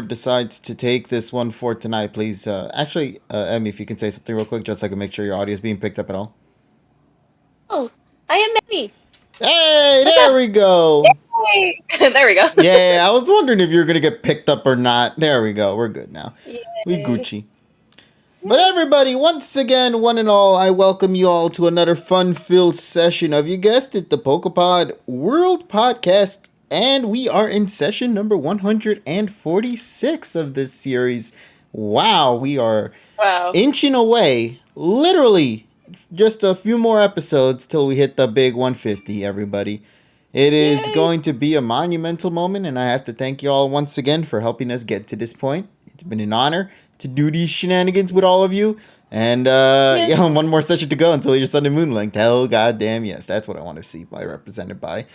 decides to take this one for tonight, please. Emmy, if you can say something real quick, just so I can make sure your audio is being picked up at all. Oh, I am Emmy. Hey, What's there up? we go. Yay! There we go. Yeah, I was wondering if you were gonna get picked up or not. There we go. We're good now. We Yay. Gucci. But everybody, once again, one and all, I welcome you all to another fun-filled session of, you guessed it, the PokePod World Podcast. And we are in session number 146 of this series. Wow, we are Wow. inching away, literally, just a few more episodes till we hit the big 150, everybody. It is Yay. going to be a monumental moment, and I have to thank you all once again for helping us get to this point. It's been an honor to do these shenanigans with all of you. And Yay. one more session to go until your Sun and Moon linked. Hell goddamn yes, that's what I want to see represented by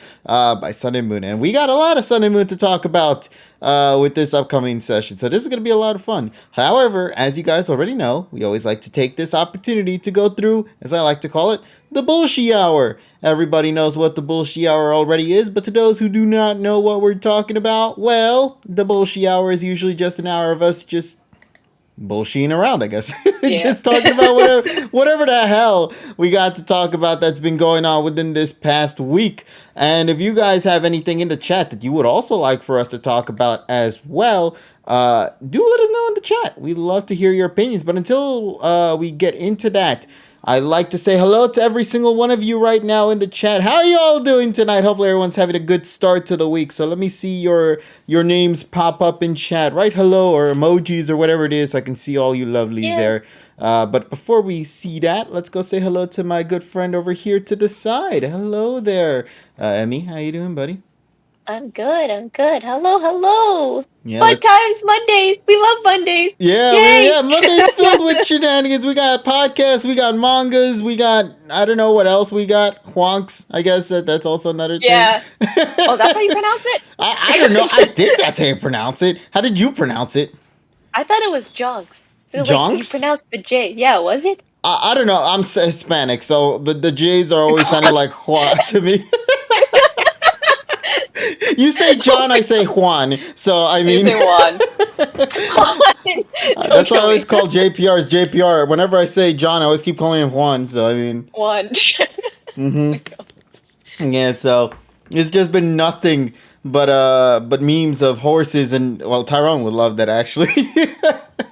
Sun and Moon. And we got a lot of Sun and Moon to talk about with this upcoming session. So this is going to be a lot of fun. However, as you guys already know, we always like to take this opportunity to go through, as I like to call it, the bullshit hour. Everybody knows what the bullshit hour already is, but to those who do not know what we're talking about, well, the bullshit hour is usually just an hour of us just bullshitting around, I guess. Yeah. Just talking about whatever the hell we got to talk about that's been going on within this past week. And if you guys have anything in the chat that you would also like for us to talk about as well, do let us know in the chat. We'd love to hear your opinions. But until we get into that, I'd like to say hello to every single one of you right now in the chat. How are you all doing tonight? Hopefully everyone's having a good start to the week. So let me see your names pop up in chat. Write hello or emojis or whatever it is so I can see all you lovelies there. But before we see that, let's go say hello to my good friend over here to the side. Hello there. Emmy, how you doing, buddy? I'm good. Hello. Yeah, Fun times, Mondays. We love Mondays. Yay. Monday's filled with shenanigans. We got podcasts, we got mangas, we got, I don't know what else we got. Honks, I guess that's also another thing. Yeah. Oh, that's how you pronounce it? I don't know. I think that's how you pronounce it. How did you pronounce it? I thought it was Jonks. So, Jonks? You pronounced the J. Yeah, was it? I don't know. I'm Hispanic, so the J's are always sounding like Juan to me. You say John, I say Juan. So, I mean. You say Juan. That's why I always call JPR's JPR. Whenever I say John, I always keep calling him Juan. So, I mean. Juan. Yeah, so it's just been nothing but memes of horses, and well, Tyrone would love that actually.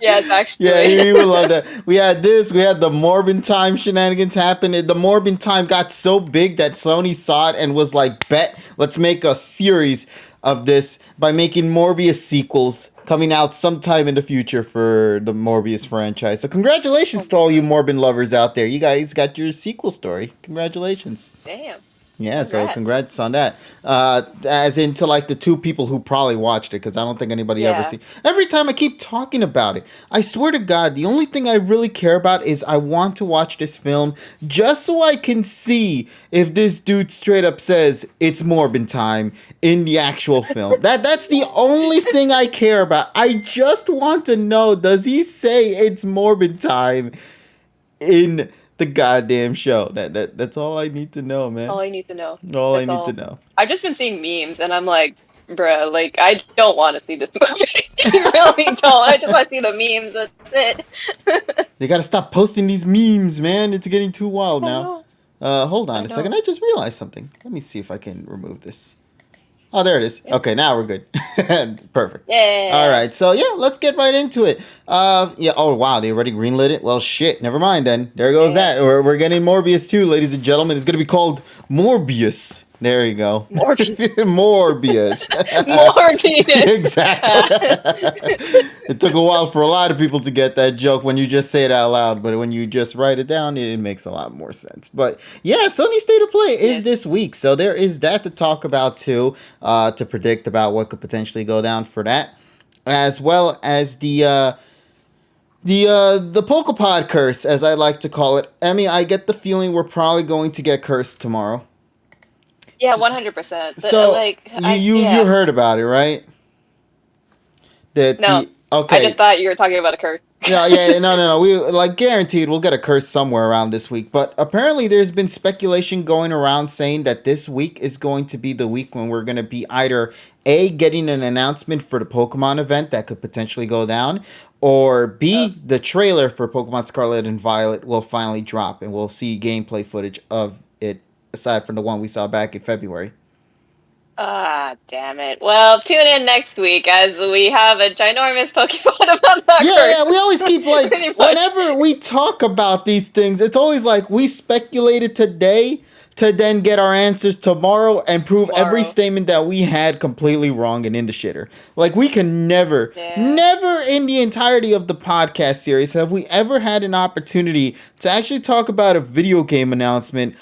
Yes, actually. Yeah, he would love that. We had the Morbin time shenanigans happen. The Morbin time got so big that Sony saw it and was like, bet, let's make a series of this by making Morbius sequels coming out sometime in the future for the Morbius franchise. So congratulations to all you Morbin lovers out there. You guys got your sequel story. Congratulations. Damn. Yeah, so congrats on that. As in to like the two people who probably watched it, because I don't think anybody ever seen. Every time I keep talking about it, I swear to God, the only thing I really care about is I want to watch this film just so I can see if this dude straight up says it's Morbin time in the actual film. That's the only thing I care about. I just want to know, does he say it's Morbin time in the goddamn show? That's all I need to know, man. All I need to know. All I need to know. I've just been seeing memes, and I'm like, bruh, like, I don't want to see this movie. I really don't. I just want to see the memes. That's it. They gotta stop posting these memes, man. It's getting too wild now. Hold on a second. I just realized something. Let me see if I can remove this. Oh, there it is. Yeah. Okay, now we're good. Perfect. Yeah. All right, so yeah, let's get right into it. Yeah. Oh wow, they already greenlit it. Well, shit. Never mind then. There goes that. We're getting Morbius too, ladies and gentlemen. It's gonna be called Morbius. There you go. Morbius. Morbius. Morbius. Exactly. It took a while for a lot of people to get that joke when you just say it out loud, but when you just write it down, it makes a lot more sense. But yeah, Sony State of Play is this week, so there is that to talk about too, to predict about what could potentially go down for that, as well as the PokePod curse, as I like to call it. Emmy, I get the feeling we're probably going to get cursed tomorrow. Yeah, 100%. So you heard about it, right? No. Okay. I just thought you were talking about a curse. No. We guaranteed we'll get a curse somewhere around this week. But apparently, there's been speculation going around saying that this week is going to be the week when we're going to be either A, getting an announcement for the Pokemon event that could potentially go down, or Uh, B, the trailer for Pokemon Scarlet and Violet will finally drop and we'll see gameplay footage of it aside from the one we saw back in February. damn it. Well, tune in next week as we have a ginormous Pokemon about that Yeah, curse. we always keep like Pretty much whenever we talk about these things, it's always like we speculated today to then get our answers tomorrow and prove every tomorrow. statement that we had completely wrong and in the shitter. Like we can never, Yeah. never in the entirety of the podcast series have we ever had an opportunity to actually talk about a video game announcement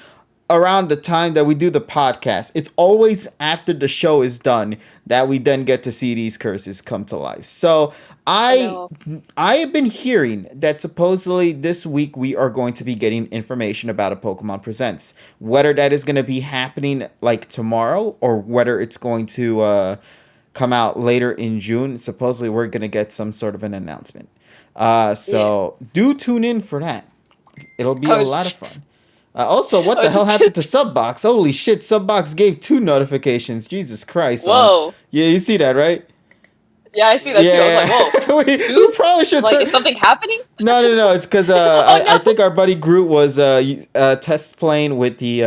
around the time that we do the podcast. It's always after the show is done that we then get to see these curses come to life. So I I know. I have been hearing that supposedly this week we are going to be getting information about a Pokemon Presents. Whether that is going to be happening like tomorrow or whether it's going to come out later in June, supposedly we're going to get some sort of an announcement. Yeah. So do tune in for that. It'll be I a lot of was, fun. Also, what I the was hell just happened to Subbox? Holy shit, Subbox gave 2 notifications. Jesus Christ. whoa. Yeah, you see that, right? Yeah, I see that too. I was like, Yeah. whoa. we Two? probably should Like, turn. is something happening? No. It's because Oh I no. think our buddy Groot was test playing with the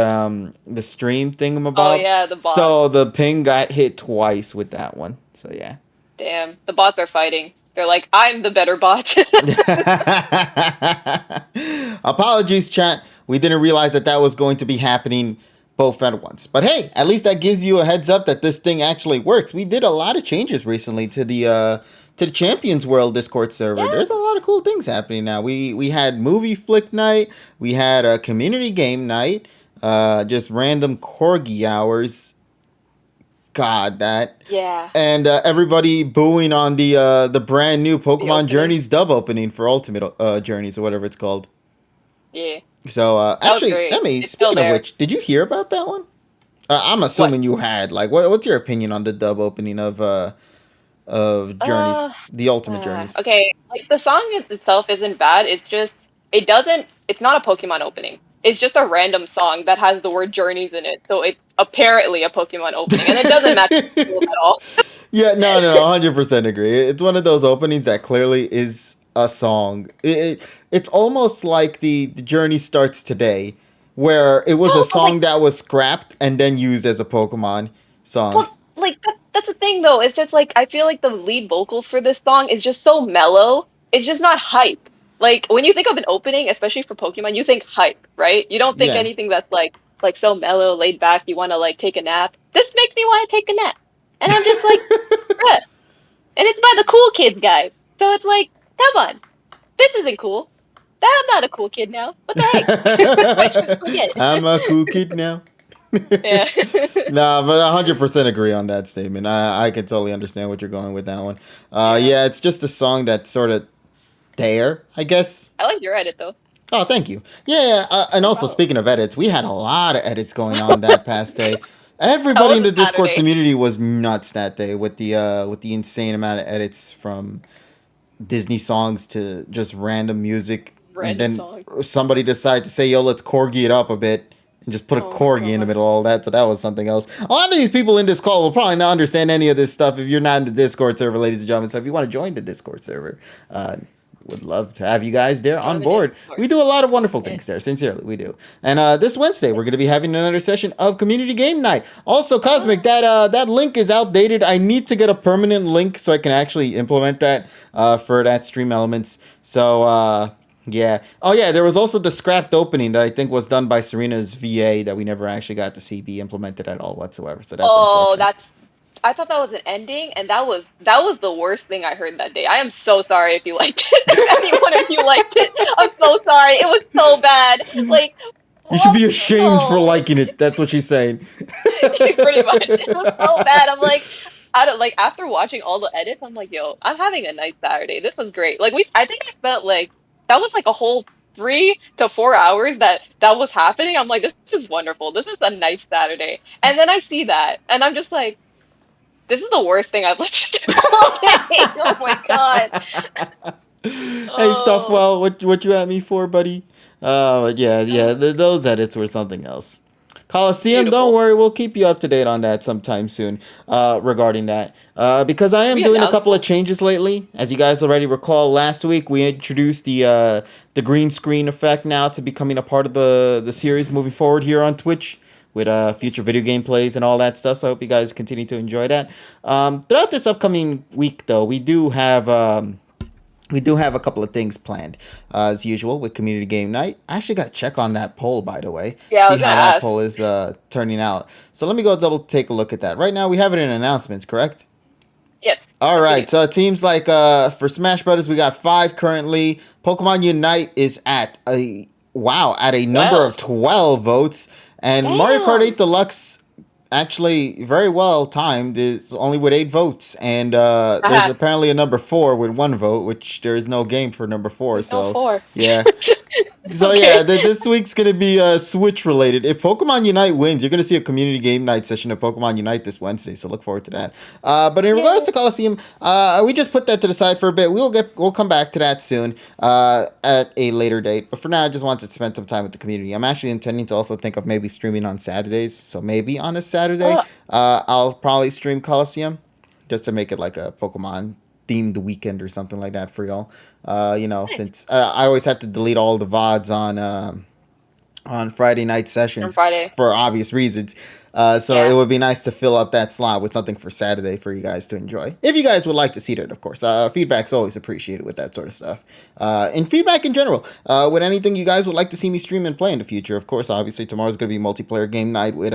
stream Oh thingamabob. yeah, the bots. So the ping got hit twice with that one. So yeah. Damn, the bots are fighting. They're like, I'm the better bot. Apologies, chat. We didn't realize that that was going to be happening both at once. But hey, at least that gives you a heads up that this thing actually works. We did a lot of changes recently to the Champions World Discord server. Yeah. There's a lot of cool things happening now. We had movie flick night, we had a community game night, just random corgi hours. God, that. Yeah. And everybody booing on the brand new The Pokemon opening. Journeys dub opening for Ultimate Journeys or whatever it's called. Yeah. So That was actually, great. Emmy, It's still speaking of there. which, did you hear about that one? I'm What? assuming you had. Like, what's your opinion on the dub opening of Journeys, Uh, the Ultimate Journeys? okay. Like the song itself isn't bad. It's just it doesn't. It's not a Pokemon opening. It's just a random song that has the word journeys in it. So it's apparently a Pokemon opening, and it doesn't match the theme at all. Yeah, no, 100% agree. It's one of those openings that clearly is a song. It's almost like the journey starts today, where it was No, a but like, song that was scrapped and then used as a Pokemon song. but like that's the thing though. It's just like I feel like the lead vocals for this song is just so mellow. It's just not hype. Like when you think of an opening, especially for Pokemon, you think hype, right? You don't think Yeah. anything that's like so mellow, laid back. You want to like take a nap. This makes me want to take a nap, and I'm just like, bruh. And it's by the cool kids, guys. So it's like, come on, this isn't cool. I'm not a cool kid now. What the heck? I just forget. I'm a cool kid now. Yeah. Nah, but 100% agree on that statement. I can totally understand what you're going with that one. Yeah. Yeah, it's just a song that's sort of there, I guess. I like your edit though. Oh, thank you. Yeah, and also Wow. speaking of edits, we had a lot of edits going on that past day. That Everybody was in a the Discord Saturday. community was nuts that day with the insane amount of edits from Disney songs to just random music, and Random then song. somebody decided to say, "Yo, let's corgi it up a bit." And just put a Oh my corgi in the God. middle of all that, so that was something else. A lot of these people in this call will probably not understand any of this stuff if you're not in the Discord server, ladies and gentlemen. So if you want to join the Discord server, would love to have you guys there on Join the board. Discord. We do a lot of wonderful Yeah. things there. Sincerely, we do. And this Wednesday, we're going to be having another session of Community Game Night. Also, Cosmic, that link is outdated. I need to get a permanent link so I can actually implement that for that Stream Elements. So, yeah. Oh, yeah, there was also the scrapped opening that I think was done by Serena's VA that we never actually got to see be implemented at all whatsoever. So that's Oh, unfortunate. I thought that was an ending, and that was the worst thing I heard that day. I am so sorry if you liked it. If any one of you liked it, I'm so sorry. It was so bad. Like, You should be what? ashamed for No. liking it. That's what she's saying. Pretty much. It was so bad. I'm like, I don't like after watching all the edits, I'm like, yo, I'm having a nice Saturday. This was great. Like I think I spent like that was like a whole 3 to 4 hours that was happening. I'm like, this is wonderful. This is a nice Saturday. And then I see that, and I'm just like, this is the worst thing I've listened to all day. Oh my god. Hey, Oh. Stuffwell, what you at me for, buddy? But yeah, those edits were something else. Coliseum, don't Beautiful. worry, we'll keep you up to date on that sometime soon regarding that. Because I Should am we doing a announce couple of that? changes lately. As you guys already recall, last week we introduced the green screen effect now to becoming a part of the series moving forward here on Twitch with future video game plays and all that stuff. So I hope you guys continue to enjoy that. Throughout this upcoming week, though, we do have a couple of things planned, as usual, with Community Game Night. I actually got to check on that poll, by the way, Yeah, I see was gonna how that ask. poll is turning out. So let me go double take a look at that. Right now, we have it in announcements, correct? Yes, All yes, we do. right, so it seems like for Smash Brothers, we got 5 currently. Pokemon Unite is at a number of 12. 12 votes, and Mario Kart 8 Damn. Deluxe actually very well timed is only with 8 votes, and there's Haha. apparently a number 4 with 1 vote, which there is no game for number 4. There's no So 4. yeah, so Okay. yeah, this week's gonna be Switch related. If Pokemon Unite wins, you're gonna see a community game night session of Pokemon Unite this Wednesday. So look forward to that. But in regards Yay. to Coliseum, we just put that to the side for a bit. We'll come back to that soon at a later date. But for now, I just wanted to spend some time with the community. I'm actually intending to also think of maybe streaming on Saturdays. So maybe on a Saturday, Oh, I'll probably stream Coliseum just to make it like a Pokemon themed weekend or something like that for y'all. nice. Since I always have to delete all the VODs on Friday night On sessions Friday. for obvious reasons. So it Yeah. would be nice to fill up that slot with something for Saturday for you guys to enjoy. If you guys would like to see that, of course. Feedback's always appreciated with that sort of stuff. And feedback in general. With anything you guys would like to see me stream and play in the future. Of course, obviously, tomorrow's going to be multiplayer game night with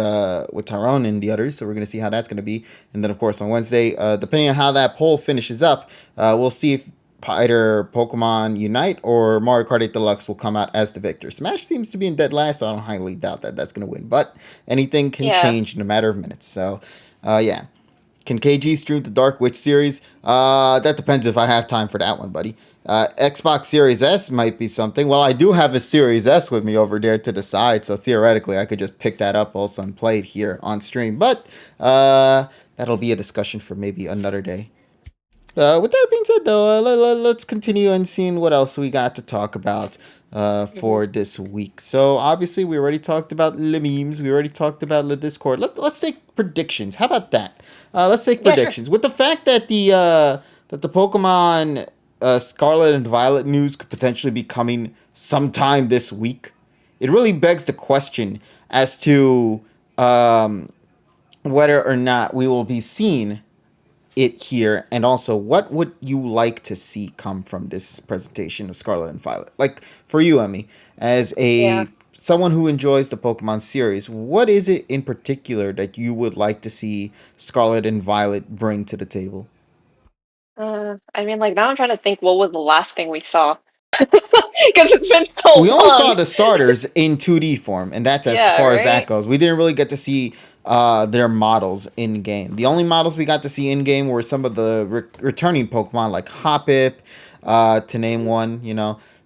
Tyrone and the others. So we're going to see how that's going to be. And then, of course, on Wednesday, depending on how that poll finishes up, we'll see if either Pokemon Unite or Mario Kart 8 Deluxe will come out as the victor. Smash seems to be in dead last, so I don't highly doubt that that's going to win. But anything can Yeah. change in a matter of minutes. So, yeah. Can KG stream the Dark Witch series? That depends if I have time for that one, buddy. Xbox Series S might be something. Well, I do have a Series S with me over there to the side, so theoretically I could just pick that up also and play it here on stream. But that'll be a discussion for maybe another day. With that being said, though, let's continue and seeing what else we got to talk about Hmm. for this week. So obviously, we already talked about the memes. We already talked about the Discord. Let's take predictions. How about that? Let's take Yeah, sure. predictions. With the fact that the Pokemon Scarlet and Violet news could potentially be coming sometime this week, it really begs the question as to whether or not we will be seeing it here, and also what would you like to see come from this presentation of Scarlet and Violet? Like for you, Emmy, as Yeah. a someone who enjoys the Pokemon series, what is it in particular that you would like to see Scarlet and Violet bring to the table? I mean, like, now I'm trying to think what was the last thing we saw. Because it's been so We only long. saw the starters in 2D form, and that's as Yeah, far as that right? goes. We didn't really get to see their models in game. The only models we got to see in game were some of the returning Pokemon, like Hoppip, to name one.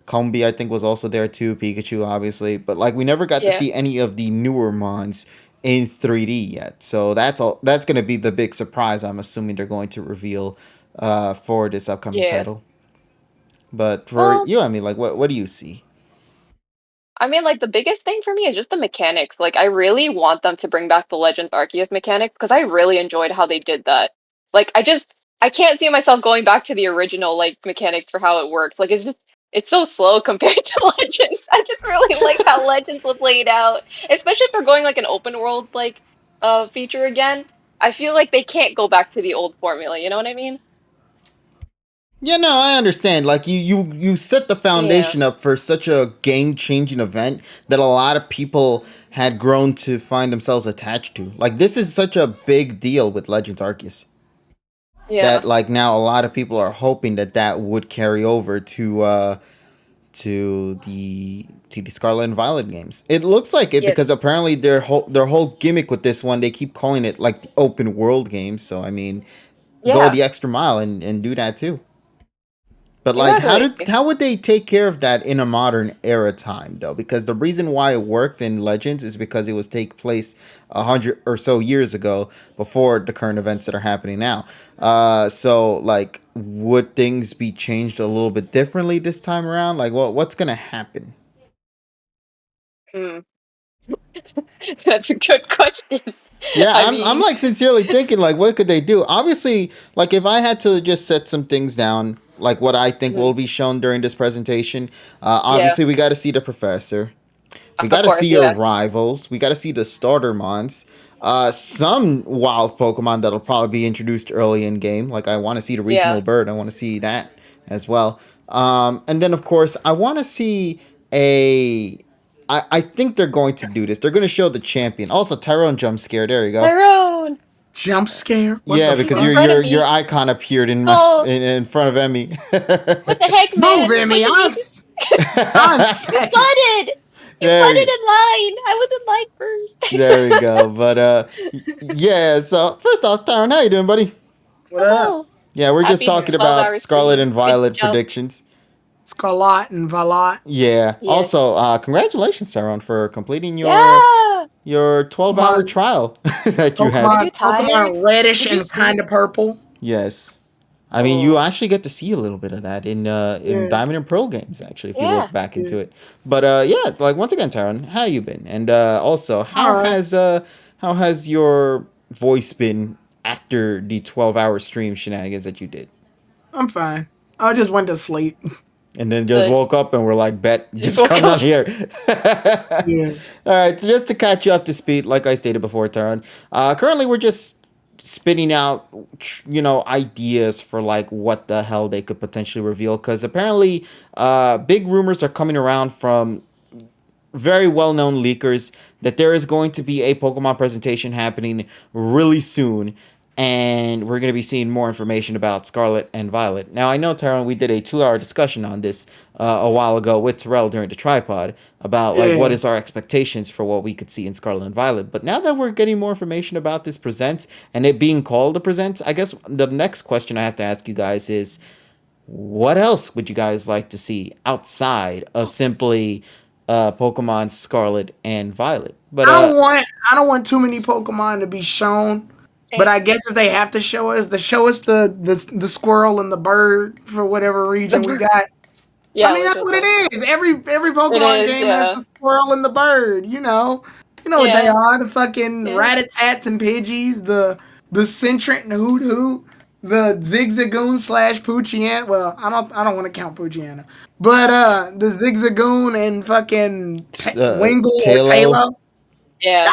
Combi I think was also there too. Pikachu, obviously, but like we never got to Yeah. see any of the newer mons in 3D yet. So that's all. That's gonna be the big surprise. I'm assuming they're going to reveal for this upcoming Yeah. title. But for Well, you, I mean, like, what do you see? I mean, like, the biggest thing for me is just the mechanics. Like, I really want them to bring back the Legends Arceus mechanics because I really enjoyed how they did that. Like, I can't see myself going back to the original, like, mechanics for how it worked. Like, it's so slow compared to Legends. I just really like how Legends was laid out, especially if they're going, like, an open world, like, feature again. I feel like they can't go back to the old formula, you know what I mean? Yeah, no, I understand. Like you set the Yeah. foundation up for such a game-changing event that a lot of people had grown to find themselves attached to. Like this is such a big deal with Legends Arceus Yeah. that like now a lot of people are hoping that that would carry over to the Scarlet and Violet games. It looks like it Yes. because apparently their whole gimmick with this one, they keep calling it like the open world game. So I mean, go Yeah. the extra mile and do that too. But like, Exactly. how would they take care of that in a modern era time though? Because the reason why it worked in Legends is because it was take place 100 or so years ago before the current events that are happening now. So like, would things be changed a little bit differently this time around? Like, what's gonna happen? Hmm. That's a good question. Yeah, I I'm mean, like sincerely thinking like what could they do? Obviously, like if I had to just set some things down, like what I think will mhm, be shown during this presentation, yeah, obviously we got to see the professor. We got of to course, see your yeah, rivals. We got to see the starter mons. Some wild Pokemon that'll probably be introduced early in game. Like I want to see the regional yeah. bird. I want to see that as well. And then of course I want to see a. I think they're going to do this. They're going to show the champion. Also, Tyrone jump scare. There you go. Tyrone, Jump scare? What the Yeah, he's because in fuck? front of your me. icon appeared in my Oh, in front of Emmy. what the heck, Move, man? What Emmy. did you? I'm You second. flooded. You there, flooded in line. I was in line there we first. go. But yeah. So first off, Tyrone, how you doing, buddy? What up? Oh, Yeah, we're just happy talking 12-hour about Scarlet stream. and Good Violet jump. predictions. Scarlet and Valat. Yeah. Yeah. Also, congratulations, Tyrone, for completing Yeah. your 12-hour Pokemon, trial that you Are had. you Pokemon, tired? Pokemon reddish Did you and sleep? kind of purple. Yes. I mean, you Oh, actually get to see a little bit of that in Yeah, Diamond and Pearl games, actually, if you yeah. look back yeah. into it. But yeah, like once again, Tyrone, how you been? And also, All right. how has your voice been after the 12-hour stream shenanigans that you did? I'm fine. I just went to sleep. And then just Good. woke up and we're like, bet, Just just woke come up. on here. Yeah. All right, so just to catch you up to speed, like I stated before, Taran, currently we're just spitting out, ideas for like what the hell they could potentially reveal. Because apparently, big rumors are coming around from very well-known leakers that there is going to be a Pokemon presentation happening really soon, and we're going to be seeing more information about Scarlet and Violet. Now, I know, Tyrone, we did a 2-hour discussion on this a while ago with Terrell during the tripod about like what Yeah. is our expectations for what we could see in Scarlet and Violet. But now that we're getting more information about this presents and it being called a presents, I guess the next question I have to ask you guys is, what else would you guys like to see outside of simply Pokemon Scarlet and Violet? But I don't want too many Pokemon to be shown. But Same. I guess if they have to show us, the squirrel and the bird for whatever The region we bird. got. I Yeah, mean, which that's was what it like is. Every it Pokemon is. game has Yeah. the squirrel and the bird. You know what they Yeah. are. The fucking Yeah. Ratatats and Pidgeys, the Centrant and Hoot Hoot, the Zigzagoon slash Poochiana. Well, I don't want to count Poochiana, but the Zigzagoon and fucking Wingle or Tailo. Taylor. Yeah.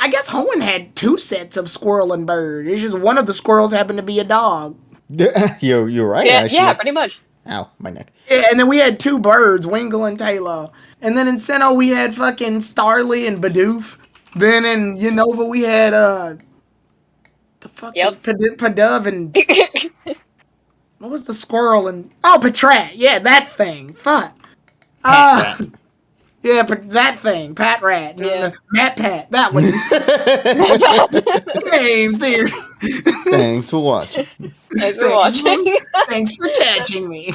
I guess Hoenn had two sets of squirrel and bird. It's just one of the squirrels happened to be a dog. You're right, Yeah. Yeah. actually. Pretty much. Ow, my neck. Yeah, and then we had two birds, Wingle and Taylor. And then in Sinnoh we had fucking Starly and Bidoof. Then in Unova we had the fucking Yep. Pidove and what was the squirrel and Patrat. Yeah, that thing. Fuck. Pat Uh rat. yeah, but that thing, Pat Rat, Yeah. Matt Pat, that one. Same theory. Thanks for watching. Thanks for Thanks for, watching. thanks for catching me.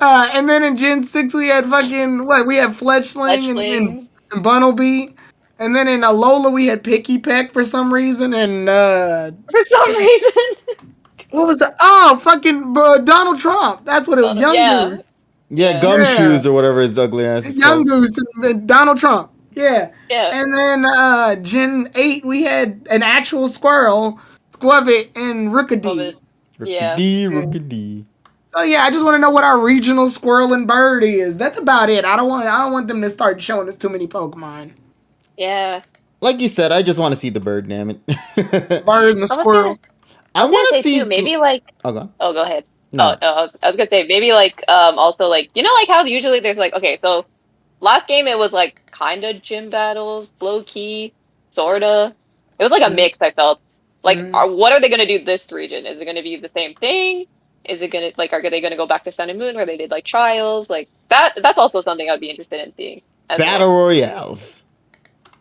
And then in Gen 6 we had fucking what? We had Fletchling Fletchling. and Bunnelby. And then in Alola we had Picky Peck for some reason and For some reason. what was the fucking Donald Trump. That's what it was. Young Yeah. Goose. Yeah, Yeah. gumshoes or whatever his ugly ass is Young called. Goose and Donald Trump. Yeah. Yeah. And then Gen 8 we had an actual squirrel, Squavit and Love Rookidee. it. Yeah. Rookidee, Yeah. rookidee. So yeah, I just want to know what our regional squirrel and bird is. That's about it. I don't want them to start showing us too many Pokemon. Yeah. Like you said, I just want to see the bird, damn it. Bird and the I was gonna. squirrel. I I was gonna want to say see. too. Maybe like. Okay. Oh, go ahead. Oh No. no. I was gonna say maybe like also like like how usually there's like okay so last game it was like kind of gym battles low key sorta. It was like a mix. I felt like Mm-hmm. what are they gonna do this region? Is it gonna be the same thing? Is it gonna like are they gonna go back to Sun and Moon where they did like trials like that? That's also something I'd be interested in seeing as Battle well. Royales.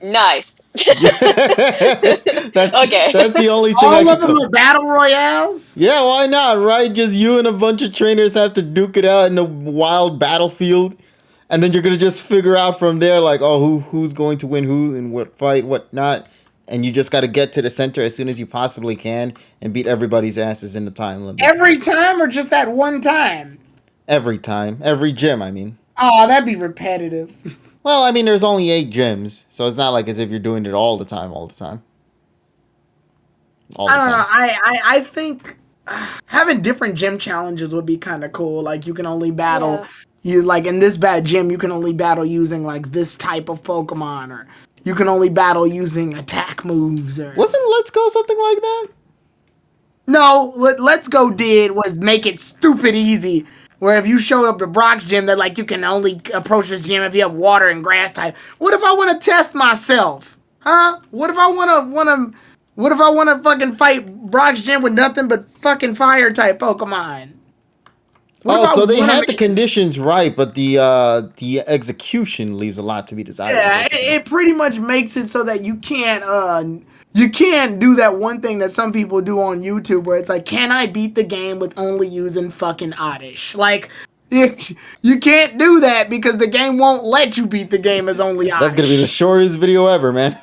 Nice. that's Okay. that's the only thing I All can of them are battle royales. Yeah, why not, right? Just you and a bunch of trainers have to duke it out in a wild battlefield, and then you're gonna just figure out from there, like, oh, who's going to win who in what fight, what not, and you just got to get to the center as soon as you possibly can and beat everybody's asses in the time limit. Every time or just that one time? Every time, every gym. I mean, Oh, that'd be repetitive. Well, I mean, there's only 8 gyms, so it's not like as if you're doing it all the time, all the time, all I the don't know. time. I think having different gym challenges would be kind of cool. Like you can only battle Yeah. you like in this bad gym you can only battle using like this type of Pokemon, or you can only battle using attack moves, or Wasn't Let's Go something like that? no. Let's Go did was make it stupid easy. Where if you showed up to Brock's gym, that like you can only approach this gym if you have water and grass type. What if I want to test myself? Huh? What if I what if I want to fucking fight Brock's gym with nothing but fucking fire type Pokemon? What if Oh, I so they want had the to? conditions right, but the execution leaves a lot to be desired. Is Yeah, what you're saying. it pretty much makes it so that you can't do that one thing that some people do on YouTube where it's like, can I beat the game with only using fucking Oddish? Like, you can't do that because the game won't let you beat the game as only That's gonna be the Oddish. shortest video ever, man.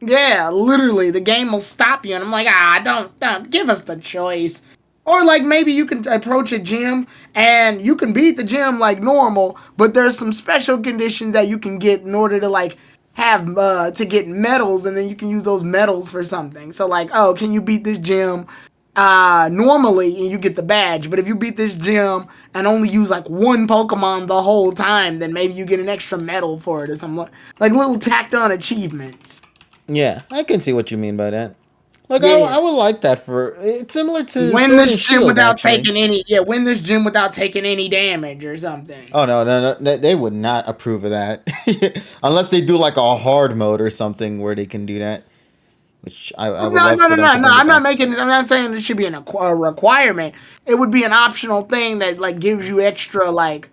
Yeah, literally, the game will stop you, and I'm like, don't give us the choice. Or like maybe you can approach a gym and you can beat the gym like normal, but there's some special conditions that you can get in order to like have to get medals, and then you can use those medals for something. So like, oh, can you beat this gym normally and you get the badge, but if you beat this gym and only use like one Pokemon the whole time, then maybe you get an extra medal for it or something like little tacked on achievements. Yeah, I can see what you mean by that. Like, Yeah. I would like that for. It's similar to Win Sword and this gym Shield, without actually. taking any yeah, win this gym without taking any damage or something. Oh no, they would not approve of that, unless they do like a hard mode or something where they can do that, which I would No, love no, no, for them no, to no. bring it back. I'm not saying it should be a requirement. It would be an optional thing that like gives you extra like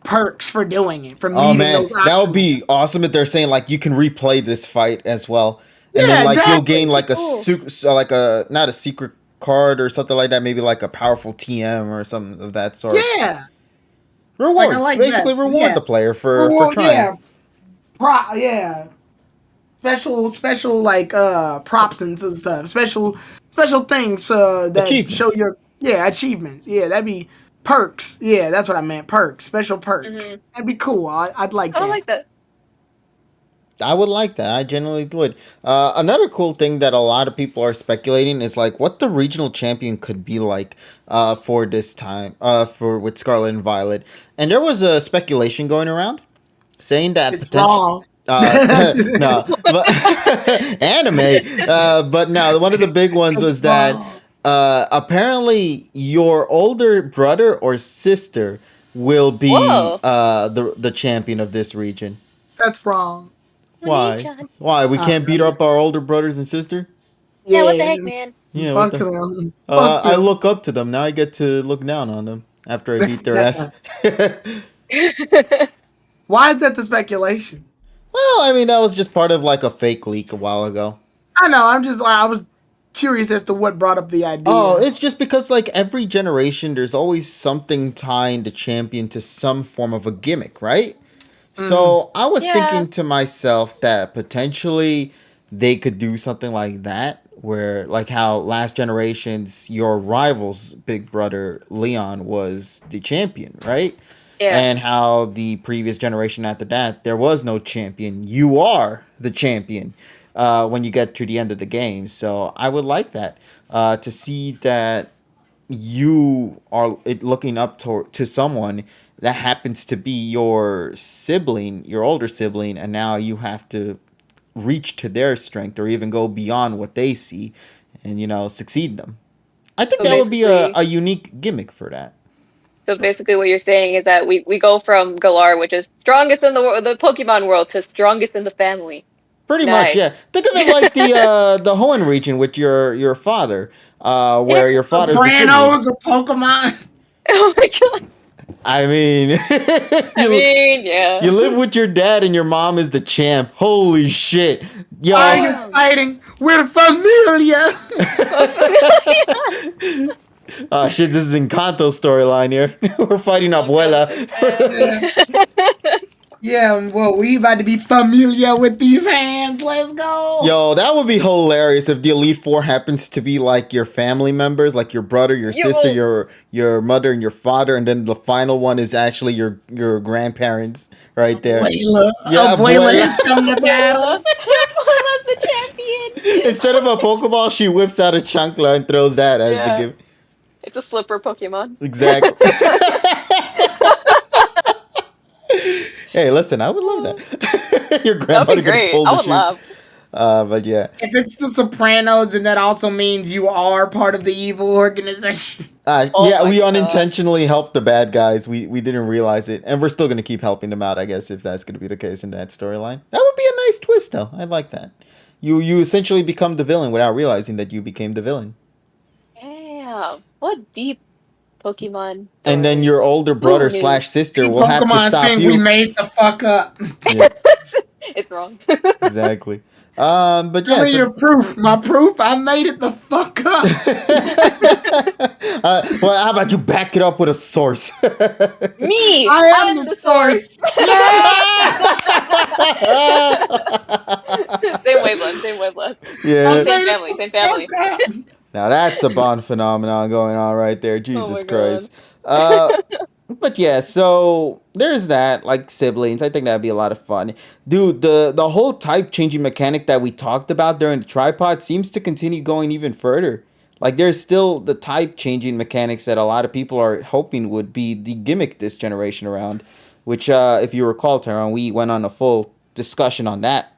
perks for doing it, for Oh meeting man, those that would optional. be awesome if they're saying like you can replay this fight as well, and then Yeah, like you'll exactly. gain like a Cool. like a not a secret card or something like that, maybe like a powerful TM or something of that sort. Yeah. Like I Reward, like that. basically reward Yeah. the player for Well, trying. yeah. Yeah. Special like props and stuff. Special things that show Achievements. your yeah, achievements. Yeah, that'd be perks. Yeah, that's what I meant. Perks. Special perks. Hmm. That'd be cool. I'd like I don't that. like that. I would like that. I genuinely would. Another cool thing that a lot of people are speculating is like what the regional champion could be like for this time for with Scarlet and Violet. And there was a speculation going around saying that It's potential. wrong. No, but anime. But no, one of the big ones It's was that wrong. apparently your older brother or sister will be Whoa. the champion of this region. That's wrong. Why? Oni-chan. Why? We can't beat Uh, up our older brothers and sister? Yeah, what the yeah. heck, man? Yeah, what Fuck the? them. Fuck I them. look up to them. Now I get to look down on them after I beat their ass. Why is that the speculation? Well, I mean, that was just part of like a fake leak a while ago. I know. I was curious as to what brought up the idea. Oh, it's just because like every generation, there's always something tying the champion to some form of a gimmick, right? So I was Yeah. thinking to myself that potentially they could do something like that, where like how last generation's your rival's big brother Leon was the champion, right? Yeah. And how the previous generation after that there was no champion. You are the champion when you get to the end of the game. So I would like that to see that you are looking up to someone that happens to be your sibling, your older sibling, and now you have to reach to their strength or even go beyond what they see and, succeed them. I think So that would be basically, a unique gimmick for that. so basically, what you're saying is that we go from Galar, which is strongest in the Pokemon world, to strongest in the family. Pretty much, Nice. yeah. Think of it like the Hoenn region with your father, Yeah. where your father's the kid leader. Sopranos of Pokemon. Oh my god. I mean, I you, mean, yeah. you live with your dad and your mom is the champ. Holy shit. Yo, Why are you fighting? We're familia. oh shit, this is Encanto storyline here. We're fighting Abuela. Yeah, well, we about to be familiar with these hands. Let's go. Yo, that would be hilarious if the Elite Four happens to be like your family members, like your brother, your sister, Yo, your mother, and your father, and then the final one is actually your grandparents right there. Abuela. Yeah, Abuela abuela. has come to battle. Abuela. Abuela's the champion. Instead of a Pokeball, she whips out a chancla and throws that as the Yeah. gift. It's a slipper Pokemon. Exactly. Hey, listen, I would love that. Your That'd grandmother be could great. pull I the would shoe. laugh. But yeah. If it's the Sopranos, then that also means you are part of the evil organization. Oh Yeah, my we God. unintentionally helped the bad guys. We didn't realize it, and we're still gonna keep helping them out. I guess if that's gonna be the case in that storyline, that would be a nice twist, though. I like that. You essentially become the villain without realizing that you became the villain, Damn. What deep Pokemon and then story. your older Who brother knew? / sister These will have to Pokemon stop think we you. made the fuck up. Yeah, It's wrong. exactly. But Show yeah. me So, your proof. My proof? I made it the fuck up. well, how about you back it up with a source? Me! I am I'm the the source. source! Same wavelength, same wavelength. Yeah. Same family, same family. Fuck up. Now that's a Bond phenomenon going on right there. Oh Jesus my God. Christ. But yeah, so there's that, like siblings. I think that'd be a lot of fun. Dude, the whole type changing mechanic that we talked about during the tripod seems to continue going even further. Like there's still the type changing mechanics that a lot of people are hoping would be the gimmick this generation around. Which if you recall, Tyrone, we went on a full discussion on that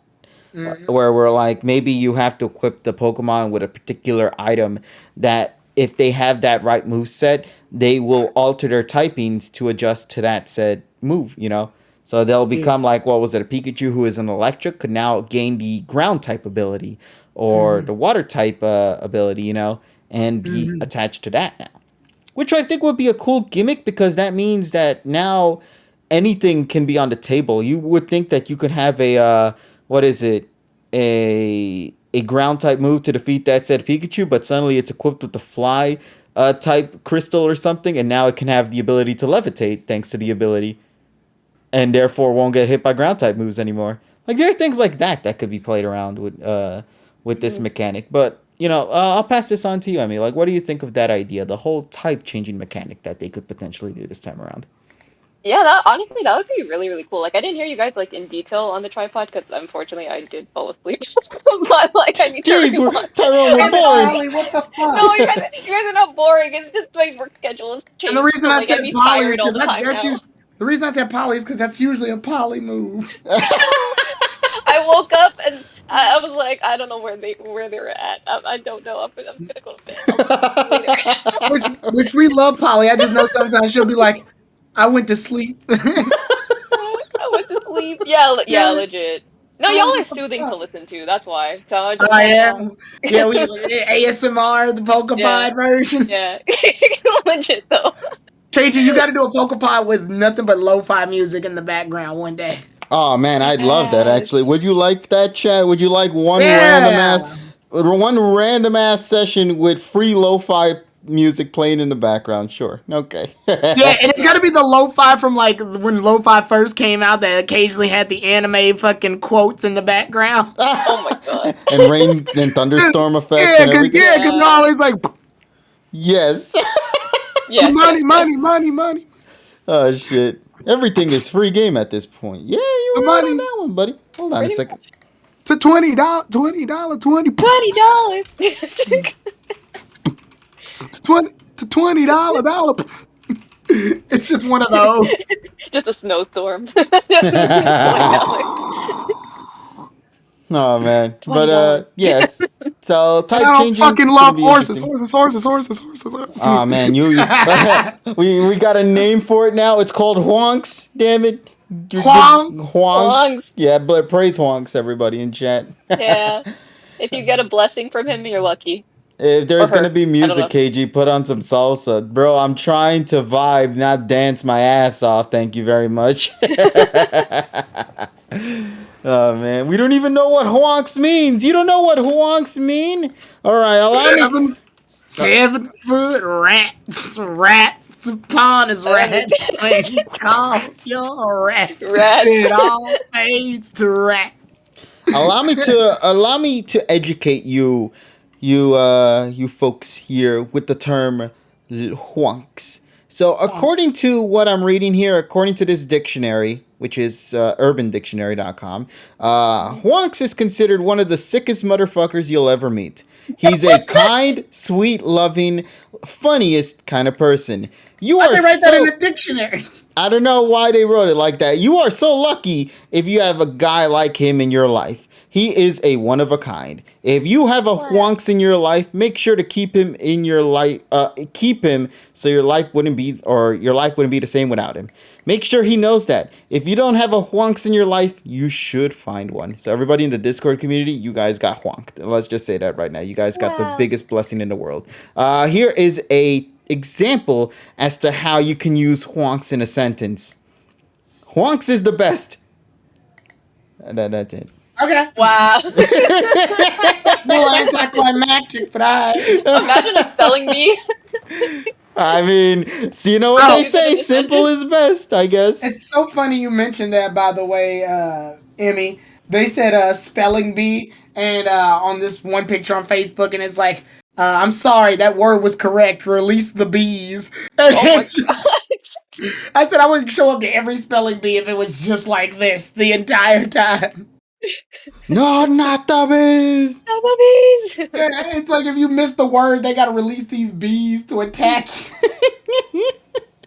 where we're like, maybe you have to equip the Pokemon with a particular item that if they have that right move set, they will alter their typings to adjust to that said move, you know? So they'll become like, what was it, a Pikachu who is an electric could now gain the ground type ability or the water type ability, you know, and be attached to that now. Which I think would be a cool gimmick because that means that now anything can be on the table. You would think that you could have a what is it? A ground type move to defeat that said Pikachu, but suddenly it's equipped with the fly type crystal or something, and now it can have the ability to levitate thanks to the ability, and therefore won't get hit by ground type moves anymore. Like there are things like that that could be played around with this mechanic. But you know, I'll pass this on to you, Emmy. Like, what do you think of that idea, the whole type changing mechanic that they could potentially do this time around? Yeah, that honestly, that would be really, really cool. Like, I didn't hear you guys like in detail on the tripod because unfortunately I did fall asleep. But like, I need to Jeez, rewatch. Tyrone, we're And boring. Polly, what the fuck? no, you guys are not boring. It's just my work schedule has And changed. the reason So I like, said I'd be Polly is tired all because the time that's now. the reason I said Polly is because that's usually a Polly move. I woke up and I was like, I don't know where they're at. I don't know. I'm gonna go to bed. I'll see you later. Which we love Polly. I just know sometimes she'll be like, I went to sleep. I went to sleep. Yeah, yeah, legit. No, y'all are soothing to listen to. That's why. So I just Oh like, yeah, yeah. We ASMR, the PokePod yeah, version. yeah, legit though. KG, you got to do a PokePod with nothing but lo-fi music in the background one day. Oh man, I'd love that Yes. actually. Would you like that, chat? Would you like Yeah. one random ass session with free lo-fi music playing in the background? Sure. Okay. Yeah, and it's got to be the lo-fi from like when lo-fi first came out that occasionally had the anime fucking quotes in the background. Oh my God. And rain and thunderstorm effects Yeah, and everything. because they're always like Yes. Yeah. money, money, money, money. Oh shit. Everything is free game at this point. Yeah, you The were right money. on that one, buddy. Hold on a Pretty second. To $20, $20, $20, $20. to $20. It's just one of those. Just a snowstorm. Just going down. Oh man. $20. But yes. So I type don't changing. fucking love horses. Horses. Oh man, you we got a name for it now. It's called Honks. Damn it. Honk. Honks. Honks. Yeah, but praise Honks, everybody in chat. Yeah. If you get a blessing from him, you're lucky. If there's Or her. gonna be I don't music, know. KG, put on some salsa, bro. I'm trying to vibe, not dance my ass off. Thank you very much. Oh man, we don't even know what honks means. You don't know what honks mean? All right, allow me. 7 foot rats. Spawn is rat. When he calls your rat, Rat. it all fades to rat. allow me to educate you folks here with the term huanks. So according to what I'm reading here, according to this dictionary, which is urbandictionary.com, huanks is considered one of the sickest motherfuckers you'll ever meet. He's a kind, sweet, loving, funniest kind of person. You Why'd are they write that in so the dictionary? I don't know why they wrote it like that. You are so lucky if you have a guy like him in your life. He is a one of a kind. If you have a wonks in your life, make sure to keep him in your life. Keep him so your life wouldn't be the same without him. Make sure he knows that. If you don't have a wonks in your life, you should find one. So everybody in the Discord community, you guys got whonked. Let's just say that right now. You guys got the biggest blessing in the world. Here is a example as to how you can use wonks in a sentence. Wonks is the best. That's it. Okay. Wow. Well, anticlimactic, but Imagine a spelling bee. I mean, so you know what they say, simple is best, I guess. It's so funny you mentioned that, by the way, Emmy. They said spelling bee, and on this one picture on Facebook, and it's like, I'm sorry, that word was correct. Release the bees. And Oh my god. I said I wouldn't show up to every spelling bee if it was just like this the entire time. No, not the bees. Oh, puppies. It's like if you miss the word, they gotta release these bees to attack you.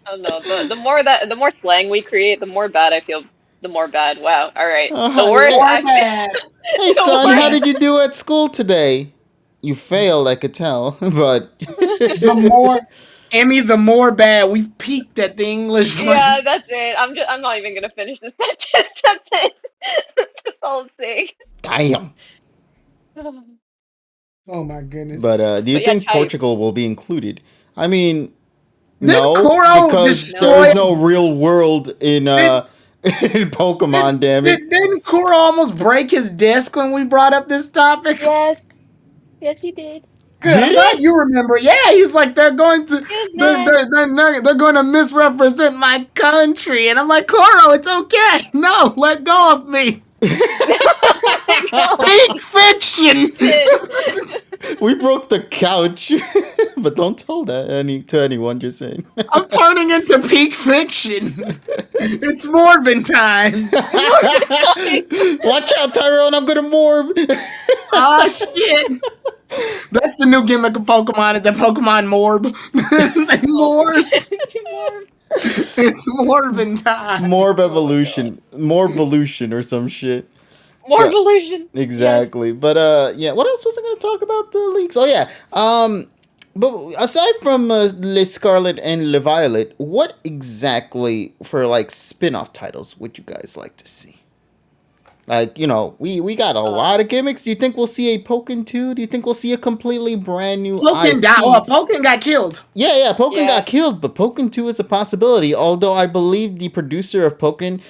Oh no, the more slang we create, the more bad I feel. The more bad. Wow. All right. Uh-huh, The worst. yeah. Bad. Hey, The son, worst. how did you do at school today? You failed, I could tell, but The more, Emmy, the more bad. We've peaked at the English Yeah, language. that's it. I'm not even gonna finish this sentence. That's it. That's all I'm saying. damn. Oh my goodness. But do you But yeah, think type. Portugal will be included? I mean, Did no, Kuro because destroy- there is no real world in in Pokemon. Damn it! Didn't Kuro almost break his desk when we brought up this topic? Yes. Yes, he did. Good. Did I'm glad he? you remember. Yeah, he's like they're going to He was they're going to misrepresent my country, and I'm like, Kuro, it's okay. No, let go of me. Big fiction. We broke the couch, but don't tell that to anyone. Just saying. I'm turning into peak fiction. It's Morbin time. Watch out, Tyrone! I'm gonna morb. Oh shit. That's the new gimmick of Pokemon, is the Pokemon Morb. They morb. It's Morbin time. Morb evolution, Morvolution, or some shit. More evolution. Exactly. But yeah, what else was I gonna talk about the leaks? Oh yeah. But aside from Le Scarlet and Le Violet, what exactly for like spin-off titles would you guys like to see? Like, you know, we got a lot of gimmicks. Do you think we'll see a Pokken 2? Do you think we'll see a completely brand new Pokken IP? died. Oh, Pokken got killed. Yeah, Pokken Yeah. got killed, but Pokken 2 is a possibility. Although I believe the producer of Pokken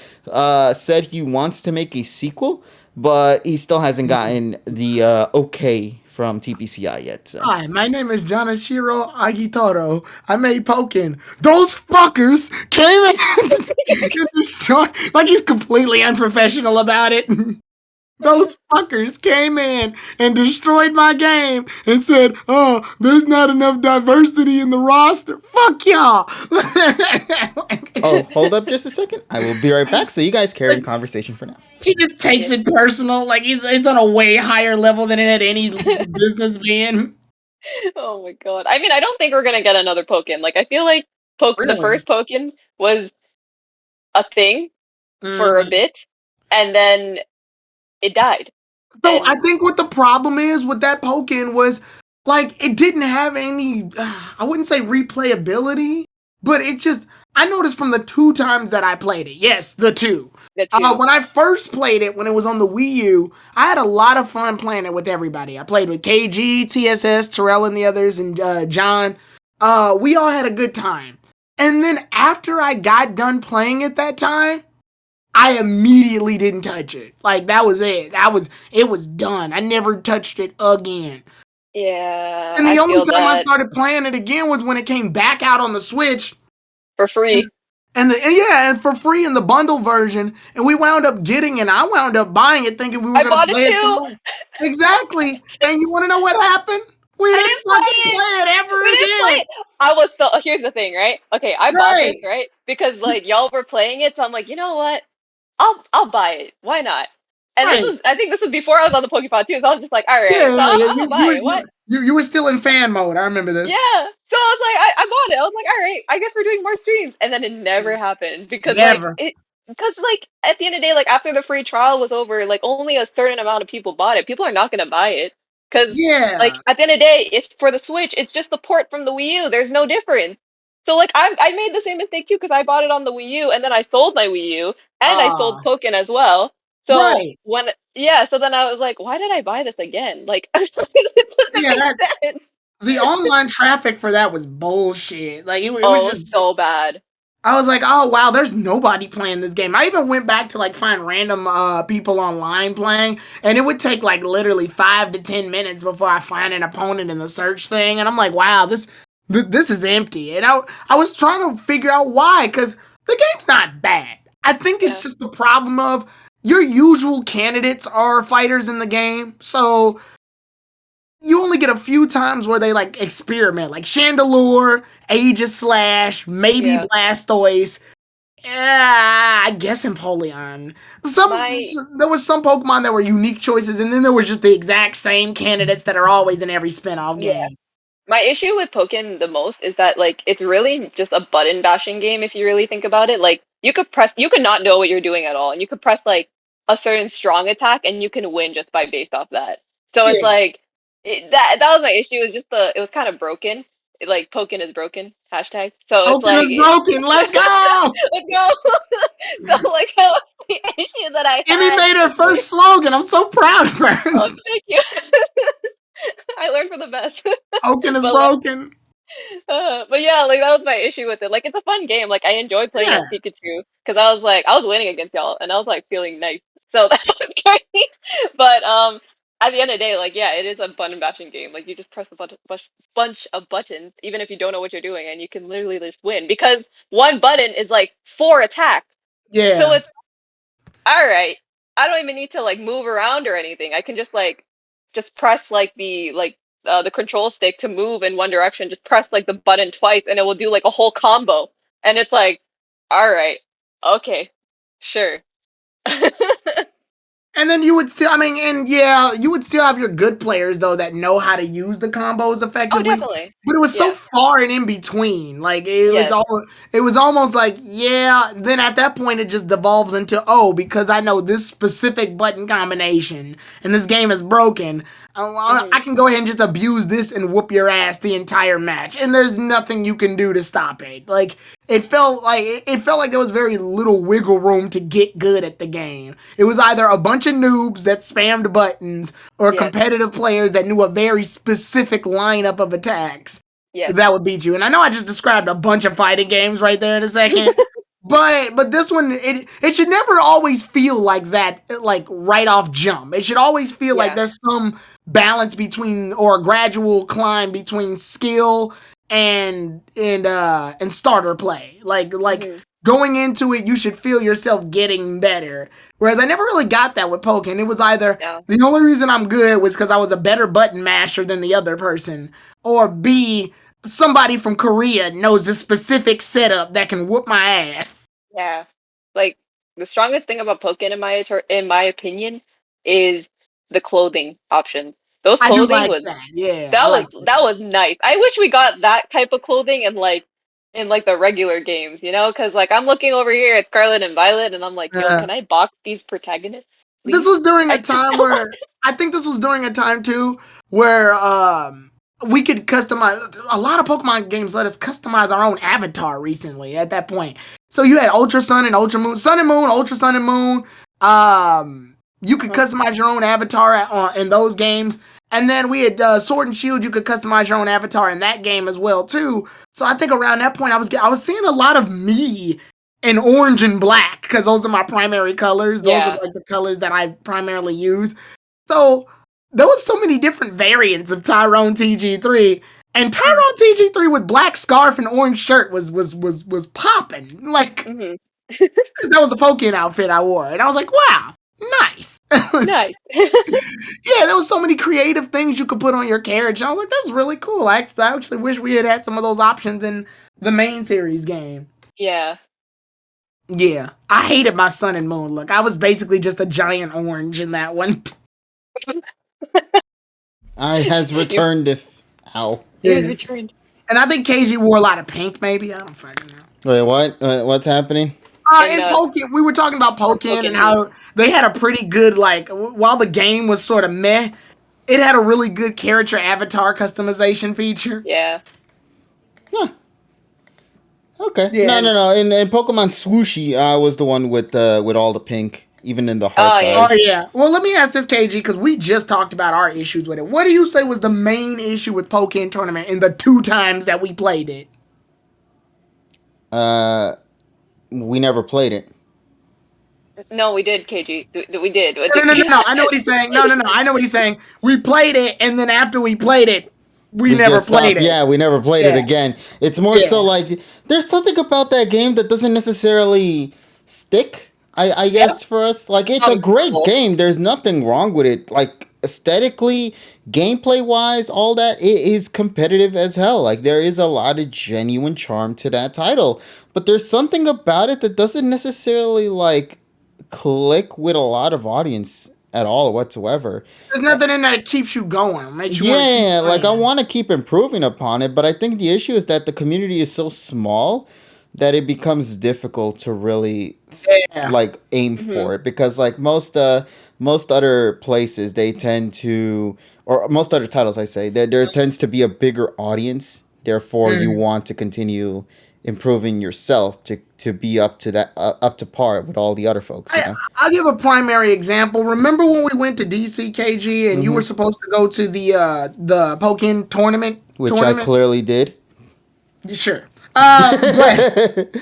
said he wants to make a sequel, but he still hasn't gotten the okay from TPCI yet. So. Hi, my name is Janashiro Agitoro. I made Pokken. Those fuckers came in and destroyed. Like he's completely unprofessional about it. Those fuckers came in and destroyed my game and said, "Oh, there's not enough diversity in the roster. Fuck y'all." Oh, hold up just a second. I will be right back. So you guys carry the conversation for now. He just takes it personal. Like he's on a way higher level than it had any business being. Oh my god. I mean, I don't think we're gonna get another Pokken. Like, I feel like the Really? first Pokken was a thing for a bit, and then it died. So And- I think what the problem is with that Pokken was, like, it didn't have any, I wouldn't say replayability, but it just, I noticed from the 2 times that I played it, yes, the 2. That too. When I first played it, when it was on the Wii U, I had a lot of fun playing it with everybody. I played with KG, TSS, Terrell and the others, and John. We all had a good time. And then after I got done playing it that time, I immediately didn't touch it. Like, that was it. It was done. I never touched it again. Yeah. And the only feel time I that. started playing it again was when it came back out on the Switch. for free. And for free in the bundle version, and we wound up getting it. And I wound up buying it, thinking we were I going to bought it play it too. tomorrow. Exactly. And you want to know what happened? We I didn't didn't fucking play it. play it ever We didn't play again. it. I was so. Here's the thing, right? Okay, I bought this Right. right because like y'all were playing it, so I'm like, you know what? I'll buy it. Why not? And this Right. was, I think this was before I was on the PokePod too, so I was just like, all Yeah, right, so yeah, yeah. I'll buy it. What? You were still in fan mode. I remember Yeah. this. So I was like, I bought it. I was like, all right, I guess we're doing more streams. And then it never happened Never. because like at the end of the day, like after the free trial was over, like only a certain amount of people bought it. People are not gonna buy it because like Yeah. at the end of the day, it's for the Switch. It's just the port from the Wii U. There's no difference. So like I made the same mistake too because I bought it on the Wii U and then I sold my Wii U and I sold Ah. Pokken as well. So Right. so then I was like, why did I buy this again? Like it doesn't Yeah, make that sense. the online traffic for that was bullshit. Like it was Oh, just so bad. I was like, oh wow, there's nobody playing this game. I even went back to like find random people online playing, and it would take like literally 5 to 10 minutes before I find an opponent in the search thing, and I'm like, wow, this is empty. And I was trying to figure out why, because the game's not bad. I think it's Yeah. just the problem of your usual candidates are fighters in the game, so you only get a few times where they like experiment, like Chandelure, Aegislash, maybe Yeah. Blastoise. Yeah, I guess Empoleon. My There was some Pokemon that were unique choices, and then there was just the exact same candidates that are always in every spin-off yeah. game. My issue with Pokken the most is that like it's really just a button bashing game if you really think about it. Like you could not know what you're doing at all, and you could press like a certain strong attack and you can win just by based off that. So it's Yeah, like that was my issue. It was just it was kind of broken. Like Pokken is broken hashtag. So it's Pokemon like is broken. Let's go! let's go. So like that was the issue that I Emmy had. made her first slogan. I'm so proud of her. Oh, thank you. I learned from the best. Pokemon is But like, broken. but yeah, like that was my issue with it. Like, it's a fun game. Like, I enjoyed playing Yeah, as Pikachu because I was winning against y'all, and I was like feeling nice. So that was great. But at the end of the day, like, yeah, it is a button bashing game. Like, you just press a bunch of buttons, even if you don't know what you're doing, and you can literally just win because one button is like 4 attacks. So yeah. it's all right. I don't even need to like move around or anything. I can just just press like the control stick to move in one direction. Just press like the button twice and it will do like a whole combo. And it's like, all right, okay, sure. And then you would still, I mean, and yeah, you would still have your good players though that know how to use the combos Oh, effectively. definitely. But it was so Yeah. far and in between. Like Yes. it was almost like, yeah, then at that point it just devolves into, oh, because I know this specific button combination and this game is broken, I Hmm. can go ahead and just abuse this and whoop your ass the entire match. And there's nothing you can do to stop it. Like it felt like there was very little wiggle room to get good at the game. It was either a bunch of noobs that spammed buttons or Yes. competitive players that knew a very specific lineup of attacks Yes. that would beat you. And I know I just described a bunch of fighting games right there in a second. But this one it should never always feel like that, like right off jump. It should always feel like Yeah. there's some balance between, or a gradual climb between skill and starter play. Like Hmm. going into it, you should feel yourself getting better. Whereas I never really got that with Pokken. It was either Yeah. the only reason I'm good was because I was a better button masher than the other person, or B, somebody from Korea knows a specific setup that can whoop my ass. Yeah. Like the strongest thing about Pokken in my opinion is the clothing options. Those I do clothing like was that. Yeah, I like that. that was nice. I wish we got that type of clothing in like the regular games, you know? Because like I'm looking over here at Scarlet and Violet, and I'm like, yo, Uh, can I box these protagonists, this please? was during a I just time don't. where I think this was during a time too where we could customize. A lot of Pokemon games let us customize our own avatar recently at that point. So you had Ultra Sun and Ultra Moon, Sun and Moon, Ultra Sun and Moon. You could Uh-huh. customize your own avatar in those games. And then we had Sword and Shield. You could customize your own avatar in that game as well too. So I think around that point, I was seeing a lot of me in orange and black because those are my primary colors. Those are Yeah. like the colors that I primarily use. So there was so many different variants of Tyrone TG3, And Tyrone TG3 with black scarf and orange shirt was popping. Like, Hmm. because that was the Pokken outfit I wore. And I was like, wow, nice. Nice. Yeah, there was so many creative things you could put on your carriage. I was like, that's really cool. I actually wish we had some of those options in the main series game. Yeah. Yeah, I hated my Sun and Moon look. I was basically just a giant orange in that one. I has returned if. Ow. He was returned. And I think KG wore a lot of pink, maybe. I don't fucking know. Wait, what? What's happening? In Pokken, we were talking about Pokken and how they had a pretty good, like, while the game was sort of meh, it had a really good character avatar customization feature. Yeah. Huh. Okay. Yeah. No. In Pokemon Swooshy, was the one with all the pink, even in the heart yeah. Oh, yeah. Well, let me ask this, KG, because we just talked about our issues with it. What do you say was the main issue with Pokken Tournament in the 2 times that we played it? We never played it. No, we did, KG. We did. No. I know what he's saying. No. I know what he's saying. We played it, and then after we played it, we never played it. Yeah, we never played it again. It's more so like there's something about that game that doesn't necessarily stick. I guess for us, like it's a great game. There's nothing wrong with it. Like aesthetically, gameplay wise, all that, it is competitive as hell. Like there is a lot of genuine charm to that title, but there's something about it that doesn't necessarily like click with a lot of audience at all whatsoever. There's nothing in there that keeps you going. Makes you like I want to keep improving upon it, but I think the issue is that the community is so small that it becomes difficult to really like aim for it, because like most other places they tend to, or most other titles I say, there tends to be a bigger audience, therefore you want to continue improving yourself to be up to that up to par with all the other folks. You know? I'll give a primary example. Remember when we went to DC, KG, and you were supposed to go to the Pokken tournament? Which I clearly did. Sure. But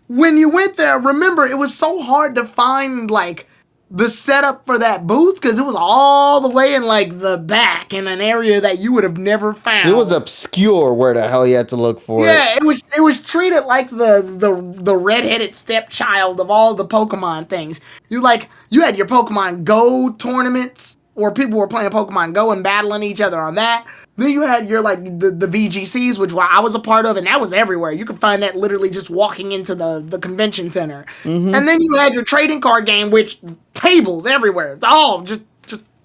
when you went there, remember, it was so hard to find, like, the setup for that booth, because it was all the way in, like, the back in an area that you would have never found. It was obscure where the hell you had to look for it. Yeah, it was treated like the redheaded stepchild of all the Pokemon things. You had your Pokemon Go tournaments where people were playing Pokemon Go and battling each other on that. Then you had your the VGCs, which I was a part of, and that was everywhere. You could find that literally just walking into the convention center. And then you had your trading card game, which tables everywhere, all just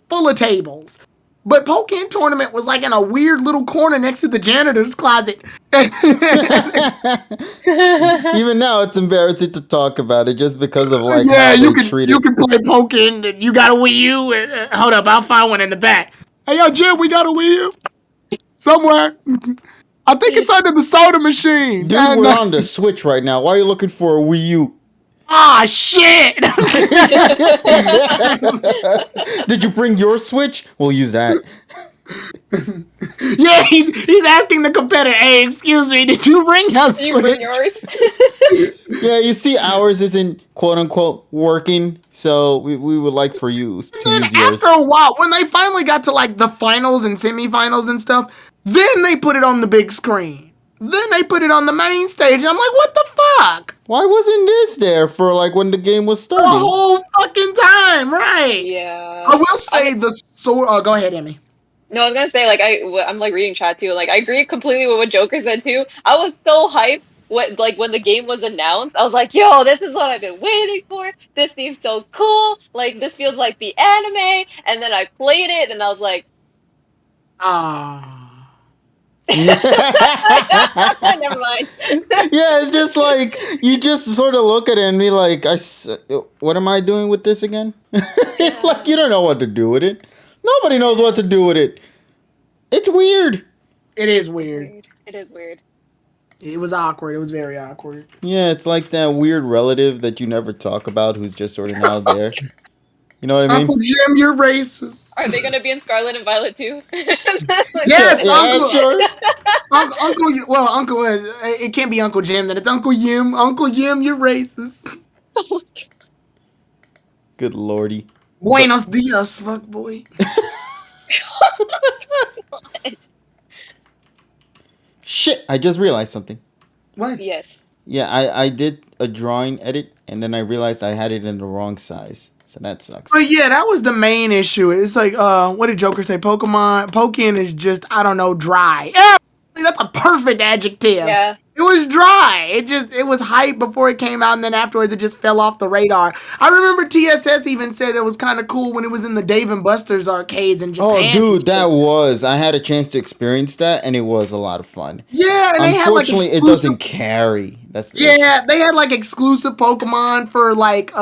full of tables. But Pokken Tournament was like in a weird little corner next to the janitor's closet. Even now, it's embarrassing to talk about it just because of like how they treat it. You can play Pokken. You got a Wii U? Hold up, I'll find one in the back. Hey, yo, Jim, we got a Wii U? Somewhere. I think it's under the soda machine. Dude, we're on the Switch right now. Why are you looking for a Wii U? Ah, shit! Did you bring your Switch? We'll use that. Yeah, he's asking the competitor, hey, excuse me, did you bring your Switch? You bring yours? Yeah, you see, ours isn't quote-unquote working, so we would like for you to use yours. After a while, when they finally got to like the finals and semifinals and stuff, then they put it on the big screen. Then they put it on the main stage, and I'm like, what the fuck? Why wasn't this there for like when the game was starting? The whole fucking time, right? Yeah. I will say go ahead, Emmy. No, I was gonna say, like, I'm like reading chat too. Like, I agree completely with what Joker said too. I was so hyped when the game was announced. I was like, yo, this is what I've been waiting for. This seems so cool. Like, this feels like the anime. And then I played it, and I was like, never mind. Yeah, it's just like you just sort of look at it and be like, what am I doing with this again? Like you don't know what to do with it. Nobody knows what to do with it. It's weird. It is weird. It is weird. It was awkward. It was very awkward. Yeah, it's like that weird relative that you never talk about who's just sort of now there. You know what I mean? Uncle Jim, you're racist. Are they gonna be in Scarlet and Violet too? Yes, yeah, Uncle. Sure. Uncle. It can't be Uncle Jim. Then it's Uncle Yim. Uncle Yim, you're racist. Good lordy. Buenos dias, fuck boy. Shit! I just realized something. What? Yes. Yeah, I did a drawing edit, and then I realized I had it in the wrong size. So that sucks. But yeah, that was the main issue. It's like, what did Joker say? Pokken is just, I don't know, dry. Yeah, that's a perfect adjective. Yeah. It was dry. It was hype before it came out, and then afterwards it just fell off the radar. I remember TSS even said it was kind of cool when it was in the Dave and Buster's arcades in Japan. Oh, dude, that was. I had a chance to experience that, and it was a lot of fun. Yeah, and they had like Unfortunately, it doesn't carry. That's the issue. yeah, they had like exclusive Pokemon for like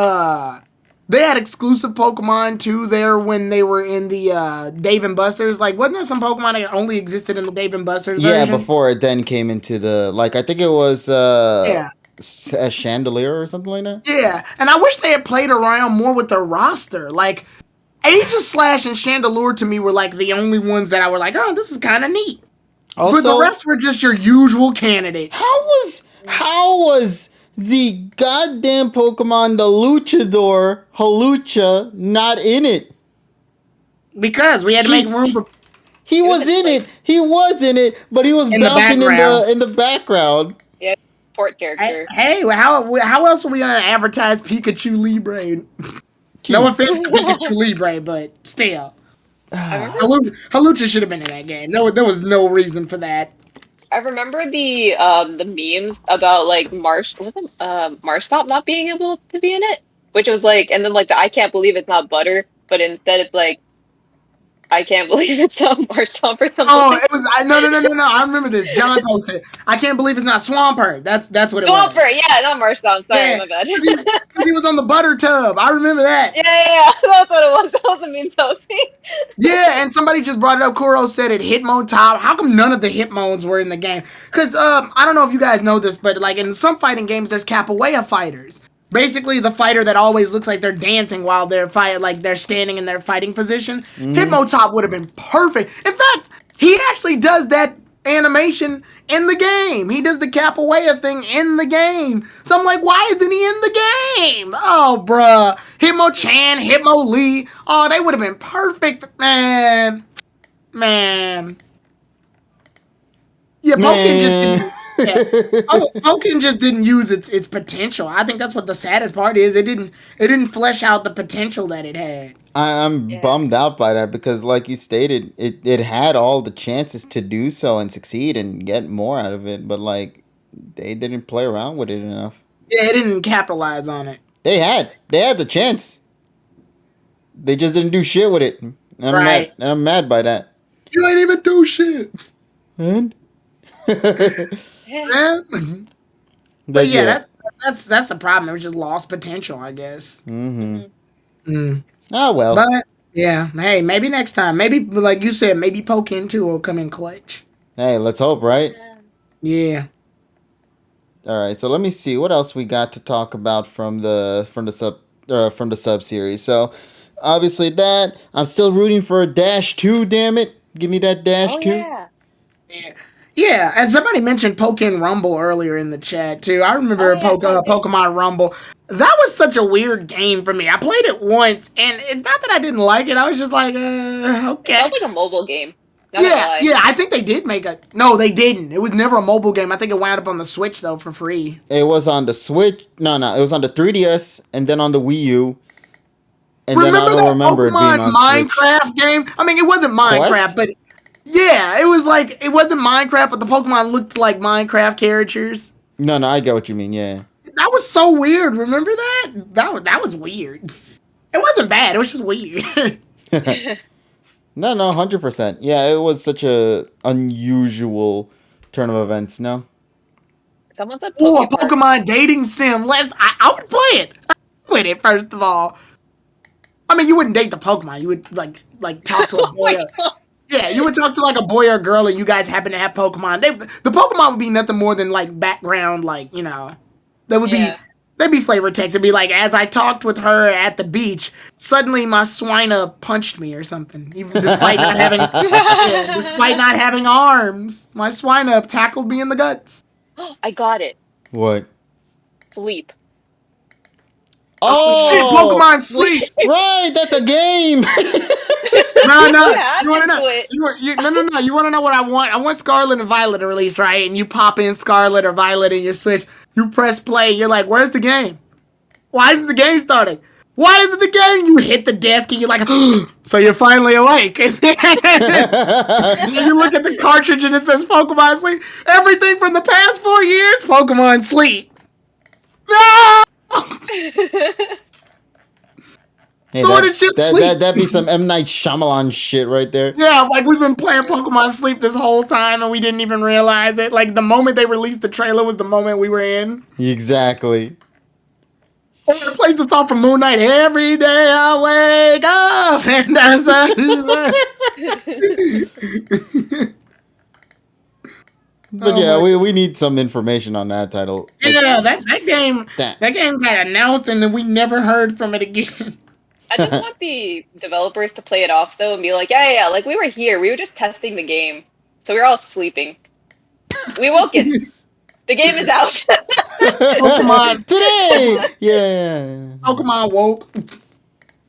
they had exclusive Pokemon too there when they were in the Dave and Buster's. Like, wasn't there some Pokemon that only existed in the Dave and Buster's Yeah, version? before it then came into the like I think it was Yeah. a chandelier or something like that. Yeah, and I wish they had played around more with their roster. Like, Aegis Slash and Chandelure to me were like the only ones that I were like, oh, this is kind of neat. Also, But the rest were just your usual candidates. how was the goddamn Pokemon the Luchador Halucha not in it? Because we had to make room for. He was in it. He was in it, but he was In the bouncing background. in the background. Yeah. Support character. Hey, how else are we gonna advertise Pikachu Libre? No offense to Pikachu Libre, but still, I remember. Halucha should have been in that game. There was no reason for that. I remember the memes about like Marshmallow not being able to be in it, which was like, and then like the I can't believe it's not butter, but instead it's like I can't believe it's not Marshmallow or something. Oh, it was no. I remember this. John posted it. I can't believe it's not Swampert. That's what it was. Swampert, yeah, not Marshmallow. Sorry, Yeah, my bad. because he was on the butter tub. I remember that. Yeah, that's what it was. That was a meme toasting. Yeah, and somebody just brought it up. Kuro said it Hitmon top. How come none of the Hitmons were in the game? Because I don't know if you guys know this, but like in some fighting games, there's capoeira fighters. Basically, the fighter that always looks like they're dancing while they're like they're standing in their fighting position. Hitmotop would have been perfect. In fact, he actually does that animation in the game. He does the capoeira thing in the game. So I'm like, why isn't he in the game? Oh, bruh. Hitmo-chan, Hitmo-Lee. Oh, they would have been perfect, man. Yeah, Pokken just didn't. Yeah. Pokken just didn't use its potential. I think that's what the saddest part is. It didn't flesh out the potential that it had. I'm bummed out by that because, like you stated, it had all the chances to do so and succeed and get more out of it, but like they didn't play around with it enough. Yeah, it didn't capitalize on it. They had the chance. They just didn't do shit with it. And I'm mad by that. You ain't even do shit. And Man. But yeah, that's the problem. It was just lost potential, I guess. Oh well. But yeah, hey, maybe next time. Maybe like you said, maybe Pokken 2 will come in clutch. Hey, let's hope, right? Yeah. All right, so let me see what else we got to talk about from the sub series. So obviously that I'm still rooting for a Dash 2. Damn it, give me that Dash 2. Yeah. Yeah, and somebody mentioned Pokken Rumble earlier in the chat too. I remember Pokemon Rumble. That was such a weird game for me. I played it once, and it's not that I didn't like it. I was just like, okay. It felt like a mobile game. Yeah. I think they did make a. No, they didn't. It was never a mobile game. I think it wound up on the Switch though for free. It was on the Switch. No, it was on the 3DS and then on the Wii U. And remember then I don't remember it being on Minecraft Switch. game? I mean, it wasn't Minecraft, but yeah, it was like it wasn't Minecraft, but the Pokemon looked like Minecraft characters. No, I get what you mean. Yeah. That was so weird. Remember that? That was weird. It wasn't bad. It was just weird. No, 100%. Yeah, it was such a unusual turn of events. No. Someone said Oh, a Pokemon dating sim. I would play it. With it first of all. I mean, you wouldn't date the Pokemon. You would like talk to a boy. Yeah, you would talk to like a boy or a girl, and you guys happen to have Pokemon. The Pokemon would be nothing more than like background, like that would be. They'd be flavor text. It'd be like, as I talked with her at the beach, suddenly my Swina punched me or something. Even despite not having arms, my Swina tackled me in the guts. I got it. What? Sleep. Oh, shit! Pokemon Sleep. Right, that's a game. No, no. What You want to happened know? to it? No. You want to know what I want? I want Scarlet and Violet to release, right? And you pop in Scarlet or Violet in your Switch. You press play. You're like, "Where's the game? Why isn't the game starting? Why isn't the game?" You hit the desk and you're like, "So you're finally awake." And then you look at the cartridge and it says Pokemon Sleep. Everything from the past 4 years, Pokemon Sleep. No. Hey, So it's just sleep. that'd be some M. Night Shyamalan shit right there. Yeah, like we've been playing Pokemon Sleep this whole time and we didn't even realize it. Like the moment they released the trailer was the moment we were in. Exactly. Oh, it plays the song from Moon Knight. Every day I wake up and there's But Oh yeah, my- we need some information on that title. Like, yeah, that game that. that game got announced and then we never heard from it again. I just want the developers to play it off though and be like, yeah, like we were here, we were just testing the game, so we were all sleeping. We woke it. The game is out. Pokemon Today! Yeah. Pokemon woke.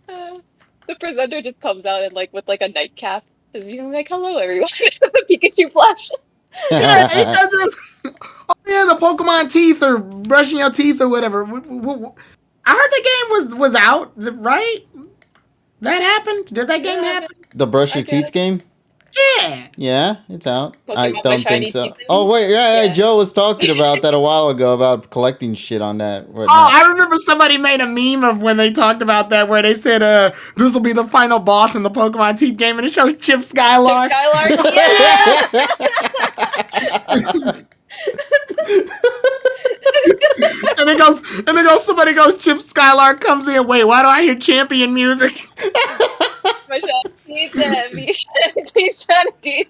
The presenter just comes out and like with like a nightcap, is being like, "Hello, everyone." The Pikachu flash. Yeah, he does this. Oh yeah, the Pokemon teeth or brushing your teeth or whatever. I heard the game was out, right? That happened? Did that game happen? The brush your Okay. teeth game? Yeah. Yeah, it's out. I Pokemon don't Shiny think so. Teeth? Oh wait, yeah, Yeah. Joe was talking about that a while ago about collecting shit on that. Oh, I remember somebody made a meme of when they talked about that where they said this will be the final boss in the Pokemon teeth game and it shows Chip Skylark. Skylark, yeah. And it goes, somebody goes, Chip Skylark comes in. Wait, why do I hear champion music? My shiny teeth and me shiny teeth.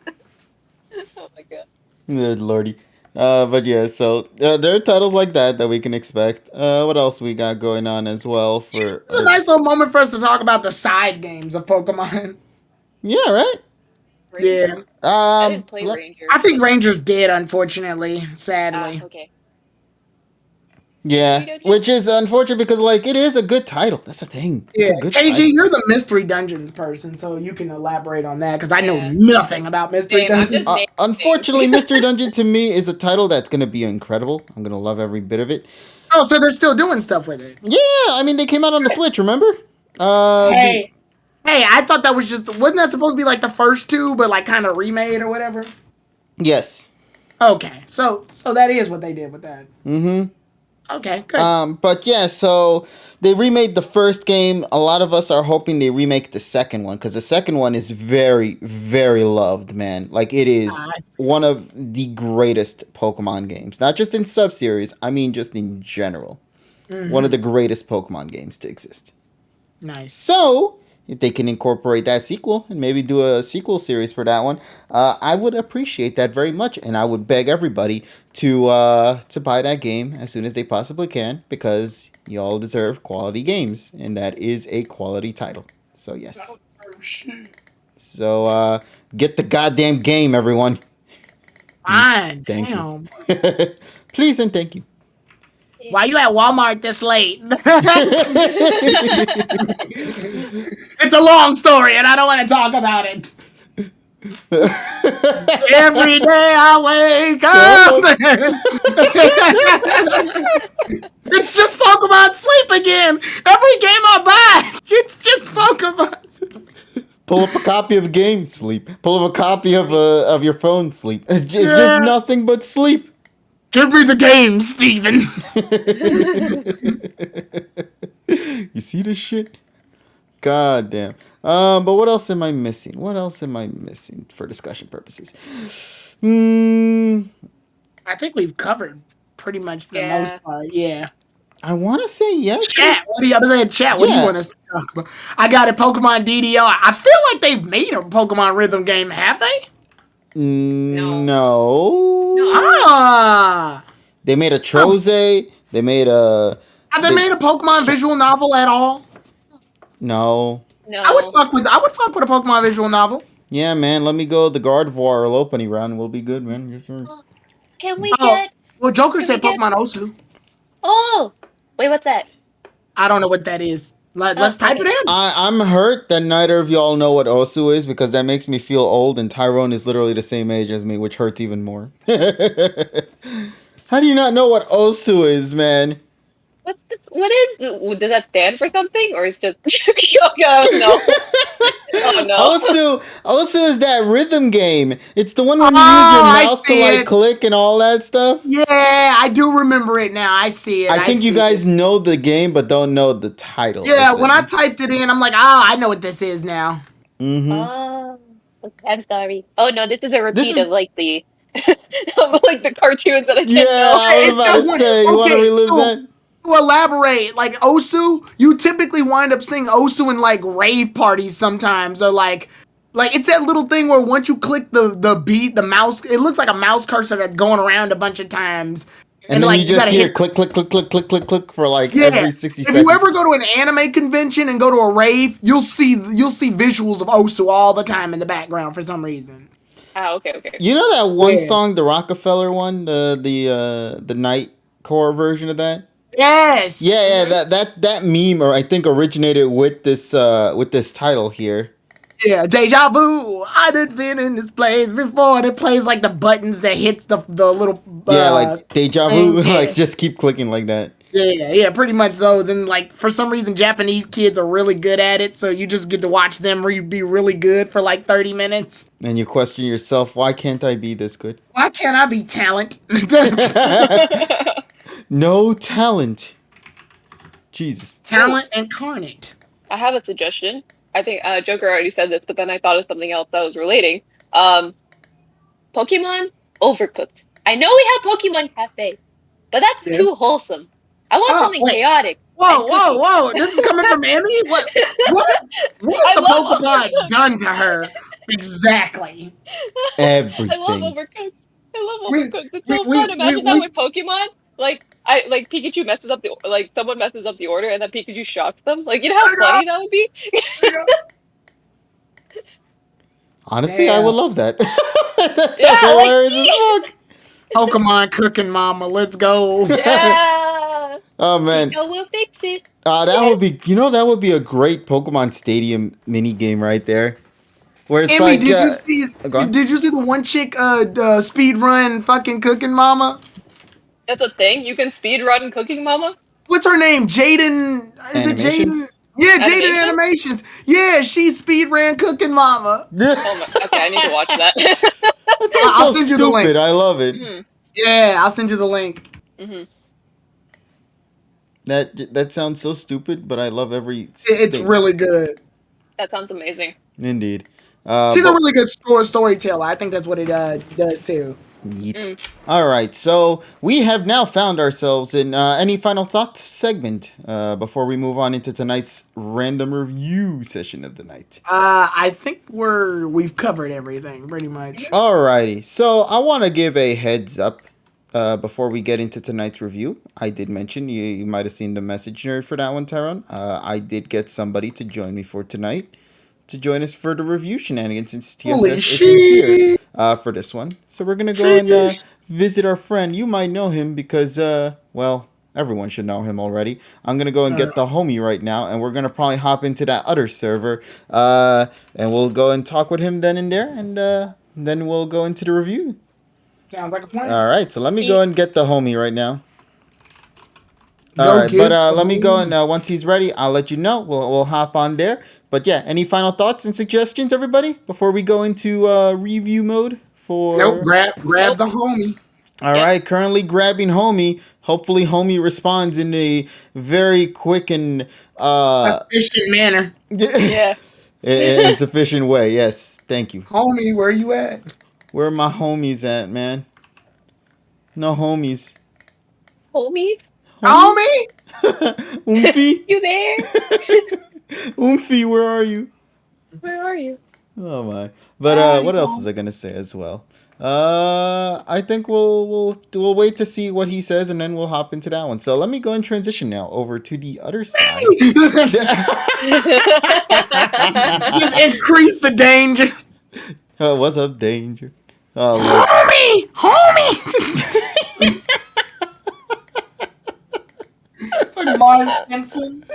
Oh my god. Good lordy. But yeah, so there are titles like that we can expect. What else we got going on as well for? It's a nice little moment for us to talk about the side games of Pokemon. Yeah, right. Yeah. I didn't play Ranger. I think Ranger's dead, unfortunately, sadly. Okay. Yeah, which is unfortunate because like it is a good title. That's the thing. It's Yeah, a good KG, title. you're the Mystery Dungeons person, so you can elaborate on that because I know Yeah. nothing about Mystery Same, I'm Dungeons. just- Unfortunately, Mystery Dungeon to me is a title that's gonna be incredible. I'm gonna love every bit of it. Oh, so they're still doing stuff with it. Yeah, I mean they came out on the Switch. Remember? Hey, I thought that was wasn't that supposed to be like the first two, but like kind of remade or whatever? Yes. Okay, so that is what they did with that. Mm-hmm. Okay, good. But yeah, so they remade the first game. A lot of us are hoping they remake the second one because the second one is very, very loved, man. Like it is one of the greatest Pokemon games, not just in sub-series. I mean, just in general, one of the greatest Pokemon games to exist. Nice. So if they can incorporate that sequel and maybe do a sequel series for that one, I would appreciate that very much, and I would beg everybody to buy that game as soon as they possibly can because y'all deserve quality games, and that is a quality title. So yes. So get the goddamn game, everyone. Fine. Thank Damn. you. Please and thank you. Why you at Walmart this late? It's a long story, and I don't want to talk about it. Every day I wake up. It's just Pokemon Sleep again. Every game I buy, it's just Pokemon. Pull up a copy of a game, sleep. Pull up a copy of your phone, sleep. It's just nothing but sleep. Give me the game, Steven. You see this shit? God damn. But what else am I missing? What else am I missing for discussion purposes? I think we've covered pretty much the Yeah. most part. Yeah. I want to say yes. Chat. What do you? I was saying chat. What do you Yeah. want us to talk about? I got a Pokemon DDR. I feel like they've made a Pokemon rhythm game. Have they? No. Ah. They made a Troze. They made a. Have they made a Pokemon visual novel at all? No. No. I would fuck with a Pokemon visual novel. Yeah, man. Let me go the Gardevoir or Lopunny round. We'll be good, man. Yes, sir. Can we Oh, get? well, Joker Can said we get- Pokemon Osu. Oh, wait, what's that? I don't know what that is. Let's type it in. I'm hurt that neither of y'all know what Osu is because that makes me feel old, and Tyrone is literally the same age as me, which hurts even more. How do you not know what Osu is, man? What is? Does that stand for something, or is just? Oh no! Oh no! Osu is that rhythm game. It's the one where Oh, you use your I mouse to see like it. click and all that stuff. Yeah, I do remember it now. I see it. I think you see guys it. know the game, but don't know the title. Yeah, That's when it. I typed it in, I'm like, I know what this is now. Mm-hmm. Oh, okay, I'm sorry. Oh no, this is a This repeat is of like the of like the cartoons that I yeah. didn't know. I was It's about that to one. say. You want to Okay, relive so that? to elaborate, like Osu, you typically wind up seeing Osu in like rave parties sometimes, or like it's that little thing where once you click the beat, the mouse, it looks like a mouse cursor that's going around a bunch of times, And and then you like you just gotta hear hit. click, click, click, click, click, click, click for like Yeah. every 60 If you seconds. ever go to an anime convention and go to a rave, you'll see visuals of Osu all the time in the background for some reason. Ah, okay, okay. You know that one Yeah. song, the Rockefeller one, the night core version of that? Yes. Yeah, that meme, or I think originated with this title here. Yeah, deja vu. I done been in this place before. And it plays like the buttons that hits the little Yeah, like deja thing. vu, Yeah. like just keep clicking like that. Yeah, pretty much those. And like for some reason, Japanese kids are really good at it, so you just get to watch them be really good for like 30 minutes. And you question yourself, why can't I be this good? Why can't I be talent? No talent. Jesus. Talent incarnate. I have a suggestion. I think Joker already said this, but then I thought of something else that was relating. Um, Pokemon Overcooked. I know we have Pokemon Cafe, but that's Yes. too wholesome. I want Oh, something wait. chaotic. Whoa, and whoa, cookie. whoa! This is coming from Emmy. What has I the love PokePod Overcooked. done to her exactly? I love Everything. Overcooked. I love We Overcooked. It's we so we fun. we, Imagine that we with Pokemon. Like Pikachu messes up the like someone messes up the order and then Pikachu shocks them. Like you know how I know, funny that would be? I know. Honestly, I Damn. would love that. That sounds Yeah, like hilarious as fuck. Pokemon cooking mama, let's go. yeah. Oh man. Pika will fix it. That would be, that would be a great Pokemon Stadium mini game right there, where it's Emmy, like, did you see go on. did you see the one chick speed run fucking cooking mama? That's a thing. You can speed run Cooking Mama What's her name? Jaden, is it Jaden? Animations. Yeah, Jaden animation. Animations. Yeah, she speed ran cooking mama. Oh my. Okay, I need to watch that. That sounds I'll so send you the link. stupid. I love it. Mhm. Yeah, I'll send you the link. Mhm. That sounds so stupid, but I love every It's thing. really good. That sounds amazing. Indeed. She's a But really good storyteller. I think that's what it does too. Yeet. Mm. All right, so we have now found ourselves in any final thoughts segment before we move on into tonight's random review session of the night. I think we've covered everything pretty much. Alrighty, so I want to give a heads up before we get into tonight's review. I did mention, you might have seen the message nerd for that one, Tyrone. I did get somebody to join me for tonight, to join us for the review shenanigans, since Holy TSS isn't here shit! for this one. So we're going to go and visit our friend. You might know him because, well, everyone should know him already. I'm going to go and get the homie right now, and we're going to probably hop into that other server, and we'll go and talk with him then and there, and then we'll go into the review. Sounds like a plan. All right, so let me go and get the homie right now. Go All right, get but the let me go and homie. once he's ready, I'll let you know. We'll hop on there. But yeah, any final thoughts and suggestions, everybody, before we go into review mode for? Nope, grab the homie. All right, currently grabbing homie. Hopefully, homie responds in a very quick and Efficient manner. Yeah. and sufficient way. Yes, thank you. Homie, where you at? Where are my homies at, man? No homies. Homie, Homie? Oomphy? you there? Oomphy, where are you? Where are you? Oh my! But what else was I gonna say as well? I think we'll wait to see what he says, and then we'll hop into that one. So let me go and transition now over to the other side. Just increase the danger. Oh, what's up, danger? Oh, Lord. Homie! It's like Marge Simpson.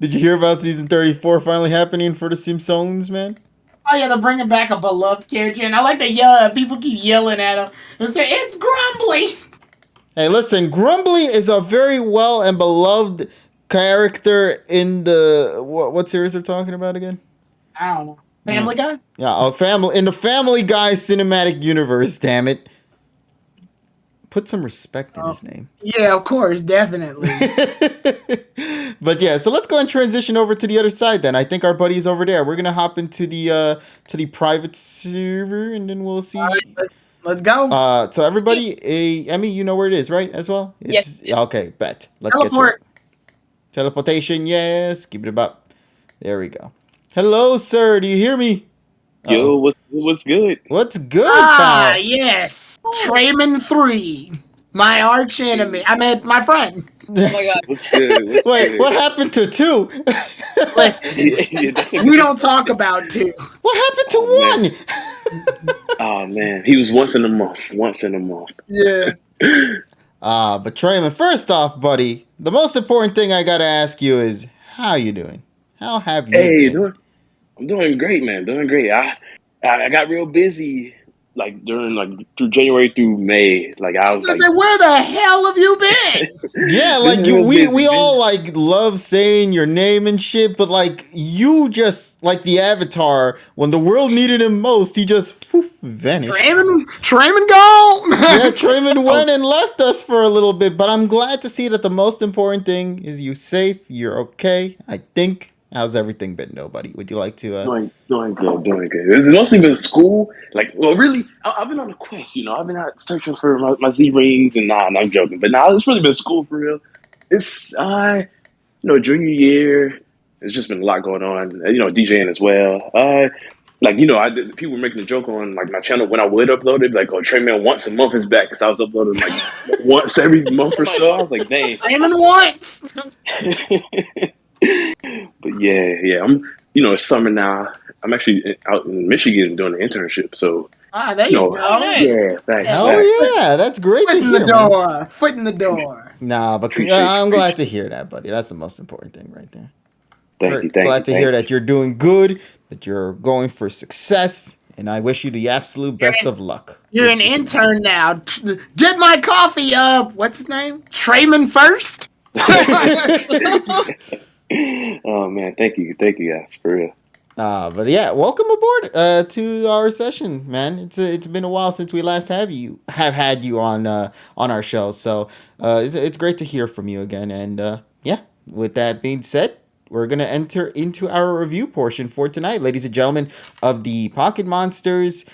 Did you hear about season 34 finally happening for the Simpsons, man? Oh yeah, they're bringing back a beloved character, and I like to yell. People keep yelling at him and say it's Grumbly. Hey, listen, Grumbly is a very well and beloved character in the what series we're talking about again? I don't know. Family Guy. Yeah, family in the Family Guy cinematic universe. Damn it! Put some respect in his name. Yeah, of course, definitely. But yeah, so let's go and transition over to the other side then. I think our buddy's over there. We're gonna hop into the private server and then we'll see. All right, let's go. So everybody, Emmy, you know where it is, right? As well. Yes. Okay. Bet. Let's Teleport. get to it. Teleportation. Yes. Keep it up. There we go. Hello, sir. Do you hear me? Yo, what's good? What's good, Ah, pal? yes. Trayman 3. My arch enemy. I meant my friend. Oh my god. What's good? What's Wait, good? what happened to 2? Listen, Yeah, that's a we don't talk about 2. What happened to Oh, 1? Oh man, he was once in a month. Once in a month. Yeah. But Trayman, first off, buddy, the most important thing I gotta ask you is how you doing? How have you Hey, been? I'm doing great, man. Doing great. I got real busy like during through January through May. Like I I was was like, gonna say, where the hell have you been? Yeah, Been like real we busy, all like love saying your name and shit, but like you just like the Avatar when the world needed him most, he just vanished. Trayman gone. Yeah, Trayman went and left us for a little bit, but I'm glad to see that the most important thing is you safe, you're okay. I think. How's everything been, nobody? Would you like to? doing good. It's mostly been school. Like, well, really, I've been on a quest. I've been out searching for my Z rings, and I'm joking. But it's really been school for real. It's junior year. There's just been a lot going on. DJing as well. People were making a joke on like my channel when I would upload it, like, "Oh, Trayman once a month is back," because I was uploading like once every month or so. I was like, "Dang." Trayman once. But yeah, it's summer now. I'm actually out in Michigan doing an internship, so There you go. nice. yeah, thanks. Oh yeah, that's great Foot to in hear. the Man. door. Foot in the door. Nah, but Appreciate I'm you. glad to hear that, buddy. That's the most important thing right there. Thank you. Glad to hear that you're doing good, that you're going for success, and I wish you the absolute best of luck. You're an intern now. Get my coffee up. What's his name? Trayman first. Oh man, thank you guys for real. But yeah, welcome aboard to our session, man. It's been a while since we last had you on our show, so it's great to hear from you again. And yeah, with that being said, we're gonna enter into our review portion for tonight, ladies and gentlemen, of the Pocket Monsters.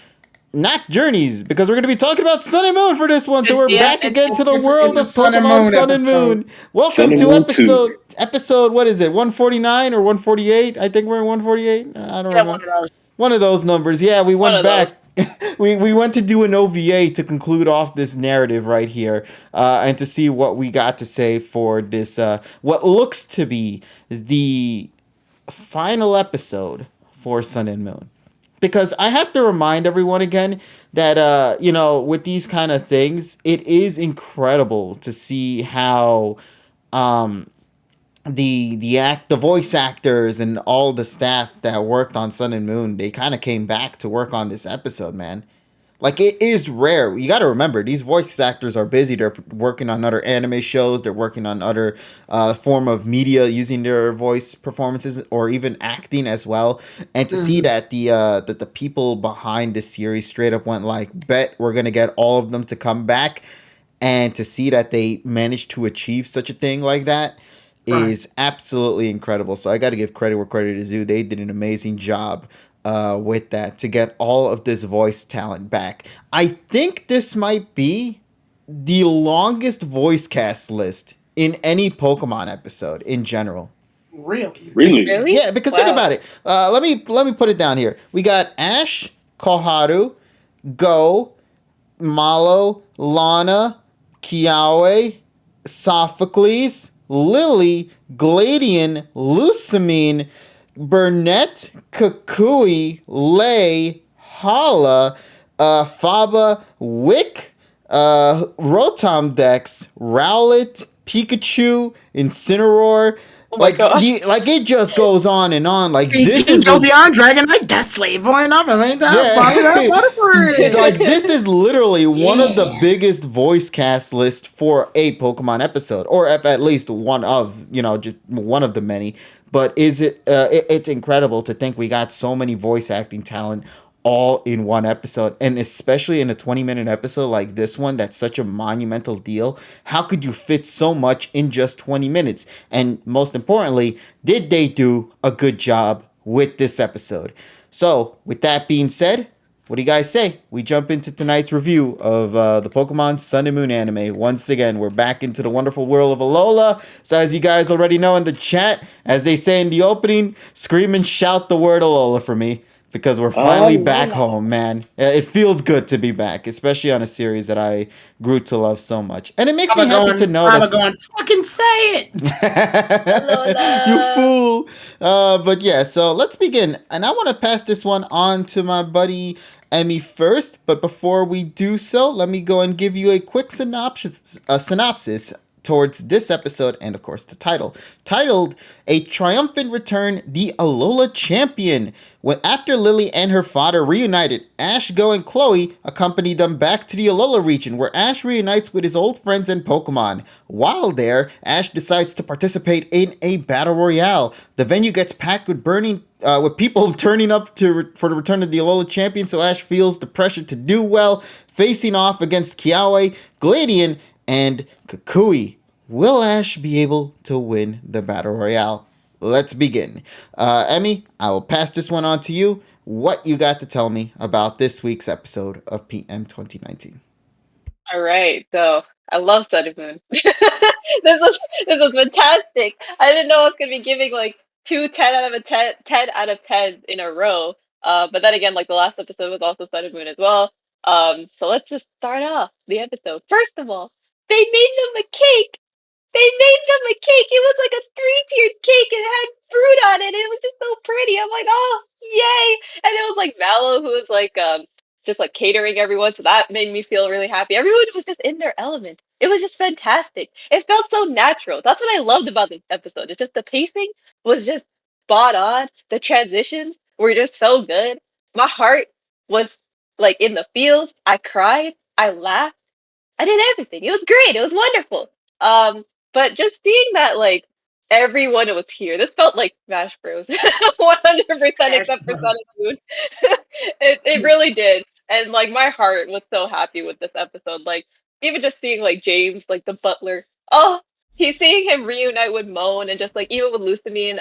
Not Journeys, because we're going to be talking about Sun and Moon for this one. So we're back again to the world of Pokemon Sun and Moon. Welcome to episode, what is it, 149 or 148? I think we're in 148. I don't remember. One of those numbers. Yeah, we went back. we went to do an OVA to conclude off this narrative right here and to see what we got to say for this, what looks to be the final episode for Sun and Moon. Because I have to remind everyone again that, with these kind of things, it is incredible to see how the voice actors and all the staff that worked on Sun and Moon, they kind of came back to work on this episode, man. Like, it is rare. You got to remember, these voice actors are busy. They're working on other anime shows. They're working on other form of media using their voice performances or even acting as well. And to see that the people behind this series straight up went like, bet we're going to get all of them to come back. And to see that they managed to achieve such a thing like that is absolutely incredible. So I got to give credit where credit is due. They did an amazing job with that to get all of this voice talent back. I think this might be the longest voice cast list in any Pokemon episode in general. Really? Yeah, because think about it. Let me put it down here. We got Ash, Koharu, Go, Malo, Lana, Kiawe, Sophocles, Lily, Gladian, Lusamine, Burnett, Kukui, Lay, Hala, Faba, Wick, Rotom Dex, Rowlet, Pikachu, Incineroar, Oh my gosh. like it just goes on and on. Like He this King is Jolteon, Dragonite, Death Slave, boy, nothing ain't that. Bother that, yeah. bother for Like it. this is literally one of the Yeah. biggest voice cast list for a Pokemon episode, or if at least one of, just one of the many. But it's incredible to think we got so many voice acting talent all in one episode, and especially in a 20-minute episode like this one that's such a monumental deal. How could you fit so much in just 20 minutes? And most importantly, did they do a good job with this episode? So with that being said, what do you guys say? We jump into tonight's review of the Pokemon Sun and Moon anime. Once again, we're back into the wonderful world of Alola. So as you guys already know in the chat, as they say in the opening, scream and shout the word Alola for me, because we're finally back Alola. home, man. It feels good to be back, especially on a series that I grew to love so much. And it makes me happy to know I'm that... going, fucking say it. You Alola. fool. But yeah, so let's begin. And I want to pass this one on to my buddy Emmy first. But before we do so, let me go and give you a quick synopsis towards this episode and, of course, the title. Titled, A Triumphant Return, the Alola Champion. When after Lily and her father reunited, Ash, Go, and Chloe accompanied them back to the Alola region, where Ash reunites with his old friends and Pokemon. While there, Ash decides to participate in a battle royale. The venue gets packed with people turning up for the return of the Alola champion, so Ash feels the pressure to do well, facing off against Kiawe, Gladian, and Kukui. Will Ash be able to win the battle royale? Let's begin. Emmy, I will pass this one on to you. What you got to tell me about this week's episode of PM 2019? All right, so I love Sun and Moon. This was fantastic. I didn't know I was gonna be giving like two 10 out of a 10, 10 out of 10 in a row. But then again, like the last episode was also Sun and Moon as well. So let's just start off the episode. First of all, they made them a cake. They made them a cake. It was like a three-tiered cake and it had fruit on it. And it was just so pretty. I'm like, oh, yay! And it was like Mallow who was like just like catering everyone, so that made me feel really happy. Everyone was just in their element. It was just fantastic. It felt so natural. That's what I loved about this episode. It's just the pacing was just spot on. The transitions were just so good. My heart was like in the feels. I cried. I laughed. I did everything. It was great. It was wonderful. But just seeing that like everyone was here, this felt like Smash Bros. 100% Ash, except for Sun and Moon. It really did. And like my heart was so happy with this episode. Like even just seeing like James, like the butler. Oh, he's seeing him reunite with Moan and just like even with Lusamine,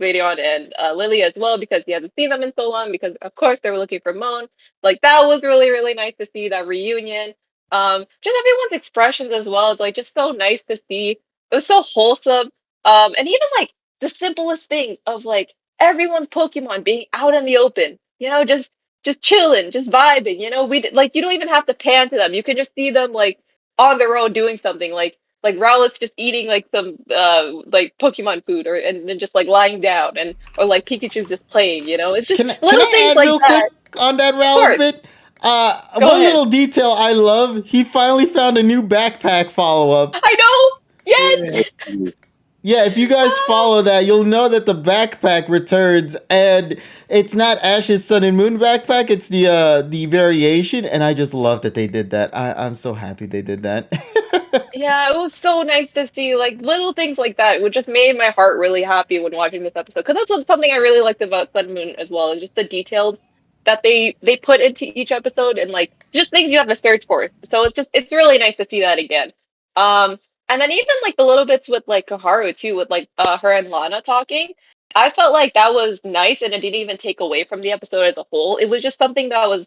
Gladeon and Lily as well, because he hasn't seen them in so long because of course they were looking for Moan. Like that was really, really nice to see that reunion. Just everyone's expressions as well. It's like just so nice to see. It was so wholesome. And even like the simplest things of like everyone's Pokemon being out in the open, just chilling, just vibing. Like you don't even have to pan to them. You can just see them like on their own doing something. Like Rowlett's just eating like some like Pokemon food, and then just like lying down, and or like Pikachu's just playing. It's just Can little I things add like real that. quick on that Of Rowlet course, bit? go One ahead. little detail I love, he finally found a new backpack follow-up. I know. yeah. Yes. Yeah, if you guys follow that, you'll know that the backpack returns, and it's not Ash's Sun and Moon backpack. It's the variation, and I just love that they did that. I'm so happy they did that. Yeah, it was so nice to see like little things like that. It just made my heart really happy when watching this episode. Because something I really liked about Sun and Moon as well, is just the details that they put into each episode, and like just things you have to search for. So it's really nice to see that again. Um, and then even like the little bits with like Kaharu too, with like her and Lana talking. I felt like that was nice, and it didn't even take away from the episode as a whole. It was just something that was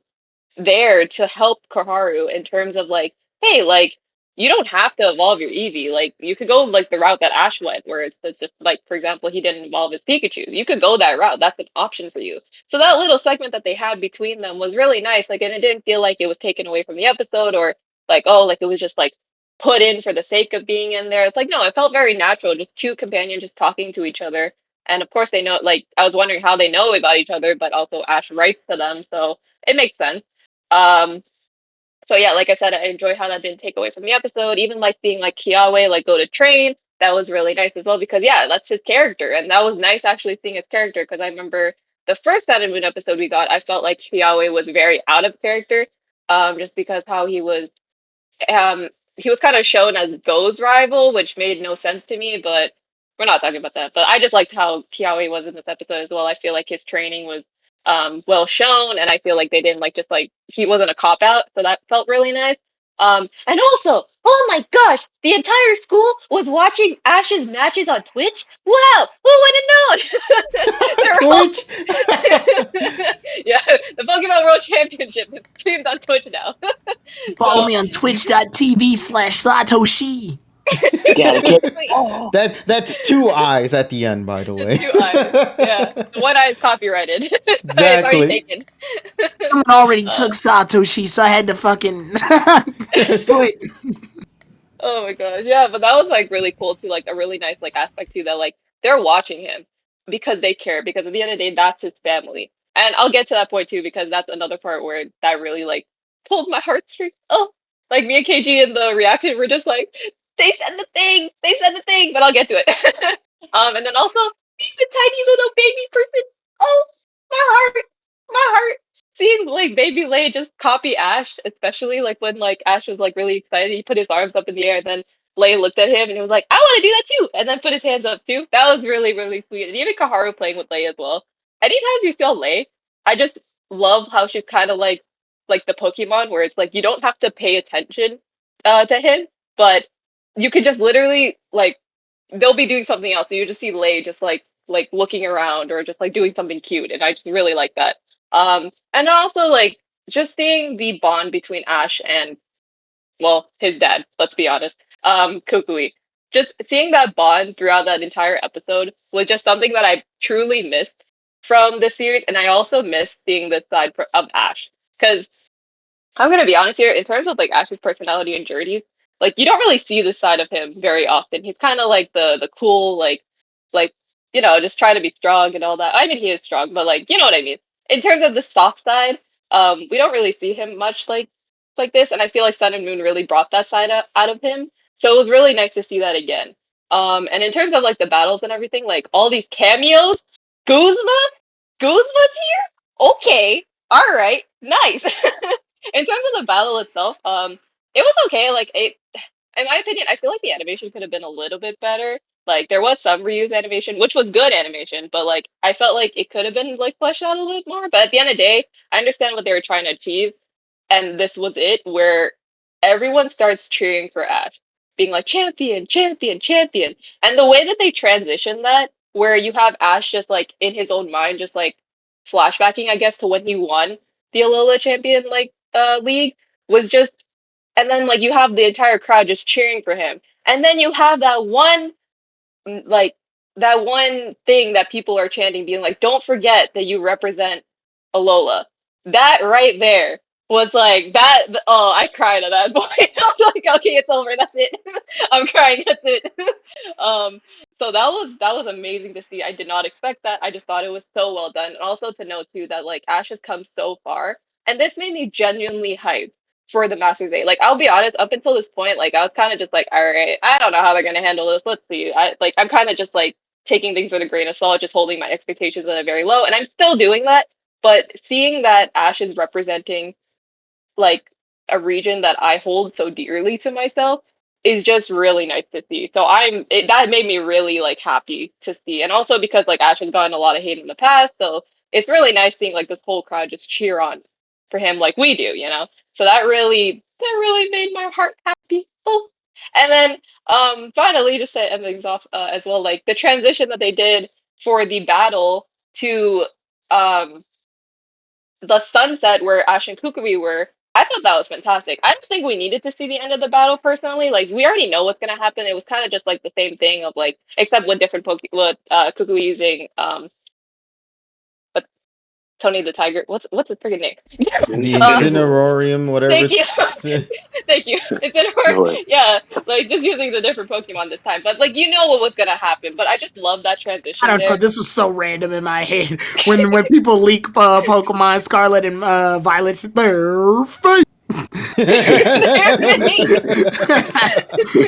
there to help Koharu in terms of like, hey, like you don't have to evolve your Eevee. Like you could go like the route that Ash went, where it's just like, for example, he didn't evolve his Pikachu. You could go that route. That's an option for you. So that little segment that they had between them was really nice. Like, and it didn't feel like it was taken away from the episode, or like, oh, like it was just like put in for the sake of being in there. It's like no, it felt very natural, just two companions just talking to each other. And of course they know, like I was wondering how they know about each other, but also Ash writes to them, so it makes sense. Um, so yeah, like I said, I enjoy how that didn't take away from the episode. Even like being like Kiawe, like go to train. that was really nice as well because yeah, that's his character, and that was nice actually seeing his character because I remember the first Sun and Moon episode we got, I felt like Kiawe was very out of character, just because how um he was kind of shown as Go's rival, which made no sense to me, but we're not talking about that. But I just liked how Kiawe was in this episode as well. I feel like his training was well shown, and I feel like they didn't like just like he wasn't a cop out, so that felt really nice. And also, oh my gosh, the entire school was watching Ash's matches on Twitch. Wow, who would have known? They're all Twitch. yeah, the Pokemon World Championship is streamed on Twitch now. Follow So me on twitch.tv/Satoshi. Gotta catch. basically, Oh, That's two eyes at the end, by the way. two eyes. Yeah, the one eye is copyrighted. It's already Exactly. taken. Someone already Uh, took Satoshi, so I had to fucking do it. oh my gosh, yeah, but that was like really cool too. Like a really nice like aspect too that like they're watching him because they care. Because at the end of the day, that's his family. And I'll get to that point too because that's another part where that really like pulled my heartstrings. Oh, like me and KG in the reaction were just like, they said the thing, but I'll get to it. And then also he's a tiny little baby person. Oh, my heart, my heart. Seeing like baby Lay just copy Ash, especially like when like Ash was like really excited, he put his arms up in the air, and then Lay looked at him and he was like, "I want to do that too," and then put his hands up too. That was really really sweet. And even Kaharu playing with Lay as well. Anytime you see Lay, I just love how she's kind of like the Pokemon, where it's like you don't have to pay attention to him, but you can just literally like they'll be doing something else, so you just see Lay just like looking around or just like doing something cute, and I just really like that. And also like just seeing the bond between Ash and well, his dad, let's be honest, Kukui. Just seeing that bond throughout that entire episode was just something that I truly missed from this series, and I also missed seeing this side of Ash. Because I'm gonna be honest here, in terms of like Ash's personality and journeys, like you don't really see this side of him very often. He's kind of like the cool like just trying to be strong and all that. I mean he is strong, but like you know what I mean. In terms of the soft side, we don't really see him much like this, and I feel like Sun and Moon really brought that side out of him. So it was really nice to see that again. And in terms of like the battles and everything, like all these cameos, Guzma, Guzma's here. Okay, all right, nice. In terms of the battle itself, it was okay. Like it, in my opinion, I feel like the animation could have been a little bit better. Like there was some reuse animation, which was good animation, but like I felt like it could have been like fleshed out a little bit more. But at the end of the day, I understand what they were trying to achieve, and this was it, where everyone starts cheering for Ash, being like champion, champion, champion, and the way that they transition that, where you have Ash just like in his own mind, just like flashbacking, I guess, to when he won the Alola Champion like league was just and then like you have the entire crowd just cheering for him. And then you have that one like that one thing that people are chanting being like don't forget that you represent Alola. That right there was like that oh, I cried at that point. I was like, okay, it's over, that's it. I'm crying, that's it. um so that was amazing to see. I did not expect that. I just thought it was so well done. And also to know too that like Ash has come so far. And this made me genuinely hyped for the Masters 8. Like I'll be honest, up until this point, like I was kind of just like, all right, I don't know how they're gonna handle this. Let's see. I'm kind of just like taking things with a grain of salt, just holding my expectations at a very low, and I'm still doing that. But seeing that Ash is representing like a region that I hold so dearly to myself is just really nice to see. So that made me really like happy to see, and also because like Ash has gotten a lot of hate in the past, so it's really nice seeing like this whole crowd just cheer on for him like we do, you know. So that really made my heart happy. Oh, and then finally just to end things off as well, like the transition that they did for the battle to um the sunset where Ash and Kukui were, I thought that was fantastic. I don't think we needed to see the end of the battle personally. Like we already know what's gonna happen. It was kind of just like the same thing of like, except with different with Kukui using what Tony the Tiger. What's his freaking name? The um, Incinerorium, whatever thank you, it's. thank you. It's in no her, way. yeah, like just using the different Pokemon this time. But like you know what was gonna happen. But I just love that I transition don't know. there. This was so random in my head when people leak Pokemon Scarlet and Violet's their face.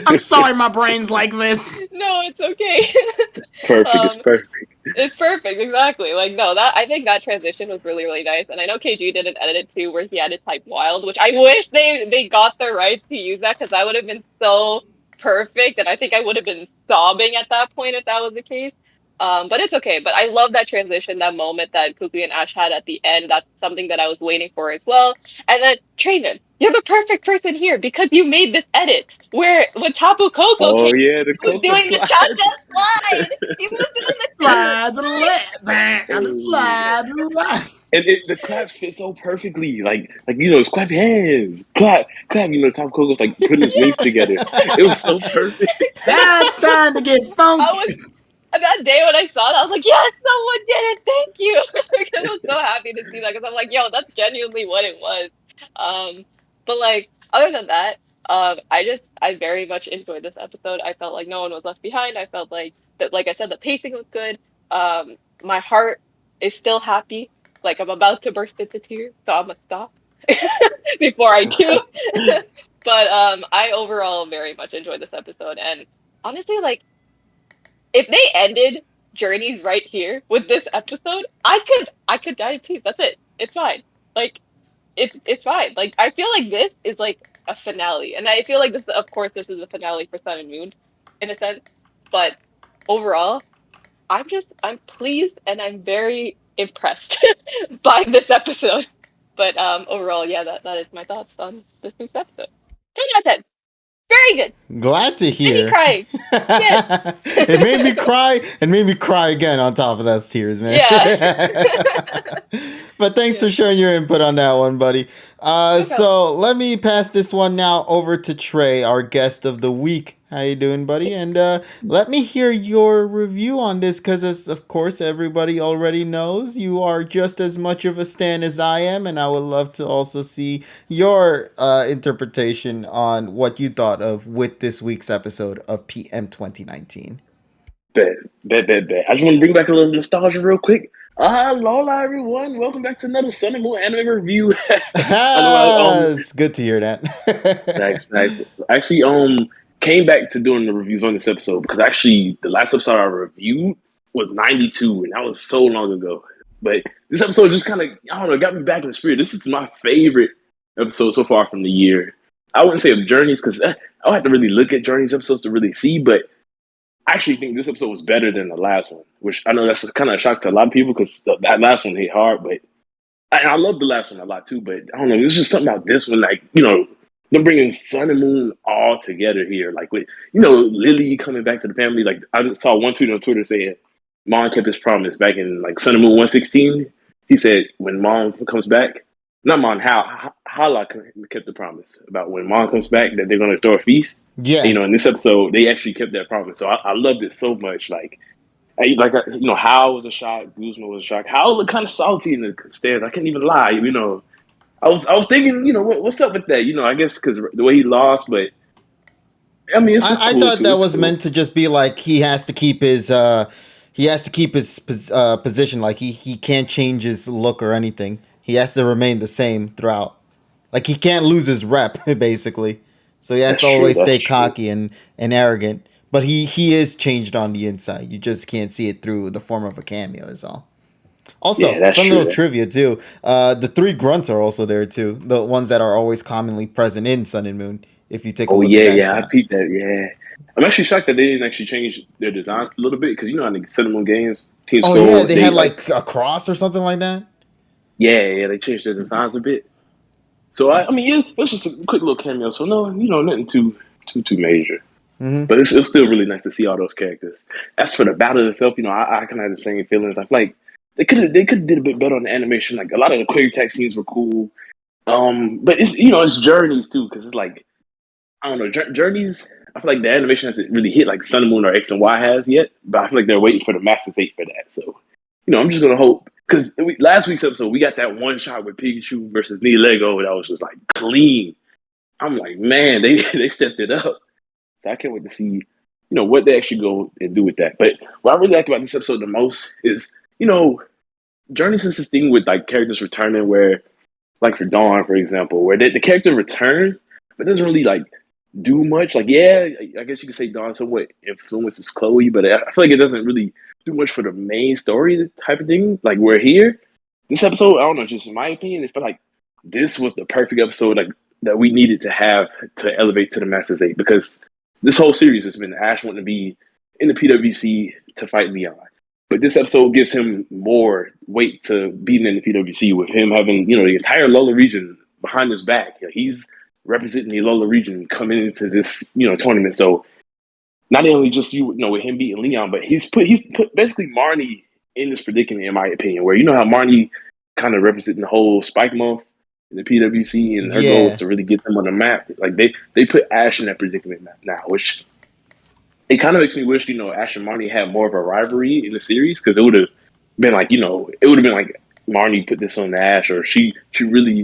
I'm sorry, my brain's like this. No, it's okay. It's perfect. It's um, perfect. it's perfect, exactly. Like no, that I think that transition was really really nice, and I know KG did an edit too where he had to type wild, which I wish they got the rights to use that because that would have been so perfect, and I think I would have been sobbing at that point if that was the case. But it's okay. But I love that transition, that moment that Kukui and Ash had at the end. That's something that I was waiting for as well. And then Traven, you're the perfect person here because you made this edit where when Tapu Koko Oh came, yeah, the he was Coco doing the slide. cha-cha slide. He was doing the cha-cha Slide to the left, and the slide to the right. And the clap fit so perfectly. Like just clap your hands, clap. Tom Coco's like putting his wings together. It was so perfect. Now it's time to get I funky. was that day when I saw that, I was like, yes, someone did it. Thank you. Because I was so happy to see that. Because I'm like, yo, that's genuinely what it was. But like, other than that, I very much enjoyed this episode. I felt like no one was left behind. I felt like that, like I said, the pacing was good. My heart is still happy. Like I'm about to burst into tears, so I'm gonna stop before I do. But I overall very much enjoyed this episode, and honestly, like if they ended Journeys right here with this episode, I could die in peace. That's it. It's fine. Like it's fine. Like I feel like this is like a finale, and I feel like this, of course, this is a finale for Sun and Moon, in a sense. But overall, I'm pleased and I'm very impressed by this episode. But overall, yeah, that is my thoughts on this week's episode. 10 out of 10. Very good. Glad to Made me hear. cry. Yes. It made me cry and made me cry again on top of those tears, man. Yeah. But thanks for sharing your input on that one, buddy. So let me pass this one now over to Trey, our guest of the week. How you doing, buddy? And let me hear your review on this, because as of course everybody already knows, you are just as much of a stan as I am, and I would love to also see your interpretation on what you thought of with this week's episode of PM 2019. Bet. I just want to bring back a little nostalgia real quick. Alola, everyone. Welcome back to another Sun and Moon anime review. I know. It's good to hear that. Thanks. Actually, came back to doing the reviews on this episode because actually the last episode I reviewed was 92, and that was so long ago. But this episode just kind of, I don't know, got me back in the spirit. This is my favorite episode so far from the year. I wouldn't say of Journeys because I'll have to really look at Journeys episodes to really see, but I actually think this episode was better than the last one, which I know that's kind of a shock to a lot of people because that last one hit hard, but I love the last one a lot too, but I don't know, there's just something about this one, like, them bringing Sun and Moon all together here, like with, Lily coming back to the family. Like I saw one tweet on Twitter saying Mom kept his promise back in like Sun and Moon 116. He said when Mom comes back, not Mom, Hala kept the promise about when Mom comes back that they're going to throw a feast. Yeah. And, in this episode, they actually kept that promise. So I loved it so much. Hal was a shock, Guzman was a shock. Hal looked kind of salty in the stands. I can't even lie. I was thinking, what's up with that? I guess because the way he lost, but I mean, it's I cool thought too. that It's was cool. meant to just be like he has to keep his position. Like he can't change his look or anything. He has to remain the same throughout. Like he can't lose his rep basically. So he has That's to always true, stay that's cocky and arrogant. But he is changed on the inside. You just can't see it through the form of a cameo is all. Also, Yeah, that's fun true. little trivia too. The three grunts are also there too. The ones that are always commonly present in Sun and Moon. If you take a Oh look yeah, at that yeah, I shot. peeped that. Yeah, I'm actually shocked that they didn't actually change their designs a little bit because in the Cinnamon games, Team Oh yeah, Skull, they they had like a cross or something like that. yeah, they changed their designs a bit. So I mean, it was just a quick little cameo. So no, nothing too major. Mm-hmm. But it's still really nice to see all those characters. As for the battle itself, I kind of had the same feelings. I feel like they could did a bit better on the animation. Like a lot of the quick attack scenes were cool. But it's Journeys too because it's like I don't know Journeys. I feel like the animation hasn't really hit like Sun and Moon or X and Y has yet. But I feel like they're waiting for the Masters 8 for that. So I'm just gonna hope because last week's episode we got that one shot with Pikachu versus Me Lego that was just like clean. I'm like, man, they stepped it up. So I can't wait to see, what they actually go and do with that. But what I really like about this episode the most is, Journeys is this thing with like characters returning where like for Dawn, for example, where the character returns, but doesn't really like do much. Like, yeah, I guess you could say Dawn somewhat influences Chloe, but I feel like it doesn't really do much for the main story type of thing. Like, we're here. This episode, I don't know, just in my opinion, it felt like this was the perfect episode like that we needed to have to elevate to the Masters 8 because this whole series has been Ash wanting to be in the PWC to fight Leon. But this episode gives him more weight to being in the PWC with him having, the entire Lola region behind his back. He's representing the Lola region coming into this, tournament. So not only just with him beating Leon, but he's put basically Marnie in this predicament, in my opinion, where how Marnie kind of representing the whole Spike Month in the PWC, and her goal is to really get them on the map. Like they put Ash in that predicament now, which it kind of makes me wish Ash and Marnie had more of a rivalry in the series because it would have been like it would have been like Marnie put this on Ash, or she really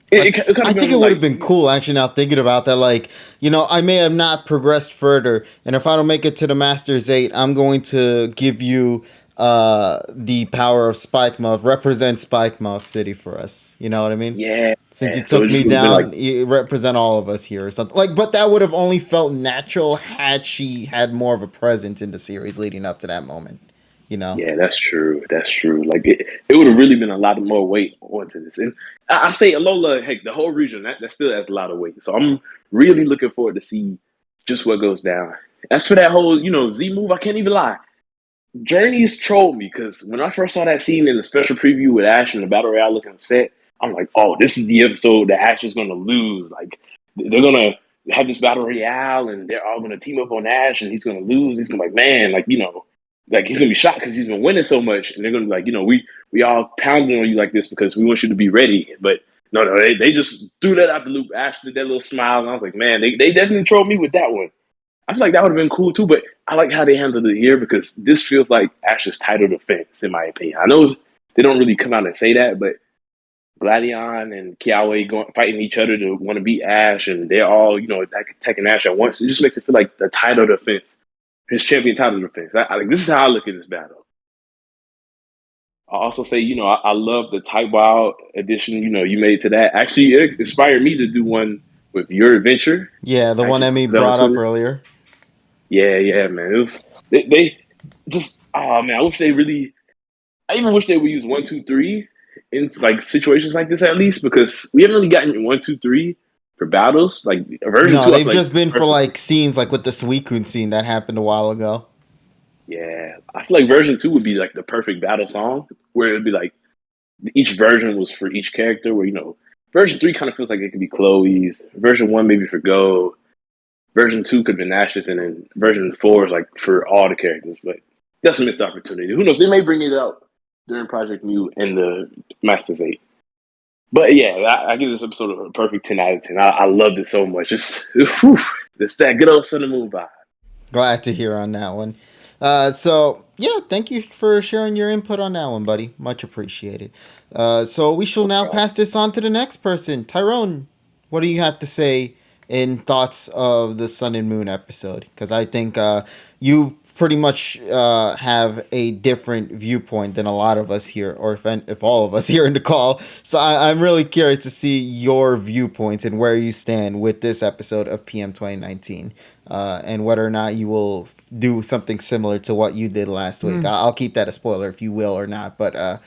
I think it would have been cool, actually, now thinking about that. Like, I may have not progressed further, and if I don't make it to the Masters 8, I'm going to give you the power of Spike Muff, represent Spike Muff City for us. You know what I mean? Yeah. Since you took me down, you represent all of us here or something. Like, but that would have only felt natural had she had more of a presence in the series leading up to that moment. Yeah, that's true. That's true. Like it would have really been a lot more weight onto this. And I say Alola, heck, the whole region, that still has a lot of weight. So I'm really looking forward to see just what goes down. As for that whole, Z move, I can't even lie. Journeys trolled me because when I first saw that scene in the special preview with Ash in the Battle Royale looking upset, I'm like, oh, this is the episode that Ash is going to lose. Like, they're going to have this Battle Royale and they're all going to team up on Ash and he's going to lose. He's going to be like, man, like he's gonna be shocked because he's been winning so much, and they're gonna be like, we all pounding on you like this because we want you to be ready. But no, they just threw that out the loop. Ash did that little smile, and I was like, man, they definitely trolled me with that one. I feel like that would have been cool too, but I like how they handled it here because this feels like Ash's title defense, in my opinion. I know they don't really come out and say that, but Gladion and Kiawe fighting each other to want to beat Ash, and they're all attacking Ash at once. It just makes it feel like the title defense. His champion title defense. This is how I look at this battle. I also say, I love the Type Wild edition, you made to that. Actually, it inspired me to do one with Your Adventure. Yeah, the one Emmy brought up earlier. Yeah, man. It was they just oh man, I even wish they would use 1, 2, 3 in like situations like this at least, because we haven't really gotten 1, 2, 3 for battles, like version 2. They've just been for like scenes, like with the Suicune scene that happened a while ago. Yeah, I feel like version 2 would be like the perfect battle song, where it'd be like each version was for each character. Where version 3 kind of feels like it could be Chloe's. Version 1 maybe for Go. Version 2 could be Nash's, and then version 4 is like for all the characters. But that's a missed opportunity. Who knows? They may bring it out during Project Mu and the Masters 8. But yeah, I give this episode a perfect 10 out of 10. I loved it so much. It's that good old Sun and Moon vibe. Glad to hear on that one. So yeah, thank you for sharing your input on that one, buddy. Much appreciated. So we shall now pass this on to the next person. Tyrone, what do you have to say in thoughts of the Sun and Moon episode? Because I think you pretty much have a different viewpoint than a lot of us here, or if all of us here in the call. So I'm really curious to see your viewpoints and where you stand with this episode of PM 2019, and whether or not you will do something similar to what you did last week. I'll keep that a spoiler if you will or not, but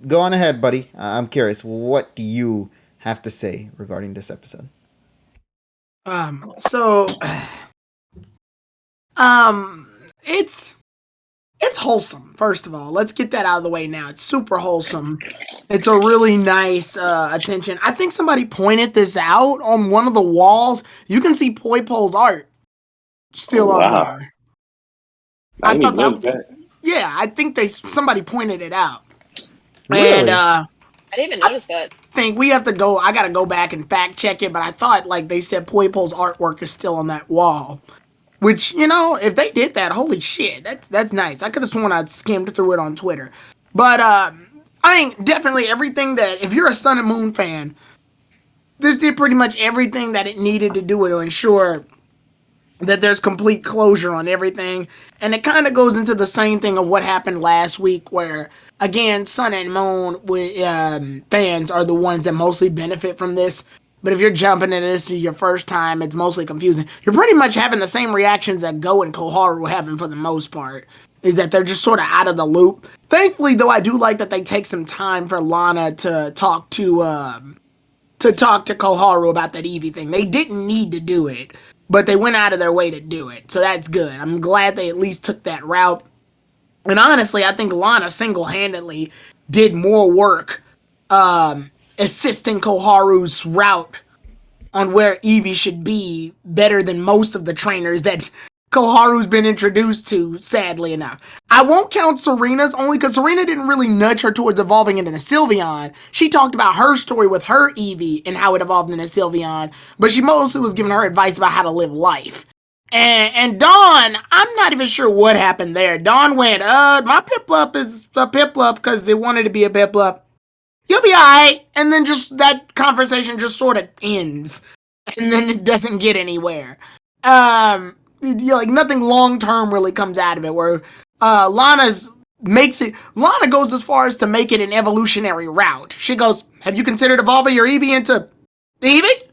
go on ahead, buddy. I'm curious. What do you have to say regarding this episode? It's wholesome. First of all, let's get that out of the way now. It's super wholesome. It's a really nice attention. I think somebody pointed this out on one of the walls. You can see PokePod's art still on there. I thought that. Yeah, I think somebody pointed it out. Really? And I didn't even notice that. think we have to go. I gotta go back and fact check it, but I thought like they said PokePod's artwork is still on that wall. Which, if they did that, holy shit, that's nice. I could have sworn I'd skimmed through it on Twitter. But I think definitely everything that, if you're a Sun and Moon fan, this did pretty much everything that it needed to do to ensure that there's complete closure on everything. And it kind of goes into the same thing of what happened last week, where, again, Sun and Moon fans are the ones that mostly benefit from this. But if you're jumping into this your first time, it's mostly confusing. You're pretty much having the same reactions that Go and Koharu were having for the most part, is that they're just sort of out of the loop. Thankfully, though, I do like that they take some time for Lana to talk to Koharu about that Eevee thing. They didn't need to do it, but they went out of their way to do it. So that's good. I'm glad they at least took that route. And honestly, I think Lana single-handedly did more work assisting Koharu's route on where Eevee should be better than most of the trainers that Koharu's been introduced to, sadly enough. I won't count Serena's, only because Serena didn't really nudge her towards evolving into a Sylveon. She talked about her story with her Eevee and how it evolved into Sylveon, but she mostly was giving her advice about how to live life. And Dawn, I'm not even sure what happened there. Dawn went, my Piplup is a Piplup because it wanted to be a Piplup. You'll be alright. And then just that conversation just sort of ends. And then it doesn't get anywhere. Like nothing long term really comes out of it, where Lana goes as far as to make it an evolutionary route. She goes, have you considered evolving your Eevee into Eevee?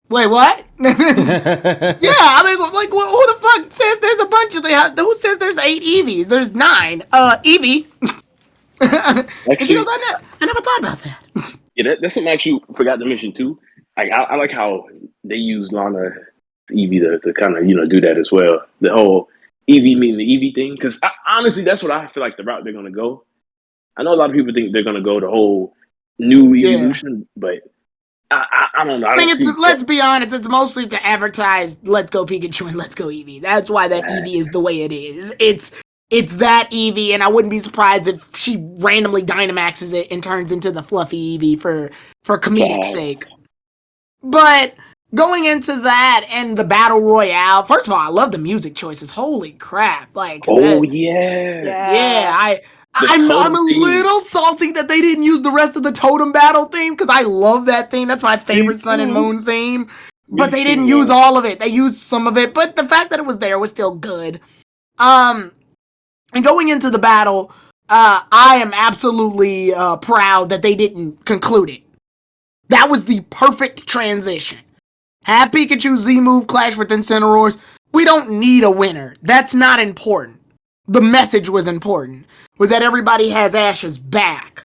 Wait, what? Yeah, I mean, like, who the fuck says there's a bunch of who says there's 8 Eevees? There's 9. Eevee. Actually, and she goes, I never thought about that. Yeah, that's something I actually forgot to mention too. Like, I like how they use Lana Eevee to kind of, do that as well. The whole Eevee meeting the Eevee thing. Because honestly, that's what I feel like the route they're going to go. I know a lot of people think they're going to go the whole new evolution, but I don't know. Let's be honest, it's mostly to advertise Let's Go Pikachu and Let's Go Eevee. That's why that Eevee is the way it is. It's that Eevee, and I wouldn't be surprised if she randomly Dynamaxes it and turns into the fluffy Eevee for comedic sake. But going into that and the Battle Royale, first of all, I love the music choices. Holy crap. Like, yeah. I'm a little salty that they didn't use the rest of the Totem Battle theme, because I love that theme. That's my favorite Sun and Moon theme. But they didn't use all of it. They used some of it, but the fact that it was there was still good. And going into the battle, I am absolutely proud that they didn't conclude it. That was the perfect transition. Have Pikachu Z-move clash with Incineroars. We don't need a winner. That's not important. The message was important. Was that everybody has Ash's back.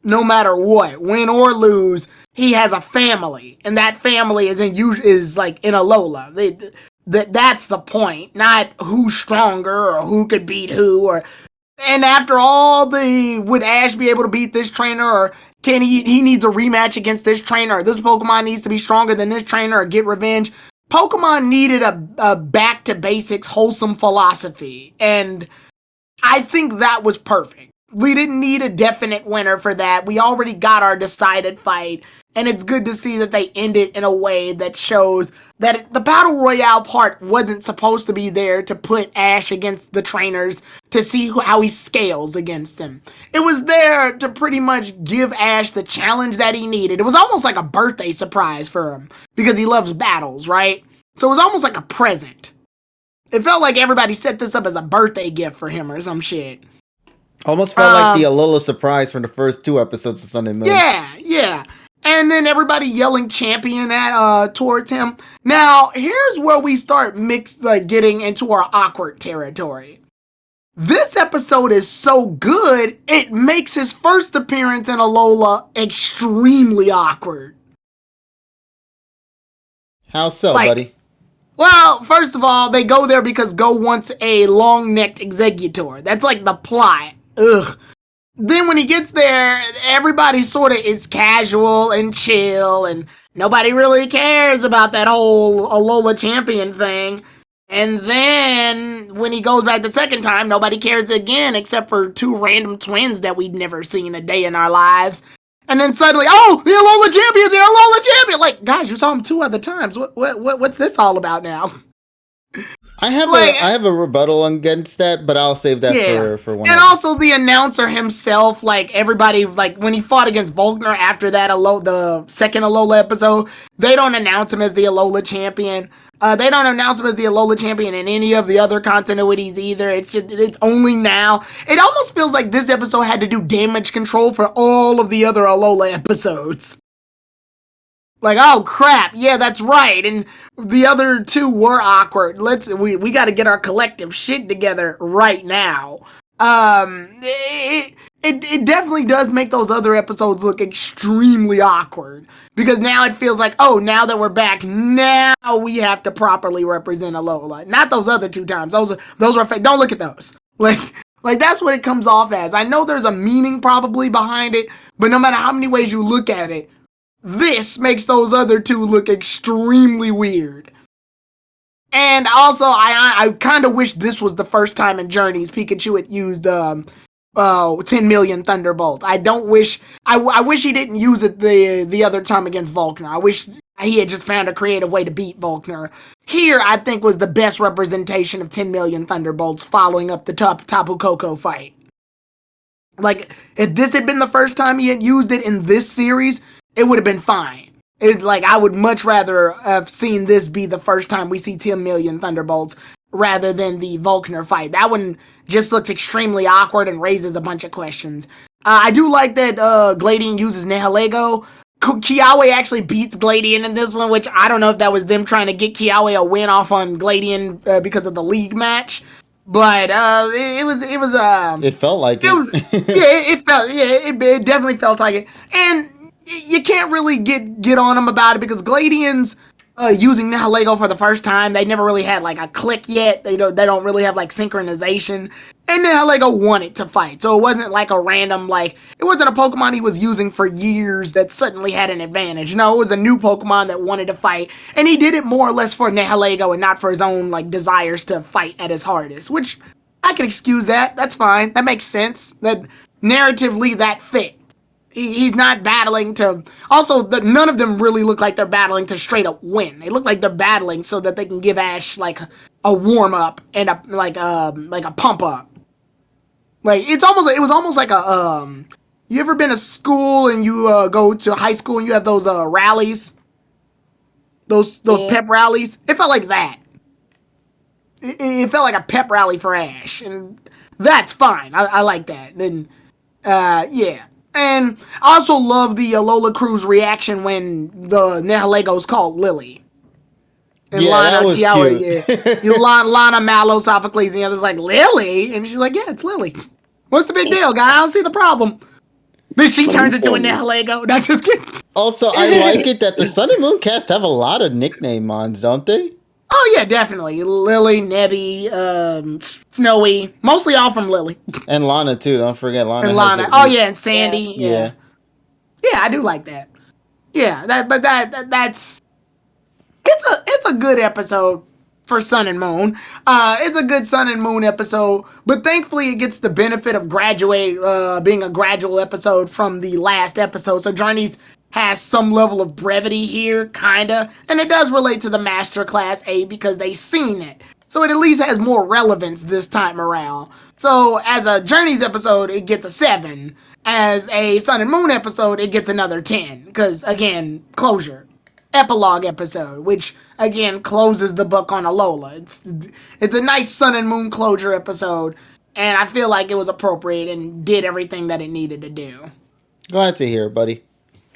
No matter what. Win or lose, he has a family. And that family is in Alola. That's the point. Not who's stronger or who could beat who. And after all would Ash be able to beat this trainer, or can he needs a rematch against this trainer, or this Pokemon needs to be stronger than this trainer or get revenge. Pokemon needed a back to basics wholesome philosophy, and I think that was perfect. We didn't need a definite winner for that. We already got our decided fight, and it's good to see that they ended in a way that shows that the Battle Royale part wasn't supposed to be there to put Ash against the trainers to see how he scales against them. It was there to pretty much give Ash the challenge that he needed. It was almost like a birthday surprise for him, because he loves battles, right? So it was almost like a present. It felt like everybody set this up as a birthday gift for him or some shit. Almost felt like the Alola surprise from the first 2 episodes of Sun and Moon. Yeah. And then everybody yelling champion towards him. Now, here's where we start getting into our awkward territory. This episode is so good, it makes his first appearance in Alola extremely awkward. How so, buddy? Well, first of all, they go there because Go wants a long-necked executor. That's like the plot. Ugh. Then when he gets there, everybody sort of is casual and chill, and nobody really cares about that whole Alola champion thing. And then when he goes back the second time, nobody cares again, except for 2 random twins that we've never seen a day in our lives. And then suddenly, oh, the Alola champion's the Alola champion! Like, guys, you saw him 2 other times. What's this all about now? I have a rebuttal against that, but I'll save that for one. And also the announcer himself, like everybody, like when he fought against Volkner after that the second Alola episode, they don't announce him as the Alola champion. They don't announce him as the Alola champion in any of the other continuities either. It's only now. It almost feels like this episode had to do damage control for all of the other Alola episodes. Like, oh crap, yeah, that's right. And the other two were awkward. We got to get our collective shit together right now. It definitely does make those other episodes look extremely awkward because now it feels like, oh, now that we're back, now we have to properly represent Alola. Not those other two times. Those are fake. Don't look at those. Like that's what it comes off as. I know there's a meaning probably behind it, but no matter how many ways you look at it, this makes those other two look extremely weird. And also, I kind of wish this was the first time in Journeys Pikachu had used 10 million Thunderbolt. I wish he didn't use it the other time against Volkner. I wish he had just found a creative way to beat Volkner. Here, I think, was the best representation of 10 million Thunderbolts following up the Tapu Koko fight. Like, if this had been the first time he had used it in this series, it would have been fine. I would much rather have seen this be the first time we see 10 million Thunderbolts rather than the Volkner fight. That one just looks extremely awkward and raises a bunch of questions. I do like that Gladian uses Nihilego. Kiawe actually beats Gladian in this one, which I don't know if that was them trying to get Kiawe a win off on Gladian because of the league match. But it felt like it definitely felt like it. And you can't really get on them about it because Gladian's using Nihilego for the first time. They never really had like a click yet. They don't really have like synchronization. And Nihilego wanted to fight. So it wasn't like a random, it wasn't a Pokemon he was using for years that suddenly had an advantage. No, it was a new Pokemon that wanted to fight. And he did it more or less for Nihilego and not for his own desires to fight at his hardest. Which I can excuse that. That's fine. That makes sense. That narratively that fit. He's not battling to... Also, none of them really look like they're battling to straight up win. They look like they're battling so that they can give Ash, a warm-up and a pump-up. It was almost like a... You ever been to school and you go to high school and you have those rallies? Those pep rallies? It felt like that. It felt like a pep rally for Ash. And that's fine. I like that. Then, yeah. And I also love the Alola Crew's reaction when the Nihilego's called Lily. And yeah, Lana, that was cute. Yeah. Lana, Mallow, Sophocles, and the others like, Lily? And she's like, yeah, it's Lily. What's the big deal, guy? I don't see the problem. Then she turns into a Nihilego. Not just kidding. Also, I like it that the Sun and Moon cast have a lot of nickname mons, don't they? Oh, yeah, definitely. Lily, Nebby, Snowy. Mostly all from Lily. And Lana, too. Don't forget Lana. And Lana. Oh, yeah, and Sandy. Yeah. Yeah, I do like that. Yeah, that's... It's a good episode for Sun and Moon. It's a good Sun and Moon episode, but thankfully it gets the benefit of being a gradual episode from the last episode. So Journeys has some level of brevity here, kinda, and it does relate to the Masterclass 8 because they've seen it. So it at least has more relevance this time around. So as a Journeys episode, it gets a 7. As a Sun and Moon episode, it gets another 10. Because, again, closure. Epilogue episode, which, again, closes the book on Alola. It's a nice Sun and Moon closure episode, and I feel like it was appropriate and did everything that it needed to do. Glad to hear, buddy.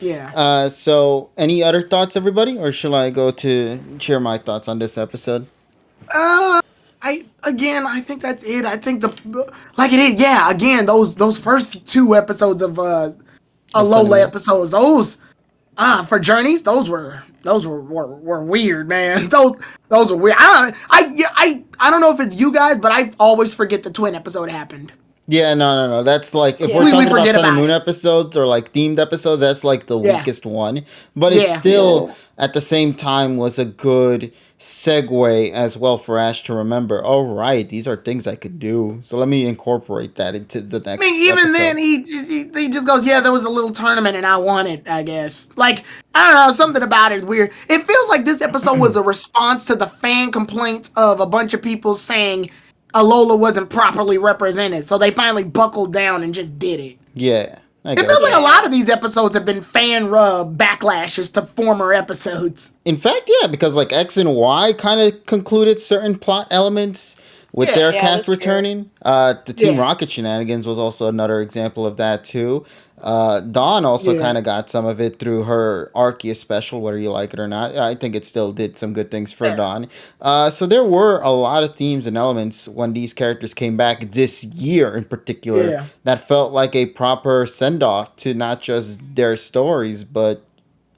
Yeah. So, any other thoughts, everybody? Or shall I go to share my thoughts on this episode? I think that's it. I think it is. Yeah, again, those first 2 episodes of Alola episodes, those for Journeys, those were weird, man. Those were weird. I don't know if it's you guys, but I always forget the twin episode happened. Yeah, no. That's if we're talking about Sun and Moon episodes or themed episodes, that's the weakest one. But it still, at the same time, was a good segue as well for Ash to remember. All right, these are things I could do. So let me incorporate that into the next. Even episode. then, he just goes, yeah, there was a little tournament and I won it. I guess. I don't know, something about it is weird. It feels like this episode was a response to the fan complaints of a bunch of people saying Alola wasn't properly represented, so they finally buckled down and just did it. Yeah. I It feels guess. like a Yeah. lot of these episodes have been fan rub backlashes to former episodes. In fact, yeah, because like X and Y kind of concluded certain plot elements with Yeah, their Yeah, cast that's true. returning. The Team yeah, Rocket shenanigans was also another example of that too. Dawn also yeah. kind of got some of it through her Arceus special, whether you like it or not. I think it still did some good things for Fair. Dawn. So there were a lot of themes and elements when these characters came back this year in particular Yeah. that felt like a proper send off to not just their stories, but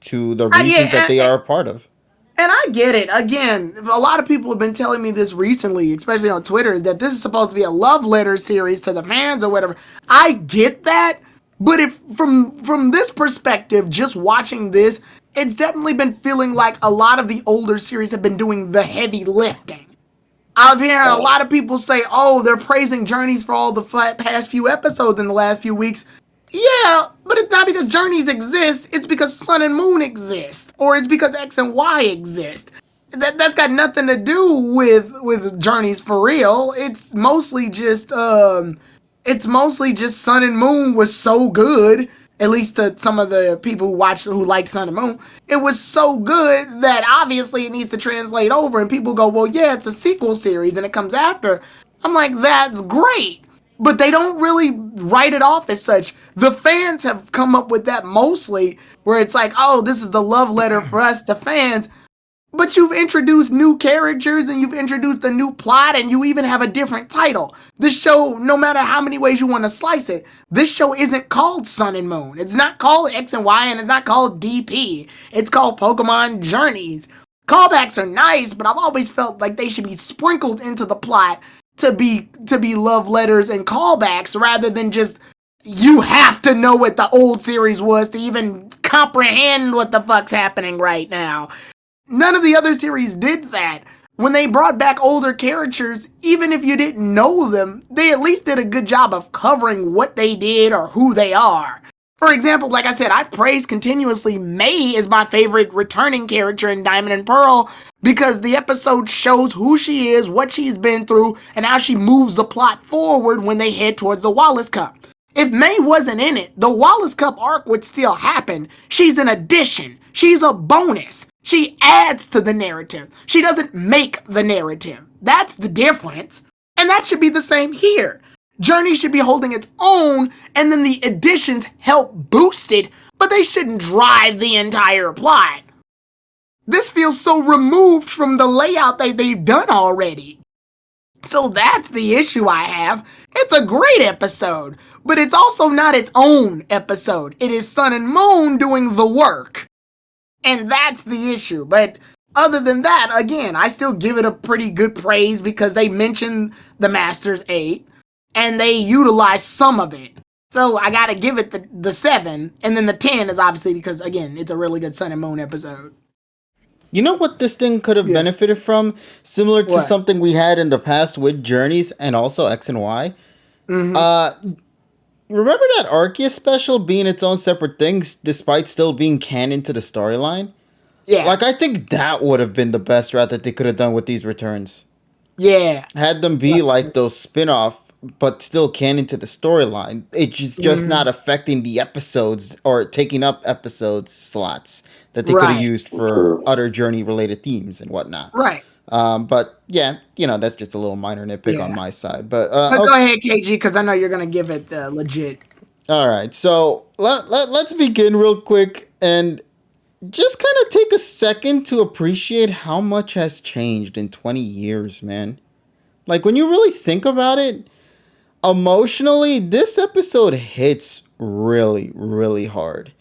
to the regions that Yeah, they are a part of. and I get it. Again, a lot of people have been telling me this recently, especially on Twitter, is that this is supposed to be a love letter series to the fans or whatever. I get that, but if from this perspective, just watching this, it's definitely been feeling like a lot of the older series have been doing the heavy lifting. I've heard a lot of people say, "Oh, they're praising Journeys for all the past few episodes in the last few weeks." Yeah, but it's not because Journeys exist. It's because Sun and Moon exist, or it's because X and Y exist. That's got nothing to do with Journeys for real. It's mostly just Sun and Moon was so good. At least to some of the people who liked Sun and Moon, it was so good that obviously it needs to translate over. And people go, "Well, yeah, it's a sequel series and it comes after." I'm like, "That's great." But they don't really write it off as such. The fans have come up with that mostly, where it's like, "Oh, this is the love letter for us, the fans." But you've introduced new characters and you've introduced a new plot and you even have a different title. This show, no matter how many ways you want to slice it, this show isn't called Sun and Moon. It's not called X and Y and it's not called DP. It's called Pokemon Journeys. Callbacks are nice, but I've always felt like they should be sprinkled into the plot to be love letters and callbacks rather than just you have to know what the old series was to even comprehend what the fuck's happening right now. None of the other series did that. When they brought back older characters, even if you didn't know them, they at least did a good job of covering what they did or who they are. For example, like I said, I've praised continuously May as my favorite returning character in Diamond and Pearl because the episode shows who she is, what she's been through, and how she moves the plot forward when they head towards the Wallace Cup. If May wasn't in it, the Wallace Cup arc would still happen. She's an addition. She's a bonus. She adds to the narrative. She doesn't make the narrative. That's the difference. And that should be the same here. Journey should be holding its own, and then the additions help boost it, but they shouldn't drive the entire plot. This feels so removed from the layout that they've done already. So that's the issue I have. It's a great episode, but it's also not its own episode. It is Sun and Moon doing the work. And that's the issue. But other than that, again, I still give it a pretty good praise because they mentioned the Masters 8 and they utilized some of it. So I gotta give it the 7, and then the 10 is obviously because, again, it's a really good Sun and Moon episode. You know what this thing could have benefited from? Similar to What? something we had in the past with Journeys and also X and Y. Remember that Arceus special being its own separate thing despite still being canon to the storyline? Yeah. Like, I think that would have been the best route that they could have done with these returns. Yeah. Had them be like those spin-off, but still canon to the storyline. It's just not affecting the episodes or taking up episode slots that they could have Right. used for other journey-related themes and whatnot. Right. But yeah, that's just a little minor nitpick on Yeah. my side. But Go ahead, KG, because I know you're going to give it legit. all right, so let's begin real quick and just kind of take a second to appreciate how much has changed in 20 years, man. Like, when you really think about it, emotionally, this episode hits really, really hard.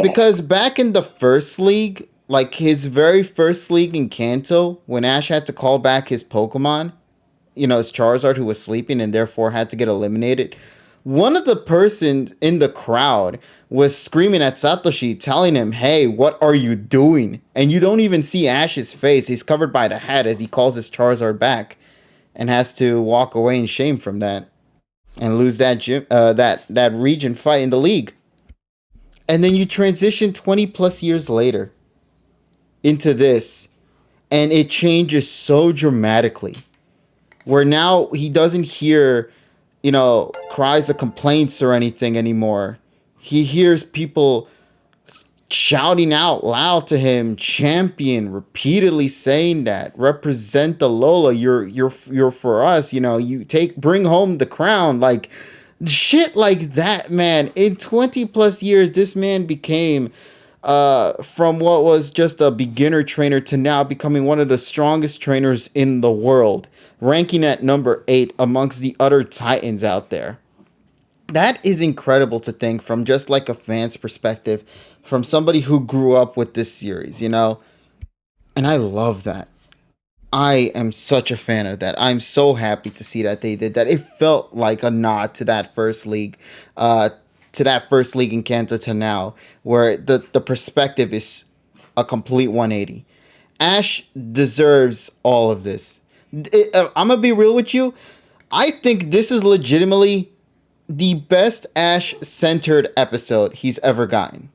Because back in the first league, like his very first league in Kanto, when Ash had to call back his Pokemon, his Charizard who was sleeping and therefore had to get eliminated, one of the persons in the crowd was screaming at Satoshi, telling him, "Hey, what are you doing?" And you don't even see Ash's face. He's covered by the hat as he calls his Charizard back and has to walk away in shame from that and lose that region fight in the league. And then you transition 20 plus years later into this, and it changes so dramatically. Where now he doesn't hear, cries of complaints or anything anymore. he hears people shouting out loud to him, champion, repeatedly saying that, represent the Lola, you're for us, you know, bring home the crown, like shit like that, man. In 20 plus years, this man became from what was just a beginner trainer to now becoming one of the strongest trainers in the world, ranking at number 8 amongst the other titans out there. That is incredible to think from just like a fan's perspective, from somebody who grew up with this series, you know? And I love that. I am such a fan of that. I'm so happy to see that they did that. It felt like a nod to that first league, in Kanto to now, where the perspective is a complete 180. Ash deserves all of this. I'm gonna be real with you. I think this is legitimately the best Ash centered episode he's ever gotten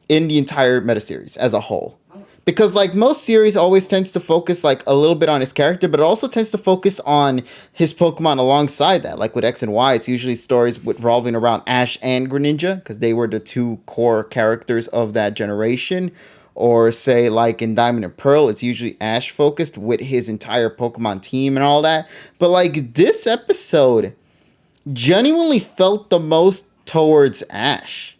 in the entire meta series as a whole. Because like most series always tends to focus like a little bit on his character, but it also tends to focus on his Pokemon alongside that. Like with X and Y, it's usually stories revolving around Ash and Greninja because they were the two core characters of that generation. Or say like in Diamond and Pearl, it's usually Ash focused with his entire Pokemon team and all that. But like this episode genuinely felt the most towards Ash.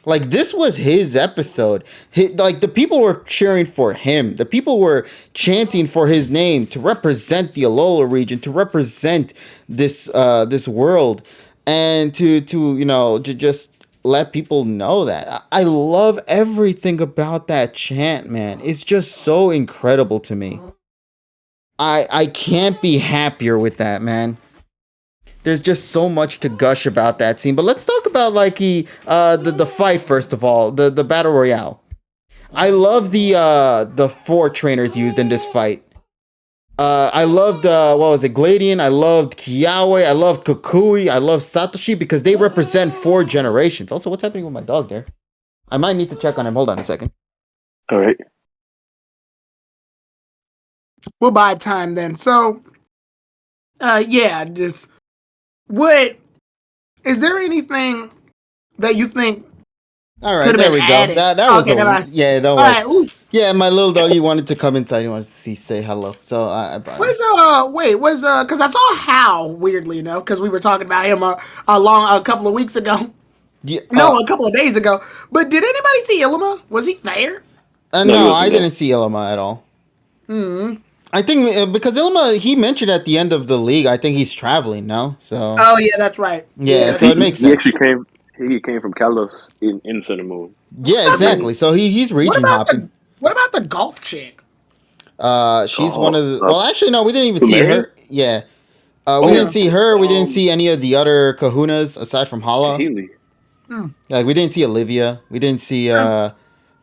Like this was his episode. Like the people were cheering for him. The people were chanting for his name to represent the Alola region, to represent this world, and to just let people know that. I love everything about that chant, man. It's just so incredible to me. I can't be happier with that, man. There's just so much to gush about that scene. But let's talk about like the fight first of all, the battle royale. I love the 4 trainers used in this fight. I loved what was it, Gladian. I loved Kiawe. I loved Kukui. I love Satoshi because they represent 4 generations. Also, what's happening with my dog there? I might need to check on him. Hold on a second. All right. We'll buy time then. So, yeah, just what is there anything that you think? All right, there we go. Added? That was okay, yeah. Don't worry. Right, yeah, my little doggy wanted to come inside. He wanted to say hello, so I brought him. Because I saw Hal weirdly, because we were talking about him a couple of weeks ago. Yeah, a couple of days ago. But did anybody see Ilima? Was he there? No, I didn't see Ilima at all. Hmm. I think because Ilma, he mentioned at the end of the league, I think he's traveling now. So. Oh yeah, that's right. Yeah, so it makes sense. He came from Kalos in Sun and Moon. Yeah, exactly. So he's region hopping. What about the golf chick? She's one of the. Well, actually, no, we didn't even see her. Yeah, we didn't see her. We didn't see any of the other Kahunas aside from Hala. Haley. Like we didn't see Olivia. We didn't see.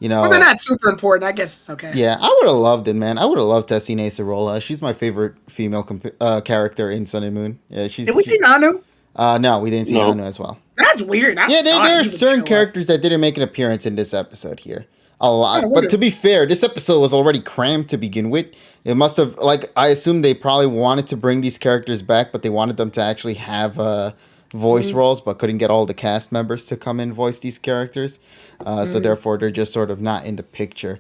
Well, they're not super important. I guess it's okay. Yeah, I would have loved it, man. I would have loved to have seen Acerola. She's my favorite female character in Sun and Moon. Yeah, Did we see Nanu? No, we didn't see Nanu as well. That's weird. Yeah, there are certain characters that didn't make an appearance in this episode here. A lot. But to be fair, this episode was already crammed to begin with. It must have, I assume they probably wanted to bring these characters back, but they wanted them to actually have voice roles, but couldn't get all the cast members to come and voice these characters. So therefore, they're just sort of not in the picture.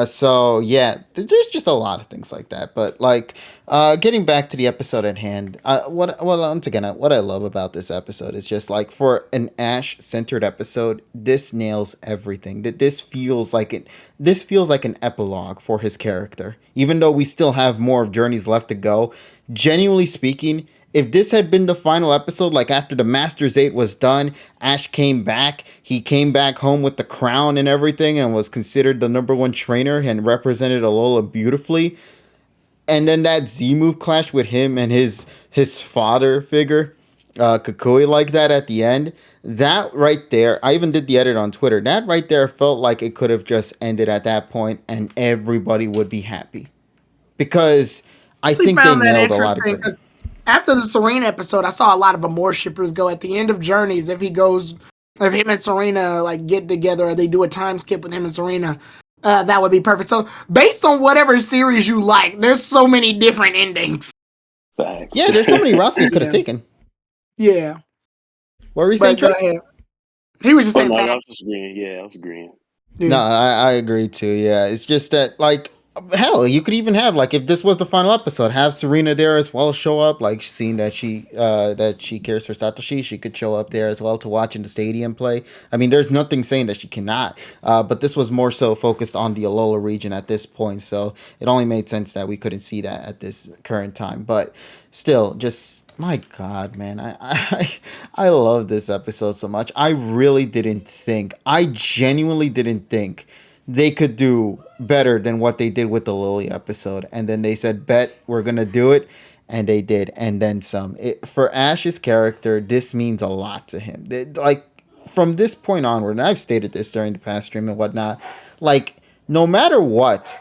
So yeah, there's just a lot of things like that. But getting back to the episode at hand, what I love about this episode is just for an Ash centered episode, this nails everything. This feels like an epilogue for his character, even though we still have more of journeys left to go. Genuinely speaking, if this had been the final episode, after the Masters 8 was done, Ash came back. He came back home with the crown and everything and was considered the #1 trainer and represented Alola beautifully. And then that Z-move clash with him and his father figure, Kukui, like that at the end. That right there, I even did the edit on Twitter. That right there felt like it could have just ended at that point and everybody would be happy. Because I think they nailed a lot of it. After the Serena episode, I saw a lot of Amore shippers go at the end of Journeys. If him and Serena get together, or they do a time skip with him and Serena, that would be perfect. So, based on whatever series you like, there's so many different endings. Thanks. Yeah, there's so many routes you could have taken. Yeah. What were you saying, Trey? He was just Oh saying no, I facts. was just agreeing. Yeah, I was agreeing. No, Yeah. I agree too. Yeah, it's just that like hell, you could even have like if this was the final episode, have Serena there as well show up, like seeing that she cares for Satoshi, she could show up there as well to watch in the stadium play. I mean, there's nothing saying that she cannot. But this was more so focused on the Alola region at this point, so it only made sense that we couldn't see that at this current time. But still, just my God, man, I love this episode so much. I genuinely didn't think they could do better than what they did with the Lily episode. And then they said, bet we're going to do it. And they did. And then some. For Ash's character, this means a lot to him. Like, from this point onward, and I've stated this during the past stream and whatnot, like, no matter what,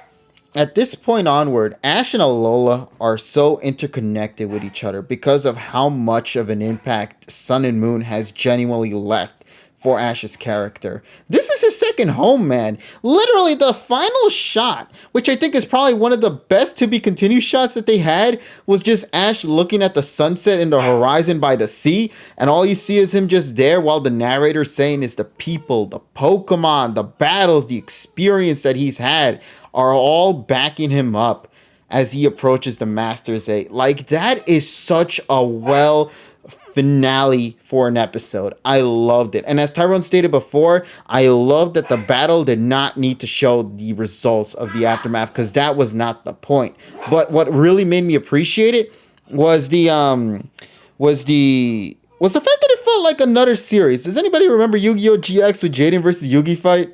at this point onward, Ash and Alola are so interconnected with each other because of how much of an impact Sun and Moon has genuinely left for Ash's character. This is his second home, man. Literally, the final shot, which I think is probably one of the best to be continued shots that they had, was just Ash looking at the sunset in the horizon by the sea, and all you see is him just there while the narrator's saying is the people, the Pokemon, the battles, the experience that he's had are all backing him up as he approaches the Masters 8. Like, that is such a finale for an episode. I loved it. And as Tyrone stated before, I love that the battle did not need to show the results of the aftermath because that was not the point. But what really made me appreciate it was the fact that it felt like another series. Does anybody remember Yu-Gi-Oh! GX with Jaden versus Yugi fight?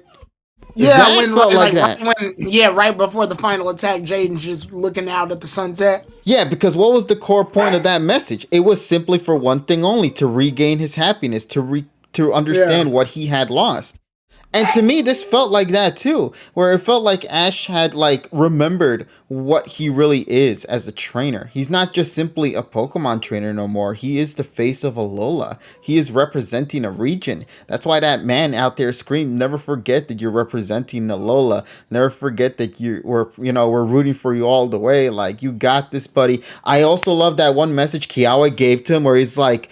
Yeah, That when felt like that. right before the final attack, Jaden's just looking out at the sunset. Yeah, because what was the core point of that message? It was simply for one thing only: to regain his happiness, to understand what he had lost. And to me, this felt like that too, where it felt like Ash had like remembered what he really is as a trainer. He's not just simply a Pokemon trainer no more. He is the face of Alola. He is representing a region. That's why that man out there screamed, "Never forget that you're representing Alola. Never forget that we're rooting for you all the way. Like, you got this, buddy." I also love that one message Kiawe gave to him where he's like,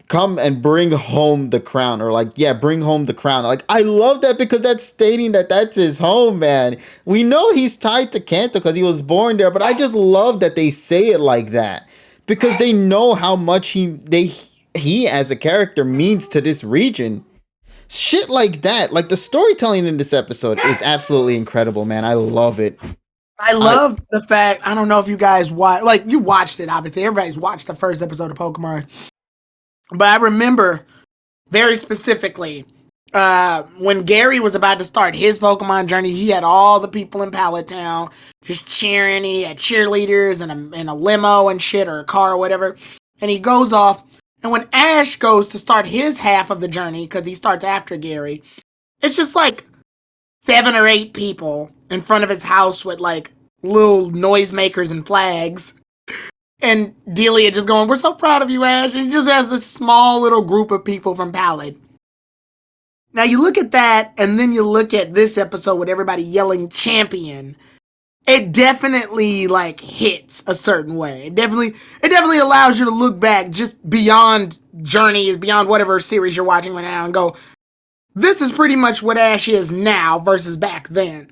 come and bring home the crown, or like, yeah, bring home the crown. Like, I love that because that's stating that that's his home, man. We know he's tied to Kanto because he was born there, but I just love that they say it like that because they know how much he as a character means to this region. Shit like that, like the storytelling in this episode is absolutely incredible, man. I love it. I love the fact, I don't know if you guys you watched it, obviously. Everybody's watched the first episode of Pokemon. But I remember very specifically when Gary was about to start his Pokemon journey, he had all the people in Pallet Town just cheering. He had cheerleaders and a limo and shit, or a car or whatever. And he goes off. And when Ash goes to start his half of the journey, because he starts after Gary, it's just like 7 or 8 people in front of his house with like little noisemakers and flags. And Delia just going, "We're so proud of you, Ash." And he just has this small little group of people from Pallet. Now you look at that, and then you look at this episode with everybody yelling champion. It definitely like hits a certain way. It definitely allows you to look back just beyond journeys, beyond whatever series you're watching right now, and go, this is pretty much what Ash is now versus back then.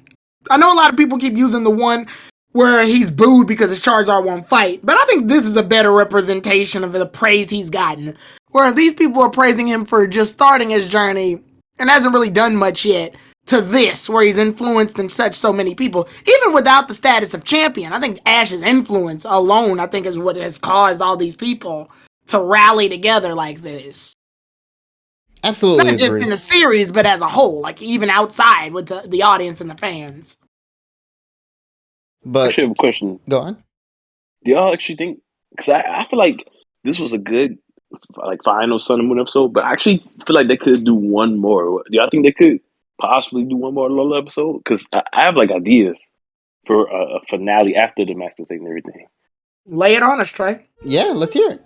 I know a lot of people keep using the one where he's booed because his Charizard won't fight, but I think this is a better representation of the praise he's gotten. Where these people are praising him for just starting his journey and hasn't really done much yet, to this, where he's influenced and such so many people. Even without the status of champion, I think Ash's influence alone, I think, is what has caused all these people to rally together like this. Absolutely Not just agree. in the series, but as a whole, like even outside with the audience and the fans. I But actually have a question. go on. Do y'all actually think? Because I feel like this was a good like final Sun and Moon episode, but I actually feel like they could do one more. Do y'all think they could possibly do one more Lola episode? Because I have like ideas for a finale after the Master Thing and everything. Lay it on us, Trey. Yeah, let's hear it.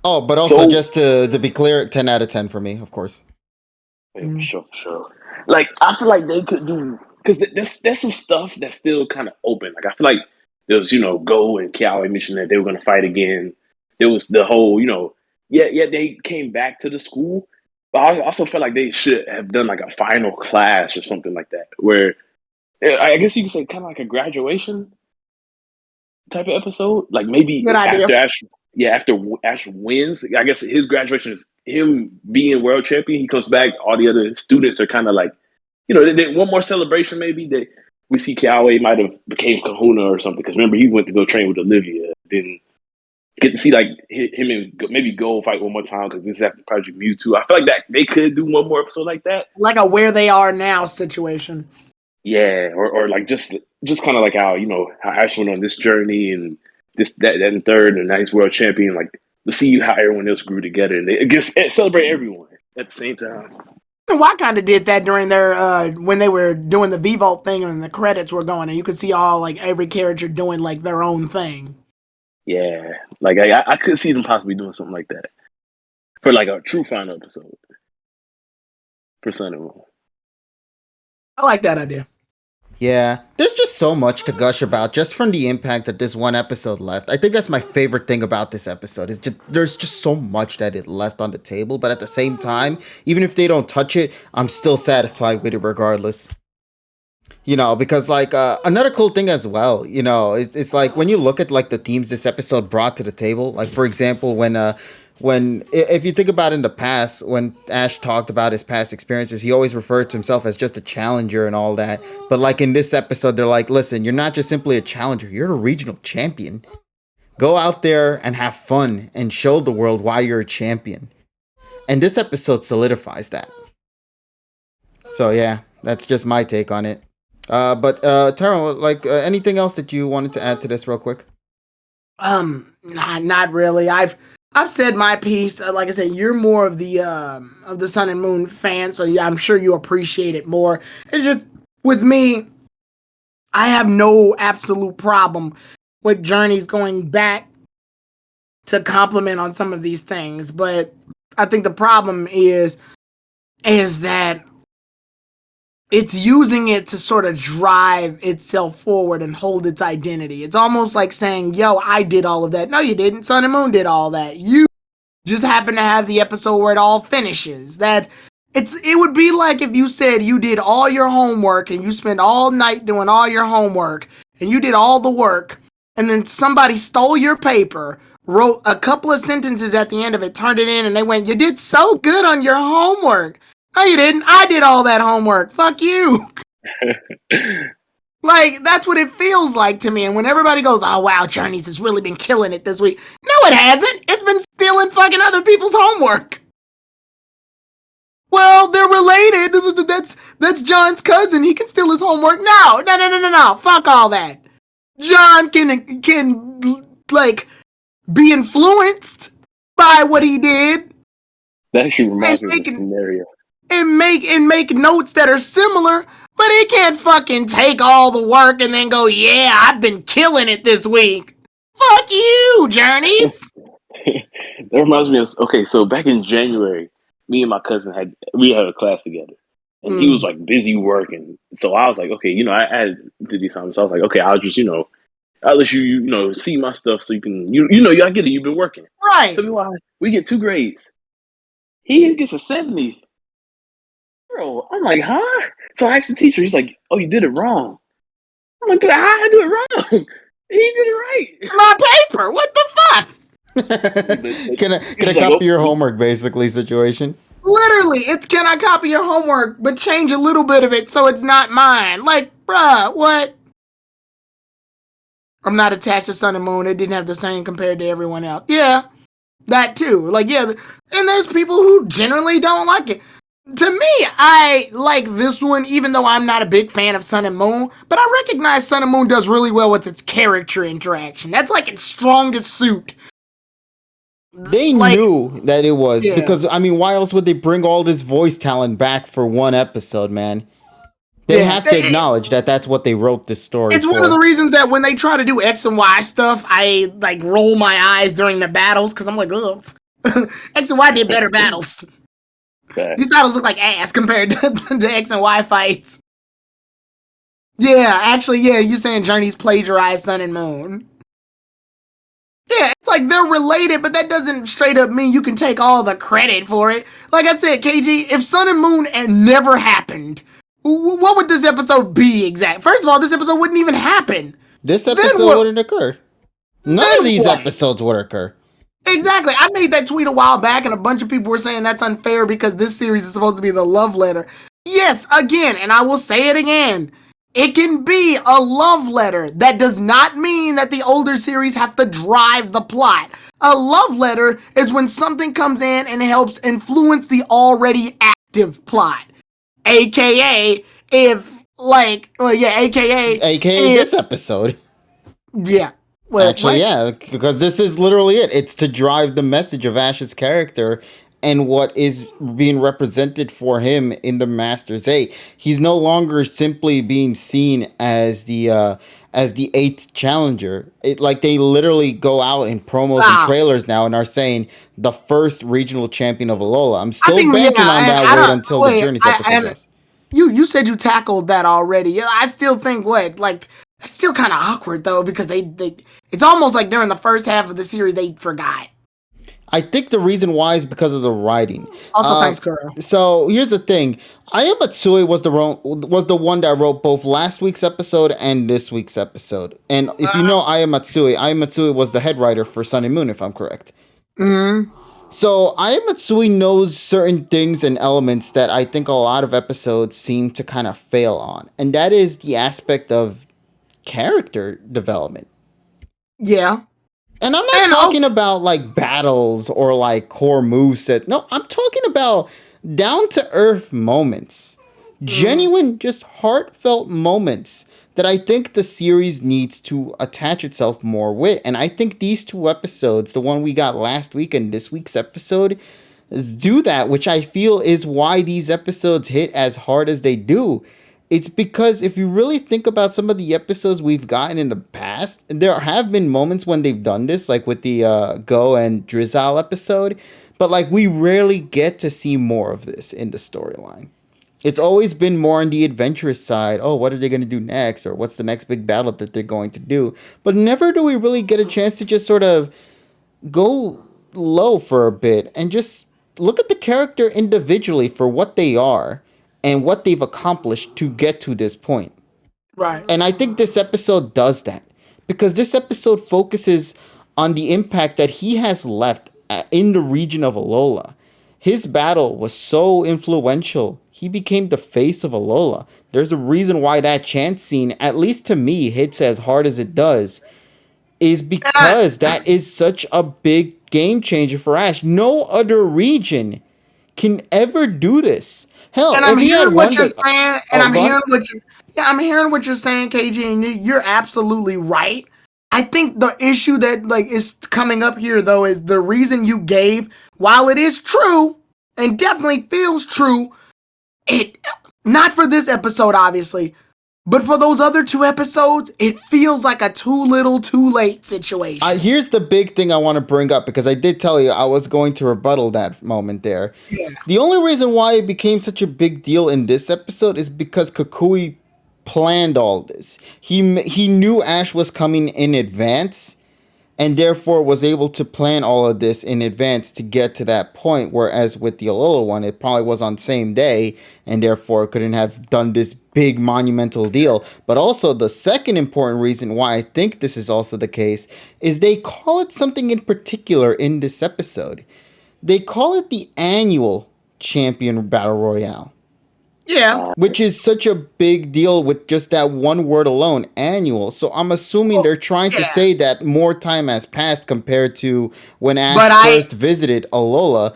Oh, but also So- just to be clear, 10 out of 10 for me, of course. Yeah, for sure. Like, I feel like they could do, because there's some stuff that's still kind of open. Like, I feel like there was, Go and Kiawe mentioned that they were going to fight again. There was the whole, they came back to the school, But I also feel like they should have done like a final class or something like that, where I guess you could say kind of like a graduation type of episode. Like Good maybe idea. after Ash, yeah, after Ash wins, I guess his graduation is him being world champion. He comes back. All the other students are kind of like, they one more celebration. Maybe we see Kiawe might have became Kahuna or something. Because remember, he went to go train with Olivia. Then get to see like him and maybe Go fight one more time because this is after Project Mewtwo. I feel like that they could do one more episode like that. Like a where they are now situation. Yeah, or like just kind of like how how Ash went on this journey and this that and third and now he's world champion. Like to see how everyone else grew together and they just celebrate everyone at the same time. Well, I kind of did that during their when they were doing the V-Vault thing and the credits were going, and you could see all like every character doing like their own thing. Yeah, like I could see them possibly doing something like that for like a true final episode for Sun and Moon. I like that idea. Yeah, there's just so much to gush about just from the impact that this one episode left. I think that's my favorite thing about this episode is just there's just so much that it left on the table, but at the same time, even if they don't touch it, I'm still satisfied with it regardless. Because like another cool thing as well, it's like when you look at like the themes this episode brought to the table, like for example when if you think about in the past when Ash talked about his past experiences, he always referred to himself as just a challenger and all that. But like in this episode, they're like, listen, you're not just simply a challenger, you're a regional champion. Go out there and have fun and show the world why you're a champion. And this episode solidifies that. So yeah, that's just my take on it. But Taro, like anything else that you wanted to add to this real quick? Not really. I've said my piece. Like I said, you're more of the Sun and Moon fan, so yeah, I'm sure you appreciate it more. It's just with me, I have no absolute problem with Journeys going back to compliment on some of these things, but I think the problem is that it's using it to sort of drive itself forward and hold its identity. It's almost like saying, yo, I did all of that. No, you didn't. Sun and Moon did all that. You just happen to have the episode where it all finishes. It would be like if you said you did all your homework and you spent all night doing all your homework and you did all the work and then somebody stole your paper, wrote a couple of sentences at the end of it, turned it in, and they went, you did so good on your homework. No, you didn't. I did all that homework. Fuck you. Like, that's what it feels like to me. And when everybody goes, oh, wow, Journeys has really been killing it this week. No, it hasn't. It's been stealing fucking other people's homework. Well, they're related. That's John's cousin. He can steal his homework. No. Fuck all that. John can like, be influenced by what he did. That actually reminds me of a scenario. And make notes that are similar, but he can't fucking take all the work and then go, yeah, I've been killing it this week. Fuck you, Journeys. That reminds me of, okay, so back in January, me and my cousin had a class together. And he was like busy working. So I was like, okay, I had to do something. So I was like, okay, I'll just, I'll let you, see my stuff so you can, I get it, you've been working. Right. So meanwhile, we get 2 grades. He gets a 70. Bro, I'm like, huh? So I asked the teacher, he's like, oh, you did it wrong. I'm like, how I do it wrong? He did it right. It's my paper. What the fuck? Can I copy your homework, basically, situation? Literally, it's can I copy your homework, but change a little bit of it so it's not mine. Like, bruh, what? I'm not attached to Sun and Moon. It didn't have the same compared to everyone else. Yeah, that too. Like, yeah, and there's people who generally don't like it. To me, I like this one, even though I'm not a big fan of Sun and Moon, but I recognize Sun and Moon does really well with its character interaction. That's like its strongest suit. They knew that it was, because, I mean, why else would they bring all this voice talent back for one episode, man? They have to acknowledge that that's what they wrote this story It's for. one of the reasons that when they try to do X and Y stuff, I, like, roll my eyes during the battles, because I'm like, ugh. X and Y did better battles. These battles look like ass compared to the X and Y fights. Yeah, actually, yeah, you're saying Journeys plagiarized Sun and Moon. Yeah, it's like they're related, but that doesn't straight up mean you can take all the credit for it. Like I said, KG, if Sun and Moon had never happened, what would this episode be exact? First of all, this episode wouldn't even happen. This Then episode what? wouldn't occur. None Then of these what? episodes would occur. Exactly. I made that tweet a while back, and a bunch of people were saying that's unfair because this series is supposed to be the love letter. Yes, again, and I will say it again. It can be a love letter. That does not mean that the older series have to drive the plot. A love letter is when something comes in and helps influence the already active plot. AKA, if, like, well, yeah, AKA. AKA this episode. Yeah. Well, Actually, yeah, because this is literally it. It's to drive the message of Ash's character and what is being represented for him in the Masters 8. He's no longer simply being seen as the eighth challenger. Like they literally go out in promos and trailers now and are saying the first regional champion of Alola. I'm still banking on that word until the Journeys episode drops. You said you tackled that already. I still think it's still kind of awkward though because they it's almost like during the first half of the series they forgot. I think the reason why is because of the writing. Also, thanks, Kuro. So here's the thing: Aya Matsui was the one that wrote both last week's episode and this week's episode. And if you know Aya Matsui was the head writer for Sun and Moon, if I'm correct. Mm-hmm. So Aya Matsui knows certain things and elements that I think a lot of episodes seem to kind of fail on, and that is the aspect of character development. Yeah. And I'm not talking about like battles or like core moveset. No, I'm talking about down to earth moments. Genuine, just heartfelt moments that I think the series needs to attach itself more with. And I think these two episodes, the one we got last week and this week's episode, do that, which I feel is why these episodes hit as hard as they do. It's because if you really think about some of the episodes we've gotten in the past, there have been moments when they've done this, like with the Go and Drizzle episode, but like we rarely get to see more of this in the storyline. It's always been more on the adventurous side. Oh, what are they going to do next? Or what's the next big battle that they're going to do? But never do we really get a chance to just sort of go low for a bit and just look at the character individually for what they are and what they've accomplished to get to this point. Right. And I think this episode does that. Because this episode focuses on the impact that he has left in the region of Alola. His battle was so influential. He became the face of Alola. There's a reason why that chant scene, at least to me, hits as hard as it does. Is because that is such a big game changer for Ash. No other region can ever do this. Hell, and I'm hearing what you're saying, and I'm hearing what you're saying, KG, and you're absolutely right. I think the issue that like is coming up here though is the reason you gave, while it is true and definitely feels true, it not for this episode obviously, but for those other two episodes, it feels like a too little, too late situation. Here's the big thing I want to bring up, because I did tell you I was going to rebuttal that moment there. Yeah. The only reason why it became such a big deal in this episode is because Kukui planned all this. He knew Ash was coming in advance, and therefore was able to plan all of this in advance to get to that point, whereas with the Alola one, it probably was on same day, and therefore couldn't have done this big monumental deal. But also the second important reason why I think this is also the case is they call it something in particular in this episode. They call it the annual Champion Battle Royale. Yeah. Which is such a big deal with just that one word alone, annual. So I'm assuming they're trying to say that more time has passed compared to when Ash first visited Alola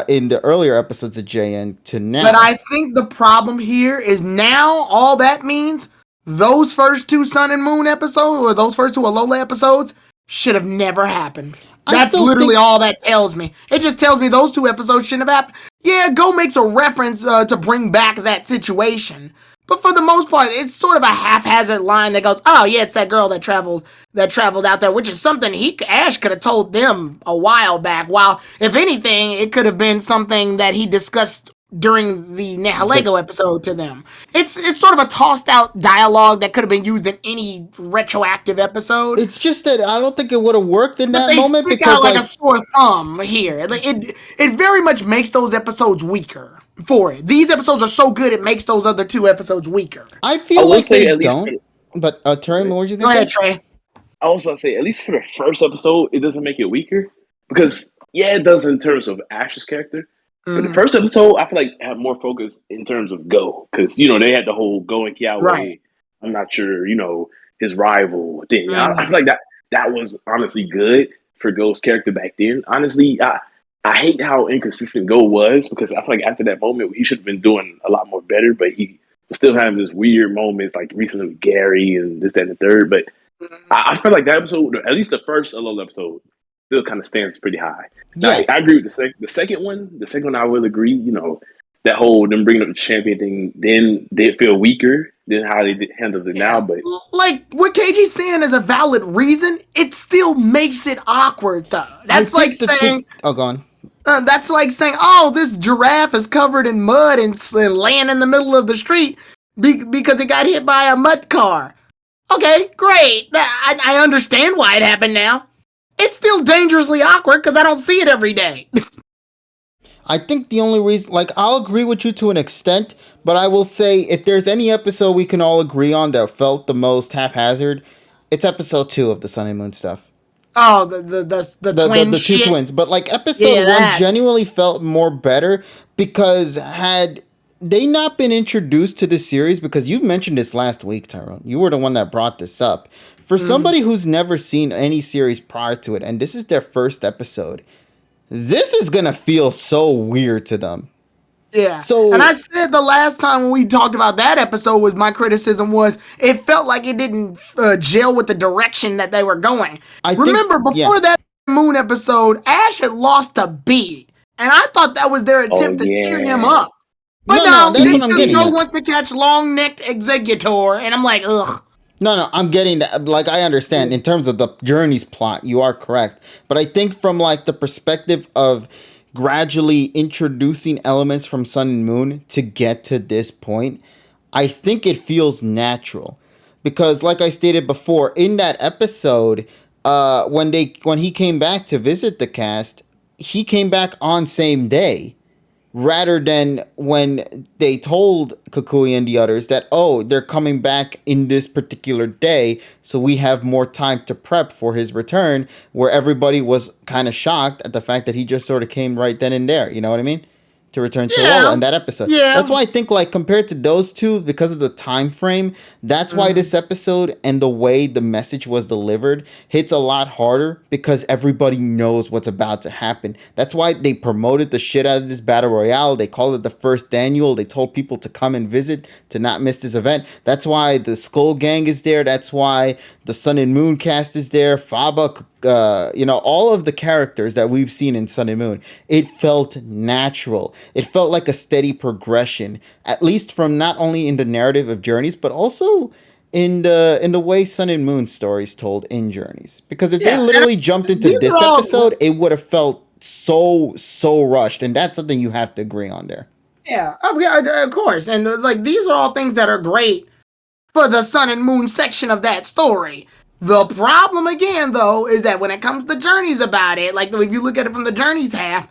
in the earlier episodes of JN to now. But I think the problem here is now all that means those first two Sun and Moon episodes, or those first two Alola episodes, should have never happened. That's literally all that tells me. It just tells me those two episodes shouldn't have happened. Yeah, Go makes a reference to bring back that situation. But for the most part, it's sort of a haphazard line that goes, oh yeah, it's that girl that traveled out there, which is something Ash could have told them a while back. While, if anything, it could have been something that he discussed during the Nihilego episode to them. It's sort of a tossed out dialogue that could have been used in any retroactive episode. It's just that I don't think it would have worked in But that they moment stick because out like a sore thumb here. Like it very much makes those episodes weaker for it. These episodes are so good it makes those other two episodes weaker. I I feel will like say they at least don't. But Terry, what were you Go gonna ahead, say? Trey. I was about to say, at least for the first episode, it doesn't make it weaker because yeah, it does in terms of Ash's character. But the first episode, I feel like had more focus in terms of Go because they had the whole Go and Kiawe. Right. I'm not sure, his rival thing. I feel like that was honestly good for Go's character back then. Honestly, I hate how inconsistent Go was because I feel like after that moment he should have been doing a lot more better, but he was still having this weird moments like recently with Gary and this, that, and the third. But I feel like that episode, at least the first Alone episode, still kind of stands pretty high. Now, Yeah. I agree with the second one. The second one, I will agree. That whole them bringing up the champion thing then did feel weaker than how they handled it now. But like what KG's saying is a valid reason. It still makes it awkward though. That's like saying, oh, go on. That's like saying, oh, this giraffe is covered in mud and laying in the middle of the street because it got hit by a mud car. Okay, great. I understand why it happened now. It's still dangerously awkward because I don't see it every day. I think the only reason, like, I'll agree with you to an extent, but I will say if there's any episode we can all agree on that felt the most haphazard, it's episode 2 of the Sun and Moon stuff. Oh, the twin the shit. two twins. But like episode 1 genuinely felt more better because had they not been introduced to this series, because you mentioned this last week, Tyrone. You were the one that brought this up. For somebody who's never seen any series prior to it, and this is their first episode, this is gonna feel so weird to them. Yeah. So, and I said the last time when we talked about that episode was my criticism was it felt like it didn't gel with the direction that they were going. Remember, before that Moon episode, Ash had lost to B, and I thought that was their attempt to cheer him up. But no, that's what I'm getting at. wants to catch long-necked Executor, and I'm like, ugh. No, I'm getting that. Like, I understand. In terms of the Journey's plot, you are correct. But I think from, like, the perspective of gradually introducing elements from Sun and Moon to get to this point, I think it feels natural. Because, like I stated before, in that episode, when he came back to visit the cast, he came back on same day. Rather than when they told Kukui and the others that, oh, they're coming back in this particular day, so we have more time to prep for his return, where everybody was kind of shocked at the fact that he just sort of came right then and there, you know what I mean? To return to Lola in that episode. Yeah. That's why I think, like, compared to those two, because of the time frame, that's why this episode and the way the message was delivered hits a lot harder, because everybody knows what's about to happen. That's why they promoted the shit out of this battle royale. They called it the first annual. They told people to come and visit, to not miss this event. That's why the Skull Gang is there. That's why the Sun and Moon cast is there. Faba, all of the characters that we've seen in Sun and Moon. It felt natural. It felt like a steady progression, at least from not only in the narrative of Journeys, but also in the way Sun and Moon stories told in Journeys. Because if they literally jumped into this episode, it would have felt so rushed, and that's something you have to agree on there. Yeah, of course, and like these are all things that are great for the Sun and Moon section of that story. The problem again, though, is that when it comes to Journeys about it, like if you look at it from the Journeys half,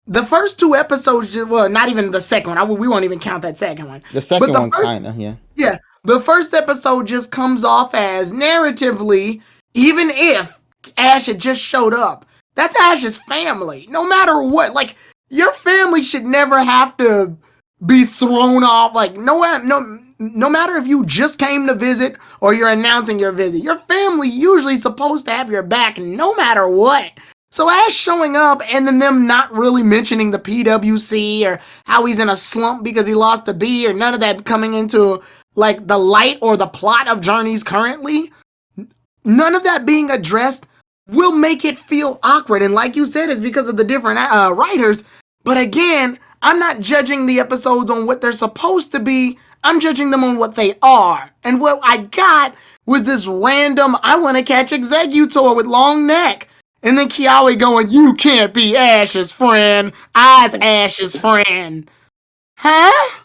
the first 2 episodes, well, not even the second one. We won't even count that second one. The second one, kind of, yeah. Yeah, the first episode just comes off as narratively, even if Ash had just showed up, that's Ash's family. No matter what, like, your family should never have to be thrown off. Like, no matter if you just came to visit or you're announcing your visit, your family usually supposed to have your back no matter what. So Ash showing up and then them not really mentioning the PWC or how he's in a slump because he lost the B or none of that coming into like the light or the plot of Journeys currently, none of that being addressed will make it feel awkward. And like you said, it's because of the different writers. But again, I'm not judging the episodes on what they're supposed to be. I'm judging them on what they are. And what I got was this random, I want to catch Executor with long neck. And then Kiawe going, you can't be Ash's friend. I's Ash's friend. Huh?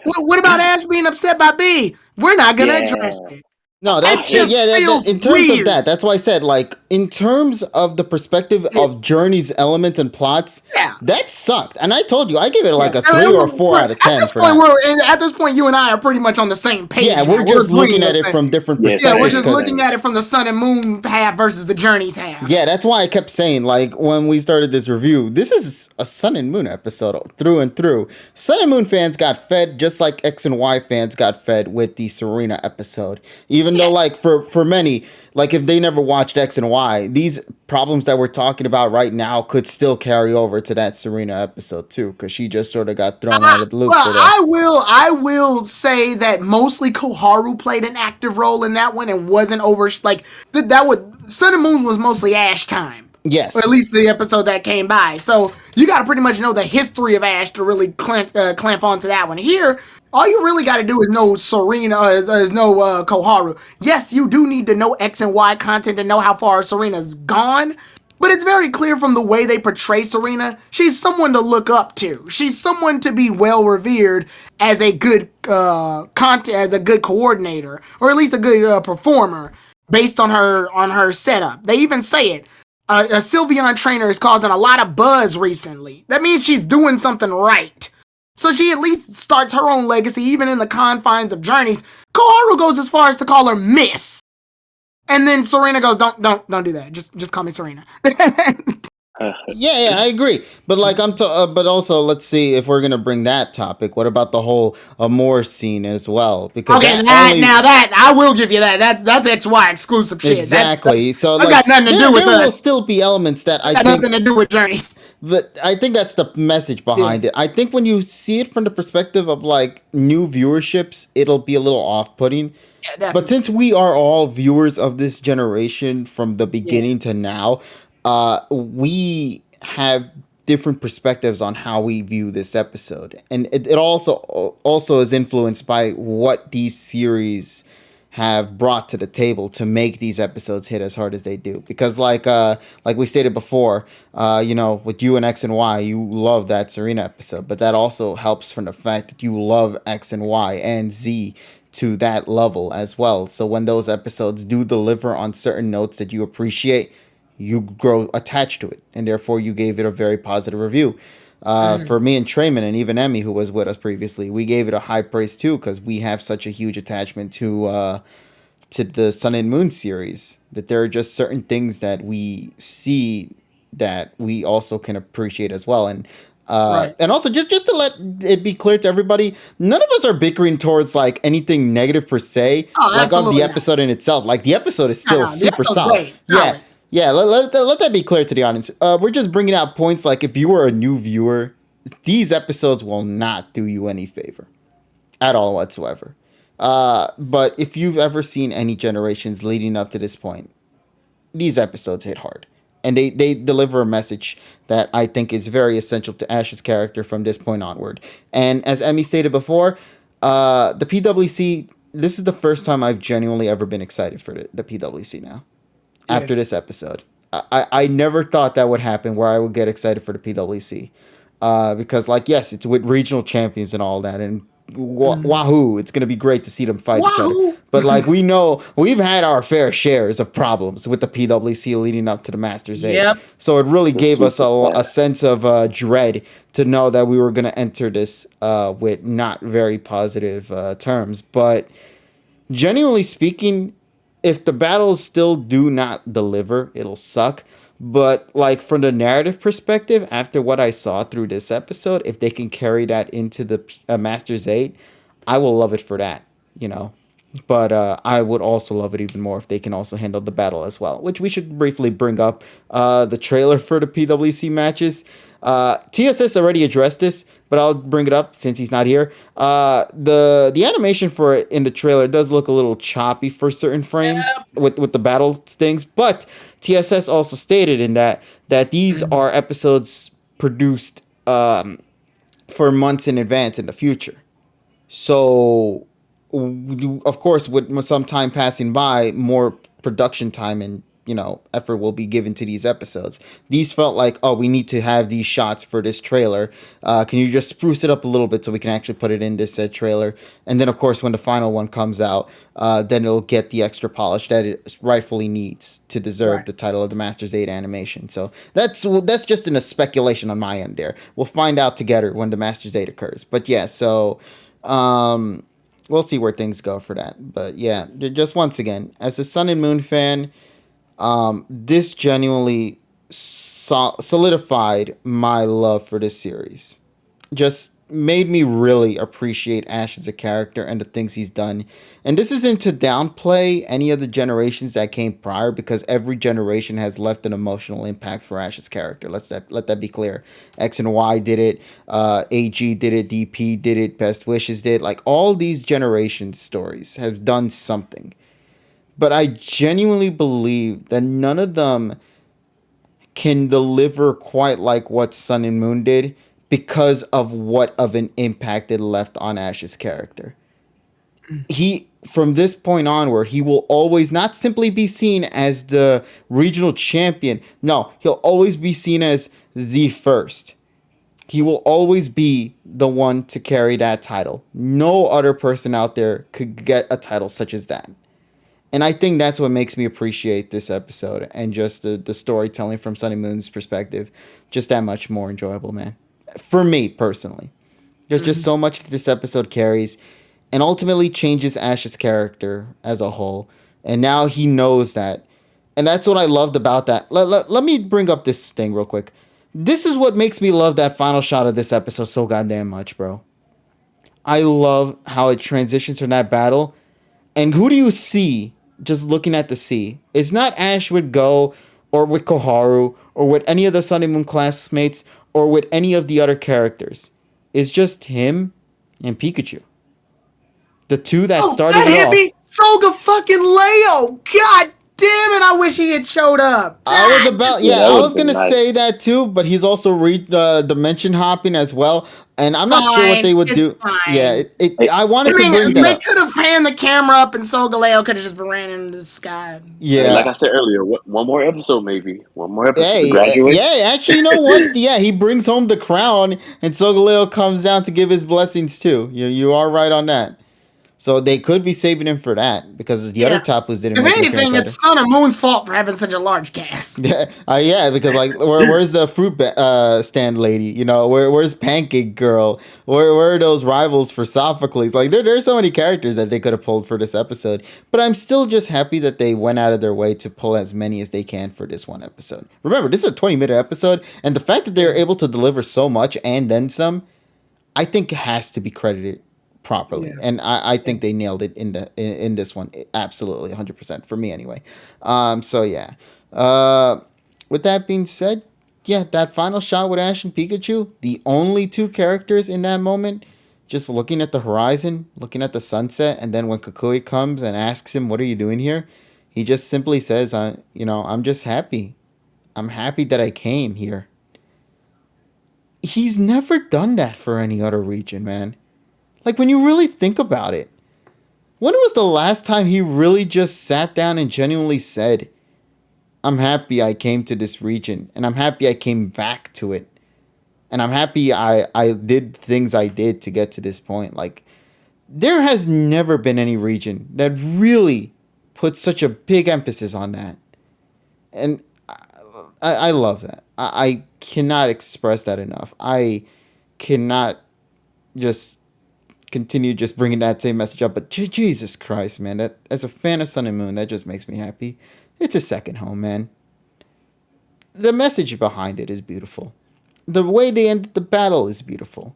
What about Ash being upset by B? We're not gonna address Yeah. it. No, It that's just feels in terms of weird. that, that's why I said, like, in terms of the perspective of Journey's elements and plots, Yeah. that sucked. And I told you, I give it like a I mean, 3 or 4 out of 10 for that. At this point, you and I are pretty much on the same page. Yeah, now. we're just agreeing looking at this it thing. from different Yeah, Yeah, we're perspectives. just 'Cause- looking at it from the Sun and Moon half versus the Journeys half. yeah, that's why I kept saying, like, when we started this review, this is a Sun and Moon episode through and through. Sun and Moon fans got fed just like X and Y fans got fed with the Serena episode. Even though, like, for many, like, if they never watched X and Y, these problems that we're talking about right now could still carry over to that Serena episode too, because she just sort of got thrown out of the loop Well, for that. I will say that mostly Koharu played an active role in that one and wasn't over like that would Sun and Moon was mostly Ash time. Yes. Or at least the episode that came by. So you got to pretty much know the history of Ash to really clamp onto that one. Here, all you really got to do is know Serena, is know Koharu. Yes, you do need to know X and Y content to know how far Serena's gone. But it's very clear from the way they portray Serena, she's someone to look up to. She's someone to be well revered as a good as a good coordinator, or at least a good performer, based on her setup. They even say it. A Sylveon trainer is causing a lot of buzz recently. That means she's doing something right. So she at least starts her own legacy, even in the confines of Journeys. Koharu goes as far as to call her Miss. And then Serena goes, don't do that. Just call me Serena. Yeah, I agree. But like but also let's see if we're gonna bring that topic. What about the whole Amore scene as well? Because okay, that I will give you that. That's XY exclusive shit. Exactly. So that's like, got nothing to do with there will us. still be elements that I Got think nothing to do with Journeys. But I think that's the message behind it. I think when you see it from the perspective of like new viewerships, it'll be a little off-putting. Yeah, but since we are all viewers of this generation from the beginning to now, we have different perspectives on how we view this episode, and it also is influenced by what these series have brought to the table to make these episodes hit as hard as they do. Because like we stated before, with you and X and Y, you love that Serena episode, but that also helps from the fact that you love X and Y and Z to that level as well. So when those episodes do deliver on certain notes that you appreciate, you grow attached to it, and therefore you gave it a very positive review. For me and Trayman and even Emmy, who was with us previously, we gave it a high praise too, because we have such a huge attachment to the Sun and Moon series, that there are just certain things that we see that we also can appreciate as well. And and also just to let it be clear to everybody, none of us are bickering towards like anything negative per se, like of the episode in itself. Like the episode is still super solid. Yeah. Yeah, let that be clear to the audience. We're just bringing out points like if you were a new viewer, these episodes will not do you any favor at all whatsoever. But if you've ever seen any generations leading up to this point, these episodes hit hard. And they deliver a message that I think is very essential to Ash's character from this point onward. And as Emmy stated before, the PWC, this is the first time I've genuinely ever been excited for the PWC now. After this episode, I never thought that would happen where I would get excited for the PWC, because like, yes, it's with regional champions and all that, and wahoo, it's gonna be great to see them fight each other. But like, we know we've had our fair shares of problems with the PWC leading up to the Masters 8. So it really gave us a sense of dread to know that we were gonna enter this with not very positive terms. But genuinely speaking, if the battles still do not deliver, it'll suck. But like from the narrative perspective, after what I saw through this episode, if they can carry that into the Masters 8, I will love it for that, But I would also love it even more if they can also handle the battle as well, which we should briefly bring up. The trailer for the PWC matches. TSS already addressed this, but I'll bring it up since he's not here. The animation for it in the trailer does look a little choppy for certain frames with the battle things, but TSS also stated in that these are episodes produced for months in advance in the future. So, of course, with some time passing by, more production time and effort will be given to these episodes. These felt like, oh, we need to have these shots for this trailer. Can you just spruce it up a little bit so we can actually put it in this said trailer? And then, of course, when the final one comes out, then it'll get the extra polish that it rightfully needs to deserve the title of the Master's 8 animation. So that's just a speculation on my end there. We'll find out together when the Master's 8 occurs. But yeah, so we'll see where things go for that. But yeah, just once again, as a Sun and Moon fan, this genuinely solidified my love for this series. Just made me really appreciate Ash as a character and the things he's done. And this isn't to downplay any of the generations that came prior, because every generation has left an emotional impact for Ash's character. Let that be clear. X and Y did it. AG did it. DP did it. Best Wishes did. Like, all these generation stories have done something. But I genuinely believe that none of them can deliver quite like what Sun and Moon did, because of what of an impact it left on Ash's character. He, from this point onward, he will always not simply be seen as the regional champion. No, he'll always be seen as the first. He will always be the one to carry that title. No other person out there could get a title such as that. And I think that's what makes me appreciate this episode, and just the storytelling from Sun and Moon's perspective just that much more enjoyable, man. For me, personally. There's just so much that this episode carries, and ultimately changes Ash's character as a whole. And now he knows that. And that's what I loved about that. Let me bring up this thing real quick. This is what makes me love that final shot of this episode so goddamn much, bro. I love how it transitions from that battle. And who do you see just looking at the sea? It's not Ash with Go, or with Koharu, or with any of the Sun and Moon classmates, or with any of the other characters. It's just him and Pikachu. The two that started that it hit off. me. Soga fucking Leo. God damn it, I wish he had showed up. I was about, Yeah, that I would've was gonna been nice. say that too, but he's also dimension hopping as well, and I'm not sure what they would do. Fine. Yeah, Hey, I I wanted to mean, bring that they up. could have panned the camera up and Solgaleo could have just ran into the sky. Hey, like Yeah. I said earlier, one more episode maybe. One more episode to Hey, graduate. yeah, actually, you know what? Yeah, he brings home the crown, and Sogaleo comes down to give his blessings too. You are right on that. So they could be saving him for that, because the other Tapus didn't If make an anything, appearance either. it's Sun and Moon's fault for having such a large cast. Yeah, because like, where's the fruit stand lady? You know, where's Pancake Girl? Where are those rivals for Sophocles? Like, there's so many characters that they could have pulled for this episode. But I'm still just happy that they went out of their way to pull as many as they can for this one episode. Remember, this is a 20-minute episode, and the fact that they're able to deliver so much and then some, I think has to be credited properly. Yeah. And I think they nailed it in this one. Absolutely, 100% for me anyway. So yeah. With that being said, yeah, that final shot with Ash and Pikachu, the only two characters in that moment, just looking at the horizon, looking at the sunset, and then when Kukui comes and asks him, "What are you doing here?" He just simply says, I'm just happy. I'm happy that I came here." He's never done that for any other region, man. Like, when you really think about it, when was the last time he really just sat down and genuinely said, "I'm happy I came to this region, and I'm happy I came back to it, and I'm happy I did things I did to get to this point"? Like, there has never been any region that really put such a big emphasis on that. And I love that. I cannot express that enough. I cannot just continue just bringing that same message up, but Jesus Christ, man, that as a fan of Sun and Moon, that just makes me happy. It's a second home, man. The message behind it is beautiful. The way they ended the battle is beautiful.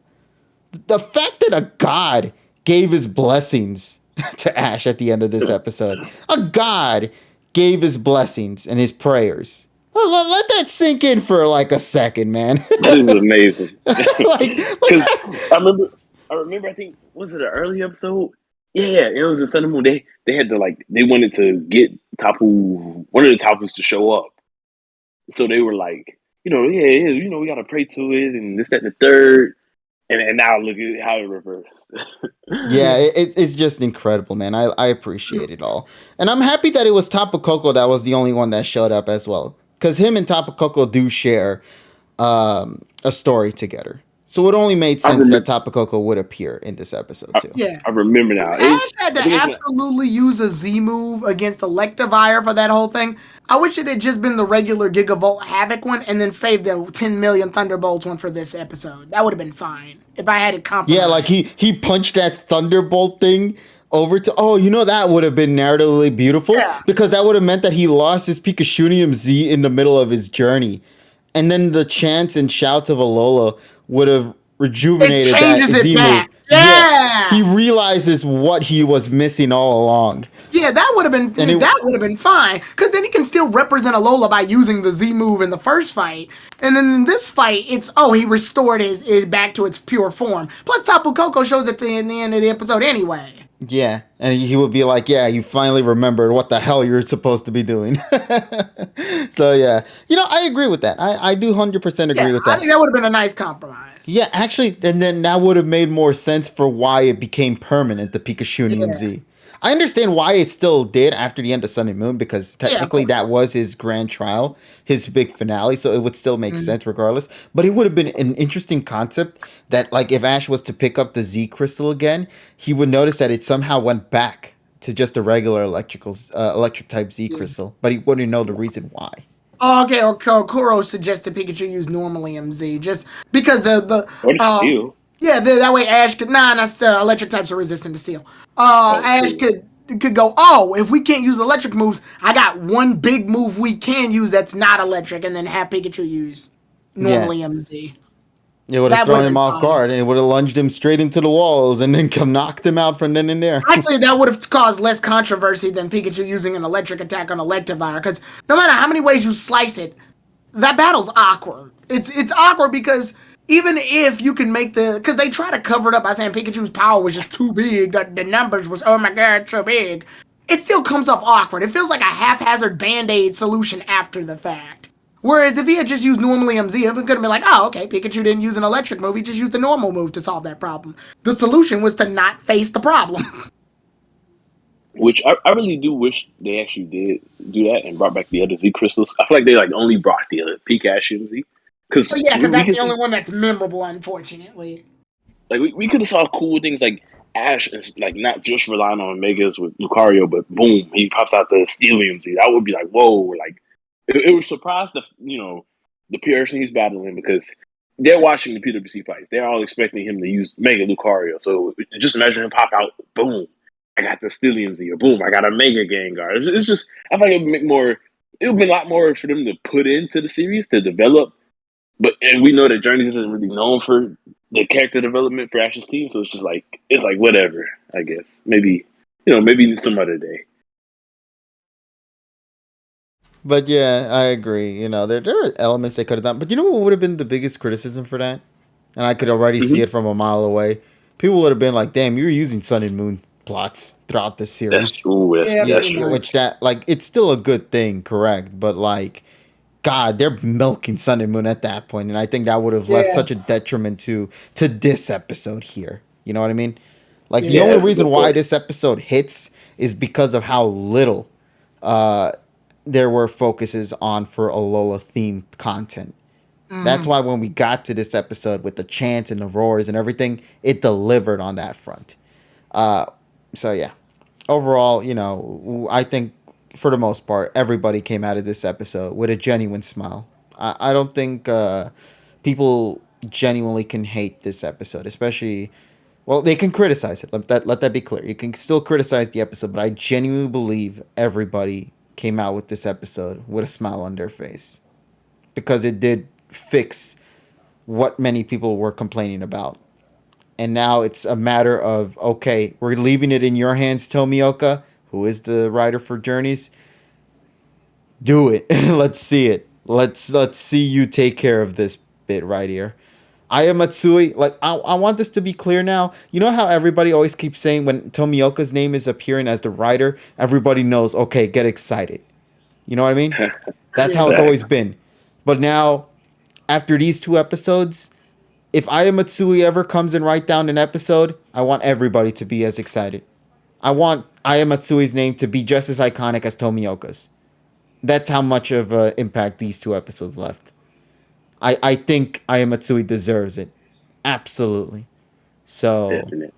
The fact that a god gave his blessings to Ash at the end of this episode, a god gave his blessings and his prayers. Let that sink in for like a second, man. That is amazing. Because Like, I remember. I think, was it an early episode? Yeah, it was in Sun and Moon. They had to, like, they wanted to get one of the Tapus to show up. So they were like, yeah, we gotta pray to it and this, that, and the third. And now look at how it reversed. Yeah, Yeah. it's just incredible, man. I appreciate it all, and I'm happy that it was Tapu Koko that was the only one that showed up as well, because him and Tapu Koko do share a story together. So it only made I sense that remember. Tapu Koko would appear in this episode I, too. Yeah. I remember If now. It was. Ash had I to think it was when. absolutely use a Z move against Electivire for that whole thing, I wish it had just been the regular Gigavolt Havoc one and then saved the 10 million Thunderbolts one for this episode. That would have been fine if I had to Yeah, like compromise. he punched that Thunderbolt thing over to, oh, that would have been narratively beautiful, Yeah. because that would have meant that he lost his Pikachunium Z in the middle of his journey, and then the chants and shouts of Alola would have It rejuvenated that changes it Z move. back. Yeah, Yeah. he realizes what he was missing all along, Yeah, that would have and been fine. Cause then he can still represent Alola by using the Z move in the first fight. And then in this fight, it's he restored it back to its pure form. Plus Tapu Koko shows at the end of the episode anyway. yeah, and he would be like, yeah, you finally remembered what the hell you're supposed to be doing. So yeah, I agree with that. I do 100% Yeah, agree with I that. think that would have been a nice compromise. Yeah, actually, and then that would have made more sense for why it became permanent, the Pikachunium Yeah. Z. I understand why it still did after the end of Sun and Moon, because Yeah, of technically course. that was his grand trial, his big finale, so it would still make Mhm. sense regardless. But it would have been an interesting concept that, like, if Ash was to pick up the Z crystal again, he would notice that it somehow went back to just a regular electric type Z Yeah. crystal, but he wouldn't know the reason why. Oh, okay, or Kuro suggested Pikachu use normally MZ just because the Or the uh steel. yeah, that way Ash could that's the electric types are resistant to steel. Oh, Ash true. could go, oh, if we can't use electric moves, I got one big move we can use that's not electric, and then have Pikachu use Yeah. normally MZ. It would have That would thrown have him been off fine. guard, and it would have lunged him straight into the walls and then come knocked him out from then and there. Actually, that would have caused less controversy than Pikachu using an electric attack on Electivire, because no matter how many ways you slice it, that battle's awkward. It's awkward because even if you can make because they try to cover it up by saying Pikachu's power was just too big, the numbers was oh my god so big, it still comes off awkward. It feels like a haphazard band-aid solution after the fact. Whereas if he had just used normally MZ, it could have been like, oh, okay, Pikachu didn't use an electric move, he just used the normal move to solve that problem. The solution was to not face the problem. Which I really do wish they actually did do that and brought back the other Z crystals. I feel like they only brought the other Pikachu Z Oh because yeah, because we that's could the only see one that's memorable, unfortunately. we could have saw cool things like Ash is not just relying on Megas with Lucario, but boom, he pops out the Steelium Z. That would be like whoa, like it would surprise the person he's battling because they're watching the PWC fights. They're all expecting him to use Mega Lucario. So just imagine him pop out, boom, I got the Steelium Z, or boom, I got a Mega Gengar. It's just I think it would make more. It would be a lot more for them to put into the series to develop. And we know that Journey isn't really known for the character development for Ash's team, so it's like whatever. I guess maybe some other day. But yeah, I agree. There are elements they could have done. But you know what would have been the biggest criticism for that? And I could already see Mm-hmm. it from a mile away. People would have been like, damn, you're using Sun and Moon plots throughout the That's series. true. Yeah, Yeah, That's pretty true. much. which that, like, it's still a good thing, correct? But, like, God, they're milking Sun and Moon at that point, and I think that would have left Yeah. such a detriment to this episode here. You know what I mean? Like, the Yeah. only That's a reason good why point. this episode hits is because of how little uh, there were focuses on for Alola themed content. That's why when we got to this episode with the chants and the roars and everything, it delivered on that front. So yeah, overall, I think for the most part, everybody came out of this episode with a genuine smile. I don't think people genuinely can hate this episode, especially. Well, they can criticize it. Let that be clear. You can still criticize the episode, but I genuinely believe everybody came out with this episode with a smile on their face because it did fix what many people were complaining about. And now it's a matter of, okay, we're leaving it in your hands, Tomioka, who is the writer for Journeys. Do it. Let's see it. Let's see you take care of this bit right here. Aya Matsui, like, I want this to be clear now. You know how everybody always keeps saying when Tomioka's name is appearing as the writer, everybody knows, okay, get excited. You know what I mean? That's how it's Yeah. always Exactly. been. But now, after these two episodes, if Aya Matsui ever comes and write down an episode, I want everybody to be as excited. I want Aya Matsui's name to be just as iconic as Tomioka's. That's how much of an impact these two episodes left. I think Aya Matsui deserves it. Absolutely. So, Definitely.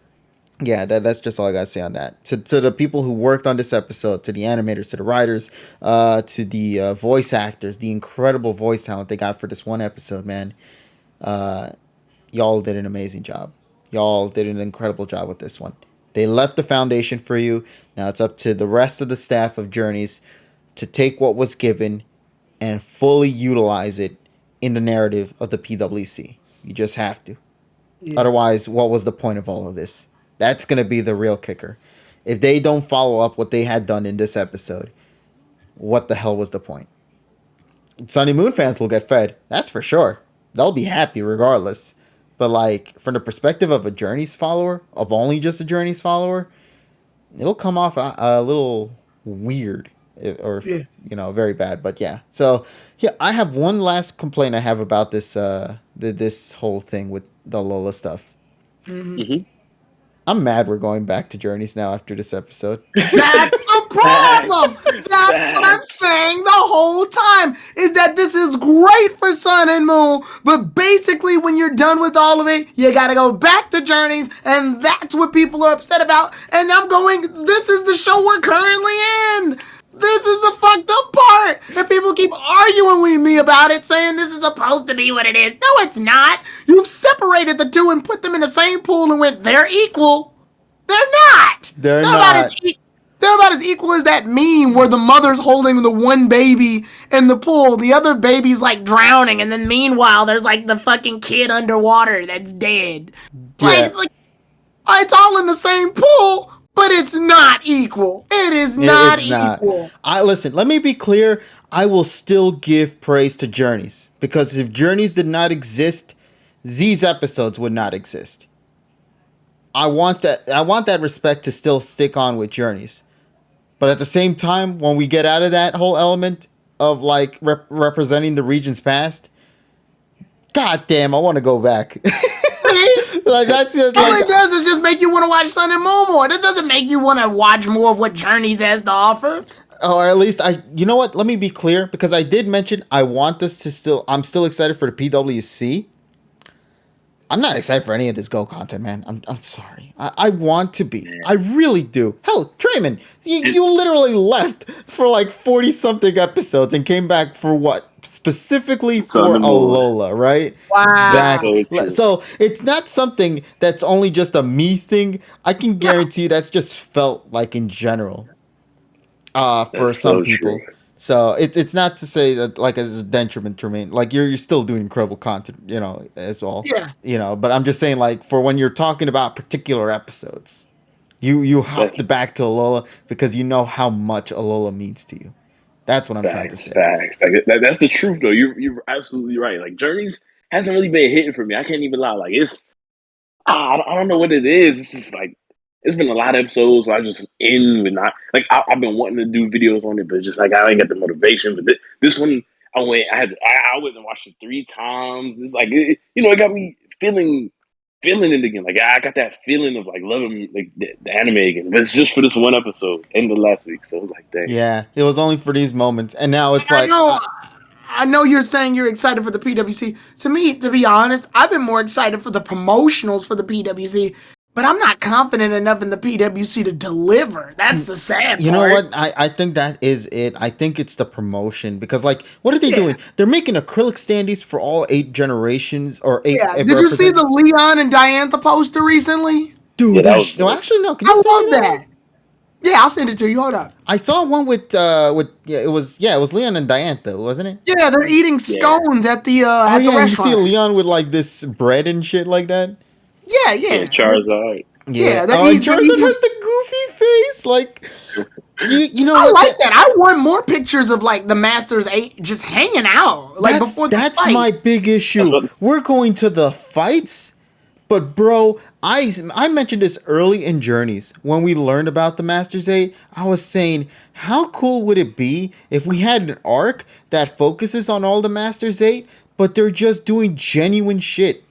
yeah, that's just all I got to say on that. To the people who worked on this episode, to the animators, to the writers, to the voice actors, the incredible voice talent they got for this one episode, man. Uh, y'all did an amazing job. Y'all did an incredible job with this one. They left the foundation for you. Now it's up to the rest of the staff of Journeys to take what was given and fully utilize it in the narrative of the PWC. You just have to. Yeah. Otherwise, what was the point of all of this? That's going to be the real kicker. If they don't follow up what they had done in this episode, what the hell was the point? Sunny Moon fans will get fed. That's for sure. They'll be happy regardless. But like from the perspective of a Journeys follower, of only just a Journeys follower, it'll come off a little weird or Yeah. very bad. But yeah. So yeah, I have one last complaint I have about this this whole thing with the Lola stuff. Mm-hmm. I'm mad we're going back to Journeys now after this episode. That's the problem. That's what I'm saying the whole time. Is that this is great for Sun and Moon, but basically when you're done with all of it, you gotta go back to Journeys, and that's what people are upset about. And I'm going, this is the show we're currently in. This is the fucked up part. And people keep arguing with me about it, saying this is supposed to be what it is. No, it's not. You've separated the two and put them in the same pool and went, they're equal. They're not. They're about not. as they're about as equal as that meme where the mother's holding the one baby in the pool, the other baby's like drowning, and then meanwhile there's like the fucking kid underwater that's dead. Yeah. Like it's all in the same pool, but it's not equal. It is not It's not. equal. Listen, let me be clear. I will still give praise to Journeys because if Journeys did not exist, these episodes would not exist. I want that respect to still stick on with Journeys. But at the same time, when we get out of that whole element of like representing the region's past, god damn, I want to go back. Like that's just, All like, it does is just make you want to watch Sun and Moon more. This doesn't make you want to watch more of what Journeys has to offer. or at least you know what? Let me be clear because I did mention I want us to still. I'm still excited for the PWC. I'm not excited for any of this Go content, man. I'm sorry. I want to be. I really do. Hell, Trayman, you literally left for like 40 something episodes and came back for what? Specifically for Alola, right? Wow. Exactly. So true. So it's not something that's only just a me thing. I can guarantee you that's just felt like in general. For That's some so people. true. So it's not to say that like as a detriment to me. Like you're still doing incredible content, as well. Yeah. But I'm just saying like for when you're talking about particular episodes, you hopped back to Alola because you know how much Alola means to you. That's what I'm trying to say. Facts. Like that's the truth, though. You're absolutely right. Like Journeys hasn't really been hitting for me. I can't even lie. Like it's I don't know what it is. It's just like it's been a lot of episodes where I just end with not like I've been wanting to do videos on it, but just like I ain't got the motivation. But this one I went and watched it 3 times. It's like it got me feeling it again. Like I got that feeling of like loving like the anime again. But it's just for this one episode, end of last week. So it was like, dang. Yeah, it was only for these moments, and now it's And like I know you're saying you're excited for the PWC. To me, to be honest, I've been more excited for the promotionals for the PWC, but I'm not confident enough in the PWC to deliver. That's the sad part. You know what? I think that is it. I think it's the promotion because, like, what are they doing? They're making acrylic standees for all 8 generations or 8. Yeah. Did you see the Leon and Diantha poster recently? Dude, Yeah, no, actually, no. Can you I send love me that. Yeah, I'll send it to you. Hold up. I saw one with it was Leon and Diantha, wasn't it? Yeah, they're eating scones at the at the You restaurant. see Leon with like this bread and shit like that. Yeah. Yeah, Charizard. Yeah, Charizard has the goofy face. Like, you know, I like that. I want more pictures of like the Masters 8 just hanging out, like before the That's fight. my big issue. We're going to the fights, but bro, I mentioned this early in Journeys when we learned about the Masters 8. I was saying, how cool would it be if we had an arc that focuses on all the Masters 8, but they're just doing genuine shit.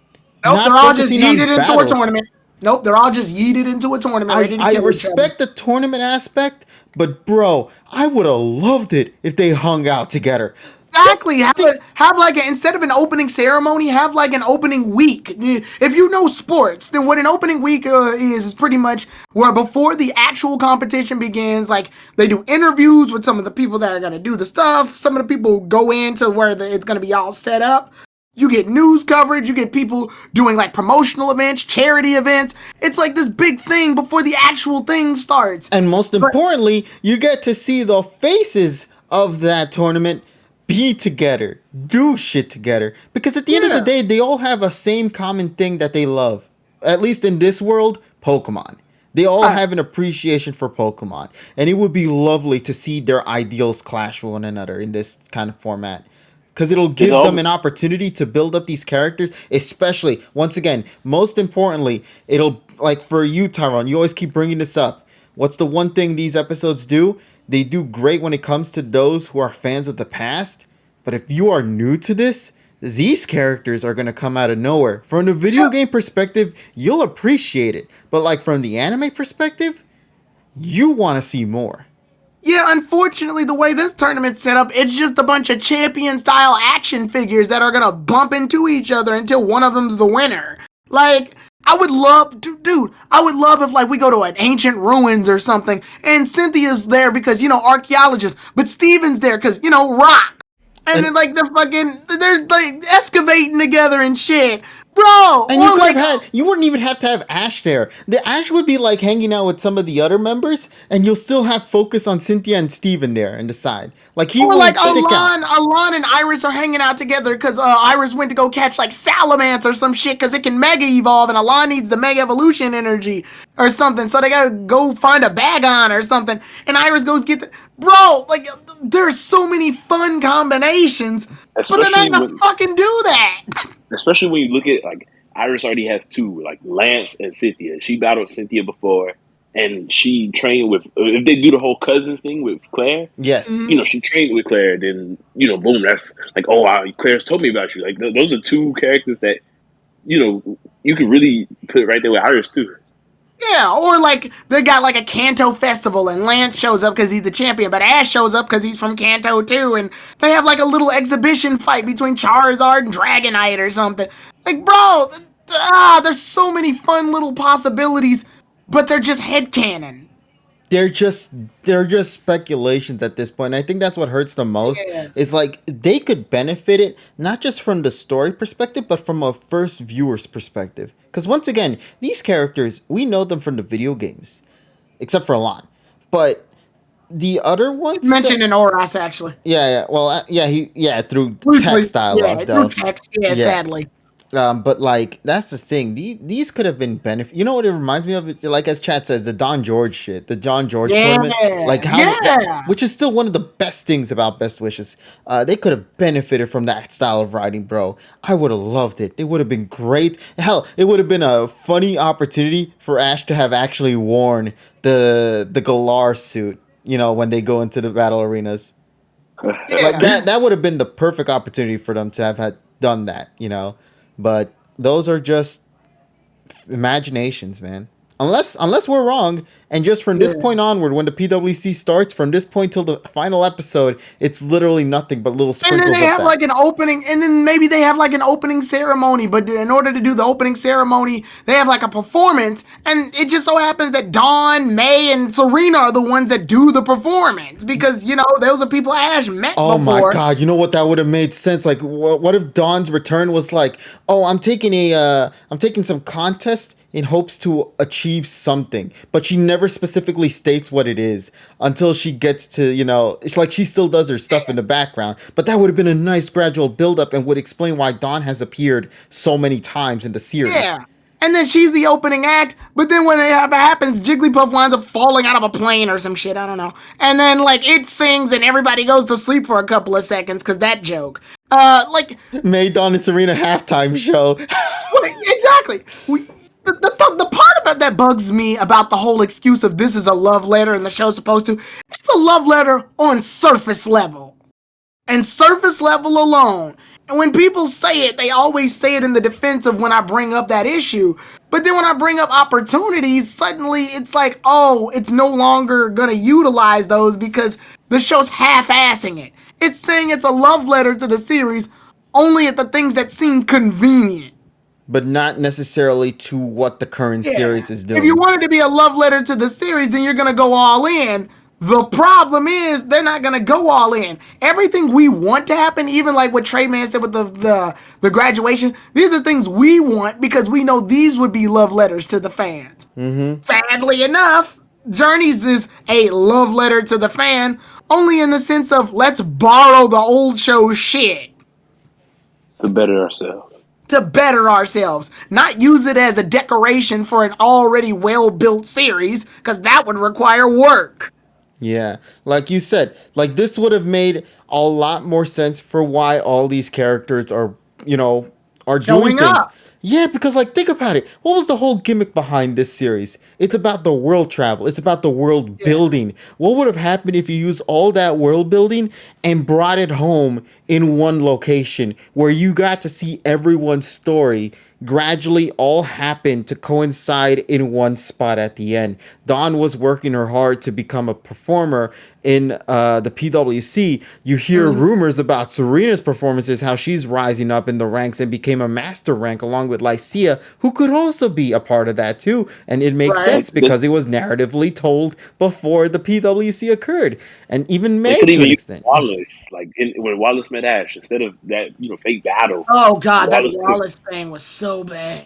Nope, they're not all just focusing on yeeted into a battles. tournament. Nope, they're all just yeeted into a tournament, ready to I kill each other. respect the tournament aspect, but bro, I would have loved it if they hung out together. Exactly. Have like instead of an opening ceremony, have like an opening week. If you know sports, then what an opening week is pretty much where before the actual competition begins, like they do interviews with some of the people that are gonna do the stuff. Some of the people go into where it's gonna be all set up. You get news coverage. You get people doing like promotional events, charity events. It's like this big thing before the actual thing starts. And most importantly, you get to see the faces of that tournament be together, do shit together. Because at the end of the day, they all have a same common thing that they love. At least in this world, Pokemon. They all have an appreciation for Pokemon. And it would be lovely to see their ideals clash with one another in this kind of format. Because it'll give them an opportunity to build up these characters, especially, once again, most importantly, it'll, like for you, Tyrone, you always keep bringing this up. What's the one thing these episodes do? They do great when it comes to those who are fans of the past. But if you are new to this, these characters are going to come out of nowhere. From the video game perspective, you'll appreciate it. But like from the anime perspective, you want to see more. Yeah, unfortunately, the way this tournament's set up, it's just a bunch of champion-style action figures that are gonna bump into each other until one of them's the winner. Like, I would love, dude, I would love if, like, we go to an ancient ruins or something, and Cynthia's there because, you know, archaeologist, but Steven's there because, you know, rock. And then, like, they're, like, excavating together and shit. Bro! And you wouldn't even have to have Ash there. The Ash would be like hanging out with some of the other members, and you'll still have focus on Cynthia and Steven there on the side. Like he would stick out. Alon and Iris are hanging out together because Iris went to go catch like Salamence or some shit because it can mega evolve, and Alon needs the mega evolution energy or something. So they gotta go find a Bagon or something, and Iris goes get the bro. Like there's so many fun combinations, but they're not gonna fucking do that. Especially when you look at, like, Iris already has two, like, Lance and Cynthia. She battled Cynthia before, and she trained with, if they do the whole cousins thing with Claire. Yes. You know, she trained with Claire, then, you know, boom, that's like, oh, wow, Claire's told me about you. Like, those are two characters that, you know, you could really put right there with Iris, too. Yeah, or like they got like a Kanto festival and Lance shows up because he's the champion, but Ash shows up because he's from Kanto too, and they have like a little exhibition fight between Charizard and Dragonite or something. Like, bro, there's so many fun little possibilities, but they're just headcanon. They're just speculations at this point. I think that's what hurts the most. Yeah. Is like they could benefit it not just from the story perspective, but from a first viewer's perspective. Because once again, these characters, we know them from the video games, except for Alon. But the other ones mentioned in Oras actually. Yeah. Well, through text dialogue. Through text. Yeah, sadly. But like that's the thing. These could have been benefit. You know what it reminds me of? Like as Chat says, the Don George shit, the John George tournament. Like which is still one of the best things about Best Wishes. They could have benefited from that style of writing, bro. I would have loved it. It would have been great. Hell, it would have been a funny opportunity for Ash to have actually worn the Galar suit. You know, when they go into the battle arenas. Like that would have been the perfect opportunity for them to have had done that. You know. But those are just imaginations, man. Unless we're wrong, and just from this point onward, when the PWC starts, from this point till the final episode, it's literally nothing but little sprinkles. And then they have like an opening, and then maybe they have like an opening ceremony. But in order to do the opening ceremony, they have like a performance, and it just so happens that Dawn, May, and Serena are the ones that do the performance because you know those are people Ash met before. My god, you know what, that would have made sense. Like, what if Dawn's return was like, oh, I'm taking some contest in hopes to achieve something, but she never specifically states what it is until she gets to, you know, it's like she still does her stuff in the background, but that would have been a nice gradual build-up and would explain why Dawn has appeared so many times in the series. Yeah, and then she's the opening act, but then when it happens, Jigglypuff winds up falling out of a plane or some shit, I don't know, and then, like, it sings and everybody goes to sleep for a couple of seconds, because that joke. May, Dawn, and Serena halftime show. Exactly. The part about that bugs me about the whole excuse of this is a love letter and the show's supposed to, it's a love letter on surface level. And surface level alone, when people say it, they always say it in the defense of when I bring up that issue. But then when I bring up opportunities, suddenly it's like, oh, it's no longer going to utilize those because the show's half-assing it. It's saying it's a love letter to the series only at the things that seem convenient. But not necessarily to what the current series is doing. If you want it to be a love letter to the series, then you're going to go all in. The problem is they're not going to go all in. Everything we want to happen, even like what Trey Man said with the graduation, these are things we want because we know these would be love letters to the fans. Mm-hmm. Sadly enough, Journeys is a love letter to the fan, only in the sense of let's borrow the old show shit. To better ourselves. To better ourselves, not use it as a decoration for an already well-built series, because that would require work. Yeah, like you said, like this would have made a lot more sense for why all these characters are, are Showing doing things. up. Yeah, because like think about it. What was the whole gimmick behind this series? It's about the world travel. It's about the world building. What would have happened if you used all that world building and brought it home in one location where you got to see everyone's story gradually all happen to coincide in one spot at the end? Dawn was working her hard to become a performer in the PWC. You hear rumors about Serena's performances, how she's rising up in the ranks and became a master rank along with Lycia, who could also be a part of that too. And it makes sense because it was narratively told before the PWC occurred. And even May to an extent. Wallace, like when Wallace met Ash, instead of that, fake battle. Oh god, that Wallace thing was so bad.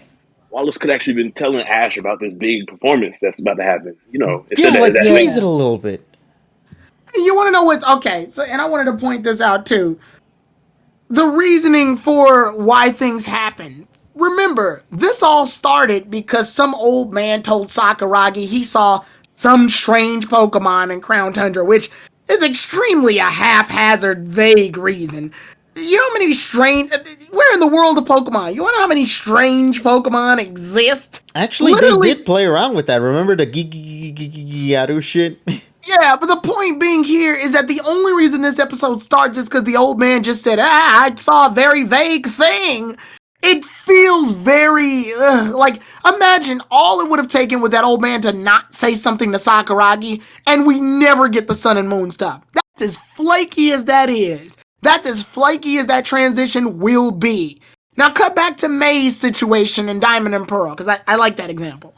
Wallace could actually been telling Ash about this big performance that's about to happen. Tease it a little bit. You want to know what? Okay, so and I wanted to point this out too. The reasoning for why things happened. Remember, this all started because some old man told Sakuragi he saw some strange Pokemon in Crown Tundra, which is extremely a haphazard, vague reason. You know how many strange... We're in the world of Pokemon. You want to know how many strange Pokemon exist? Actually, they did play around with that. Remember the Gigaru shit? Yeah, but the point being here is that the only reason this episode starts is because the old man just said, I saw a very vague thing. It feels very, imagine all it would have taken with that old man to not say something to Sakuragi, and we never get the Sun and Moon stuff. That's as flaky as that is. That's as flaky as that transition will be. Now cut back to May's situation in Diamond and Pearl, because I like that example.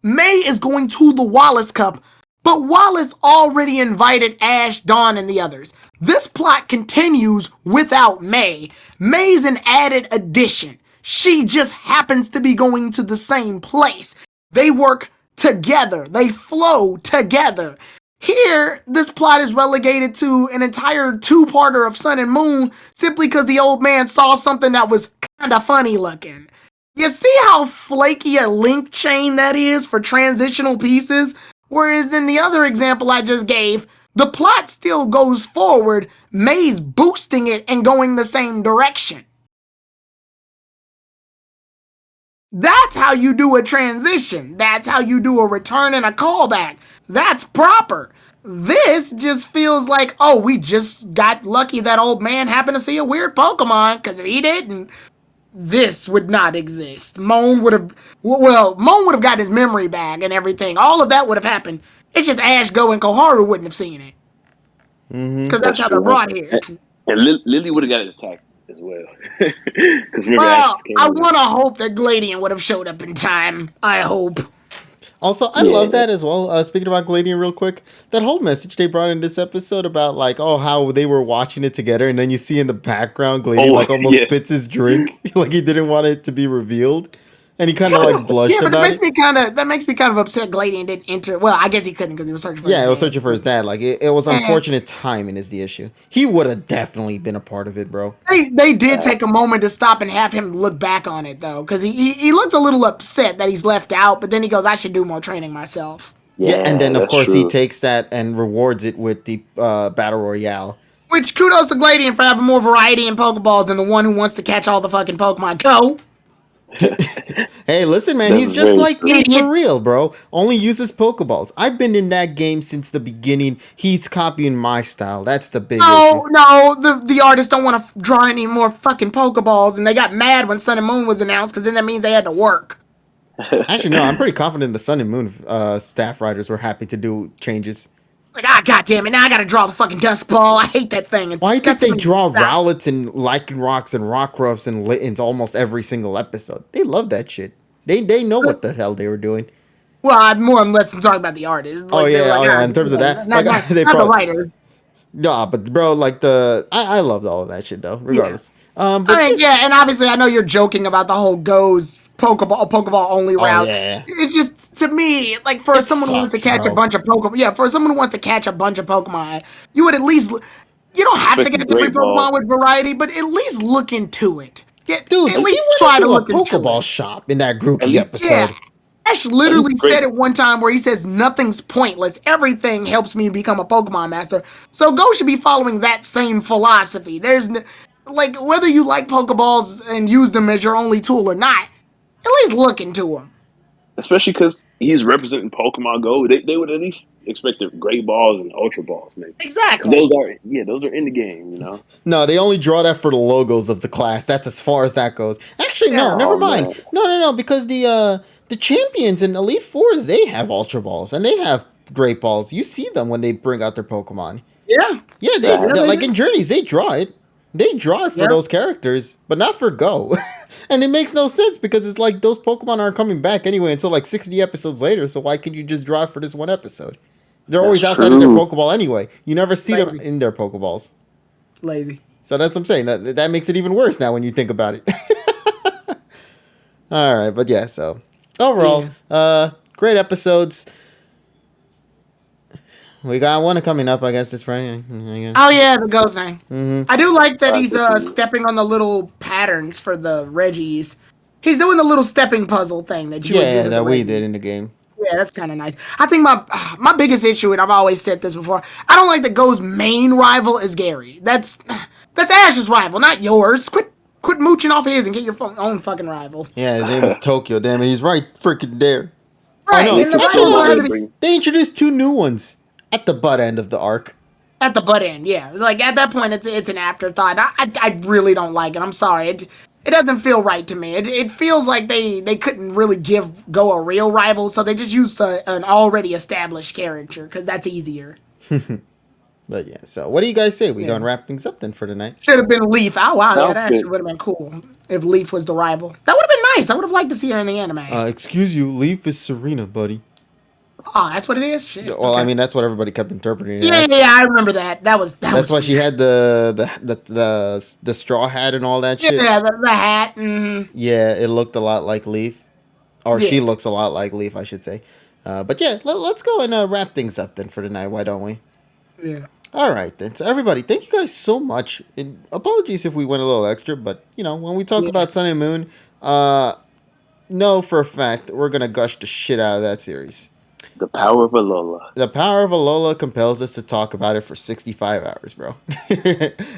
May is going to the Wallace Cup, but Wallace already invited Ash, Dawn, and the others. This plot continues without May. May's an added addition. She just happens to be going to the same place. They work together. They flow together. Here, this plot is relegated to an entire two-parter of Sun and Moon simply because the old man saw something that was kind of funny looking. You see how flaky a link chain that is for transitional pieces? Whereas in the other example I just gave, the plot still goes forward, May's boosting it and going the same direction. That's how you do a transition. That's how you do a return and a callback. That's proper. This just feels like, oh, we just got lucky that old man happened to see a weird Pokemon, because if he didn't, this would not exist. Moan would have got his memory back and everything. All of that would have happened. It's just Ash Go and Koharu wouldn't have seen it. Because that's how they're brought here. And Lily would have got attacked as well. Well, I want to hope that Gladian would have showed up in time. I hope. Also, I love that as well. Speaking about Gladian real quick, that whole message they brought in this episode about how they were watching it together, and then you see in the background Gladian almost spits his drink, like he didn't want it to be revealed. And he kind of blushed about it. That makes me kind of upset Gladian didn't enter. Well, I guess he couldn't because he was searching for his dad. Yeah, he was searching for his dad. It was unfortunate timing is the issue. He would have definitely been a part of it, bro. They did take a moment to stop and have him look back on it, though. Because he looks a little upset that he's left out, but then he goes, I should do more training myself. Yeah, and then, of course, he takes that and rewards it with the Battle Royale. Which, kudos to Gladian for having more variety in Pokeballs than the one who wants to catch all the fucking Pokemon. Go! Hey, listen, man, That's he's just very like true. me for real, bro. Only uses Pokeballs. I've been in that game since the beginning. He's copying my style. That's the big issue. No, the artists don't want to draw any more fucking Pokeballs, and they got mad when Sun and Moon was announced because then that means they had to work. Actually, no, I'm pretty confident the Sun and Moon staff writers were happy to do changes. Like, goddamn it, now I gotta draw the fucking Dusk Ball. I hate that thing. Why It's did got too they many draw styles. Rowlets and Lycanrocs and Rockruffs and Littens almost every single episode? They love that shit. They know what the hell they were doing. Well, I'd more or less I'm talking about the artists. Oh Like, they were yeah, like, oh yeah. In terms of that, like they not the probably writers. nah, but bro, like I loved all of that shit though. Regardless, but I mean, yeah, and obviously I know you're joking about the whole goes Pokeball only oh route. yeah, It's just to me, like for it someone who wants to sucks, catch a bro. bunch of Pokemon, yeah, for someone who wants to catch a bunch of Pokemon, you would at least you don't have to Especially get every Great Ball. Pokemon with variety, but at least look into it. Dude, At he least went try to into a look into Pokeball it. shop in that At Grookey least, Yeah. episode. Ash at literally least Great. said it one time where he says nothing's pointless. Everything helps me become a Pokemon master. So Go should be following that same philosophy. Like whether you like Pokeballs and use them as your only tool or not, at least look into them. Especially because he's representing Pokemon Go. They would at least expect the Great Balls and Ultra Balls, maybe. Because Exactly. those are in the game, No, they only draw that for the logos of the class. That's as far as that goes. Actually, no, Yeah. never Oh mind. man, No, because the champions and Elite Fours they have Ultra Balls and they have Great Balls. You see them when they bring out their Pokemon. Yeah. Yeah, Yeah, they like do. in Journeys they draw it. They draw it for Yeah. those characters, but not for Go. And it makes no sense because it's like those Pokemon aren't coming back anyway until like 60 episodes later. So why can you just draw it for this one episode? They're always that's outside of their true. Pokeball anyway. You never see them Lazy. in their Pokeballs. Lazy. So that's what I'm saying. That makes it even worse now when you think about it. All right, but yeah. So overall, great episodes. We got one coming up, I guess, this Friday. Oh yeah, the Go thing. Mm-hmm. I do like that he's Processing. stepping on the little patterns for the Reggies. He's doing the little stepping puzzle thing that you would do Yeah, to that the we Reggies. did in the game. Yeah, that's kind of nice. I think my biggest issue, and I've always said this before, I don't like that Go's main rival is Gary. That's Ash's rival, not yours. Quit mooching off his and get your own fucking rival. Yeah, his name is Tokyo. Damn it, he's right freaking there. Right, no, and the actually, rival no, don't have to be bring- They introduced two new ones at the butt end of the arc. at the butt end. Yeah, like at that point, it's an afterthought. I really don't like it. I'm sorry. It doesn't feel right to me. It feels like they couldn't really give Go a real rival, so they just used an already established character because that's easier. But yeah, so what do you guys say? We Yeah. gonna wrap things up then for tonight? Should have been Leaf. Oh wow, yeah, Sounds that actually good. would have been cool if Leaf was the rival. That would have been nice. I would have liked to see her in the anime. Excuse you, Leaf is Serena, buddy. Oh, that's what it is. Shit. Well, I okay. mean, that's what everybody kept interpreting it Yeah, as. yeah, I remember that. That That's was why she had the straw hat and all that shit. yeah, the hat. Mm, Yeah, it looked a lot like Leaf, or Yeah. she looks a lot like Leaf, I should say. But yeah, let's go and wrap things up then for tonight. Why don't we? yeah. All right then. So everybody, thank you guys so much. And apologies if we went a little extra, but you know when we talk Yeah. about Sun and Moon, know for a fact we're gonna gush the shit out of that series. The power of Alola. The power of Alola compels us to talk about it for 65 hours, bro.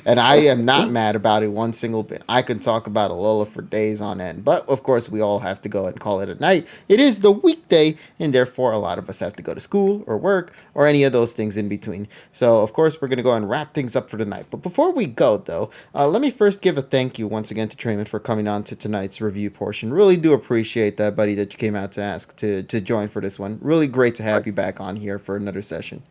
And I am not mad about it one single bit. I can talk about Alola for days on end. But, of course, we all have to go and call it a night. It is the weekday, and therefore a lot of us have to go to school or work or any of those things in between. So, of course, we're going to go and wrap things up for tonight. But before we go, though, let me first give a thank you once again to Trayman for coming on to tonight's review portion. Really do appreciate that, buddy, that you came out to ask to join for this one. Really great to have you back on here for another session.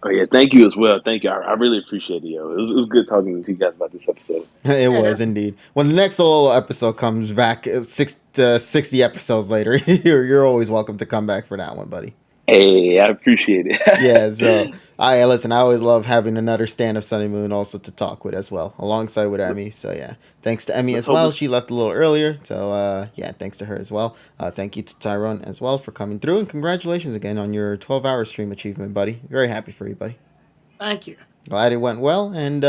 Oh yeah, thank you as well. Thank you. I really appreciate it, yo. It was good talking to you guys about this episode. It was indeed. When the next little episode comes back, 60 episodes later, you're always welcome to come back for that one, buddy. Hey, I appreciate it. Yeah, so I always love having another stand of Sun and Moon also to talk with as well, alongside with Emmy. So yeah, thanks to Emmy Let's as hope well. it's- She left a little earlier, so yeah, thanks to her as well. Thank you to Tyrone as well for coming through, and congratulations again on your 12-hour stream achievement, buddy. Very happy for you, buddy. Thank you. Glad it went well, and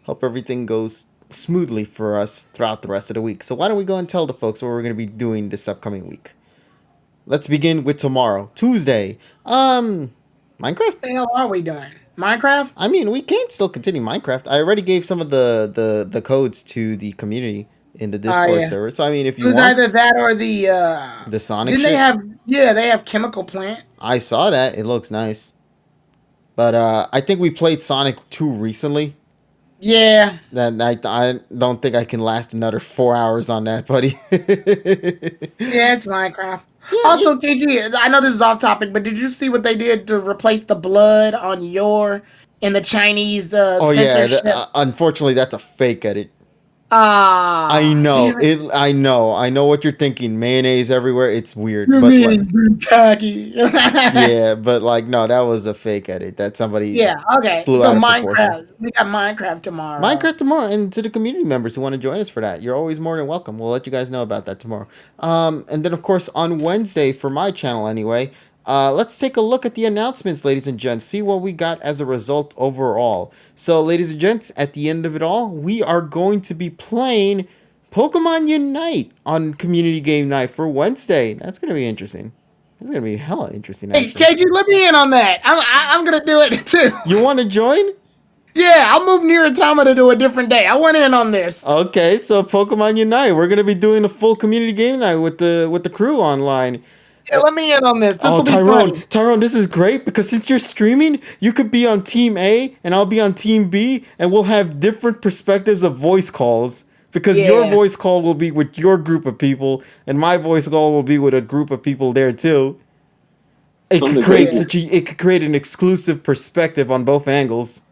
hope everything goes smoothly for us throughout the rest of the week. So why don't we go and tell the folks what we're going to be doing this upcoming week? Let's begin with tomorrow, Tuesday. Minecraft? What the hell are we doing? Minecraft? I mean, we can still continue Minecraft. I already gave some of the codes to the community in the Oh Discord yeah. server. So I mean, if It you was want either that or the Sonic didn't they shit, have they have Chemical Plant. I saw that. It looks nice. But I think we played Sonic 2 recently. Yeah. That I don't think I can last another 4 hours on that, buddy. Yeah, it's Minecraft. Yeah, Also, KG, I know this is off topic, but did you see what they did to replace the blood on your in the Chinese oh yeah. censorship? Unfortunately, that's a fake edit. I Ah, know damn it. it. I know what you're thinking. Mayonnaise everywhere. It's weird, You but like, mean bukkake. yeah, but like, no, that was a fake edit. That somebody Yeah, okay. flew So out of proportion. Minecraft. We got Minecraft tomorrow. Minecraft tomorrow, and to the community members who want to join us for that, you're always more than welcome. We'll let you guys know about that tomorrow. And then of course on Wednesday for my channel anyway. Let's take a look at the announcements, ladies and gents. See what we got as a result overall. So, ladies and gents, at the end of it all, we are going to be playing Pokemon Unite on Community Game Night for Wednesday. That's gonna be interesting. It's gonna be hella interesting, Hey, actually. KG, let me in on that. I'm gonna do it too. You want to join? Yeah, I'll move near Automata to a different day. I went in on this. Okay, so Pokemon Unite, we're gonna be doing a full community game night with the crew online. Yeah, let me in on this. This Oh, will be Tyrone, fun. Tyrone, this is great because since you're streaming, you could be on Team A and I'll be on Team B, and we'll have different perspectives of voice calls. Because your Yeah. voice call will be with your group of people, and my voice call will be with a group of people there too. Something crazy. It could create an exclusive perspective on both angles.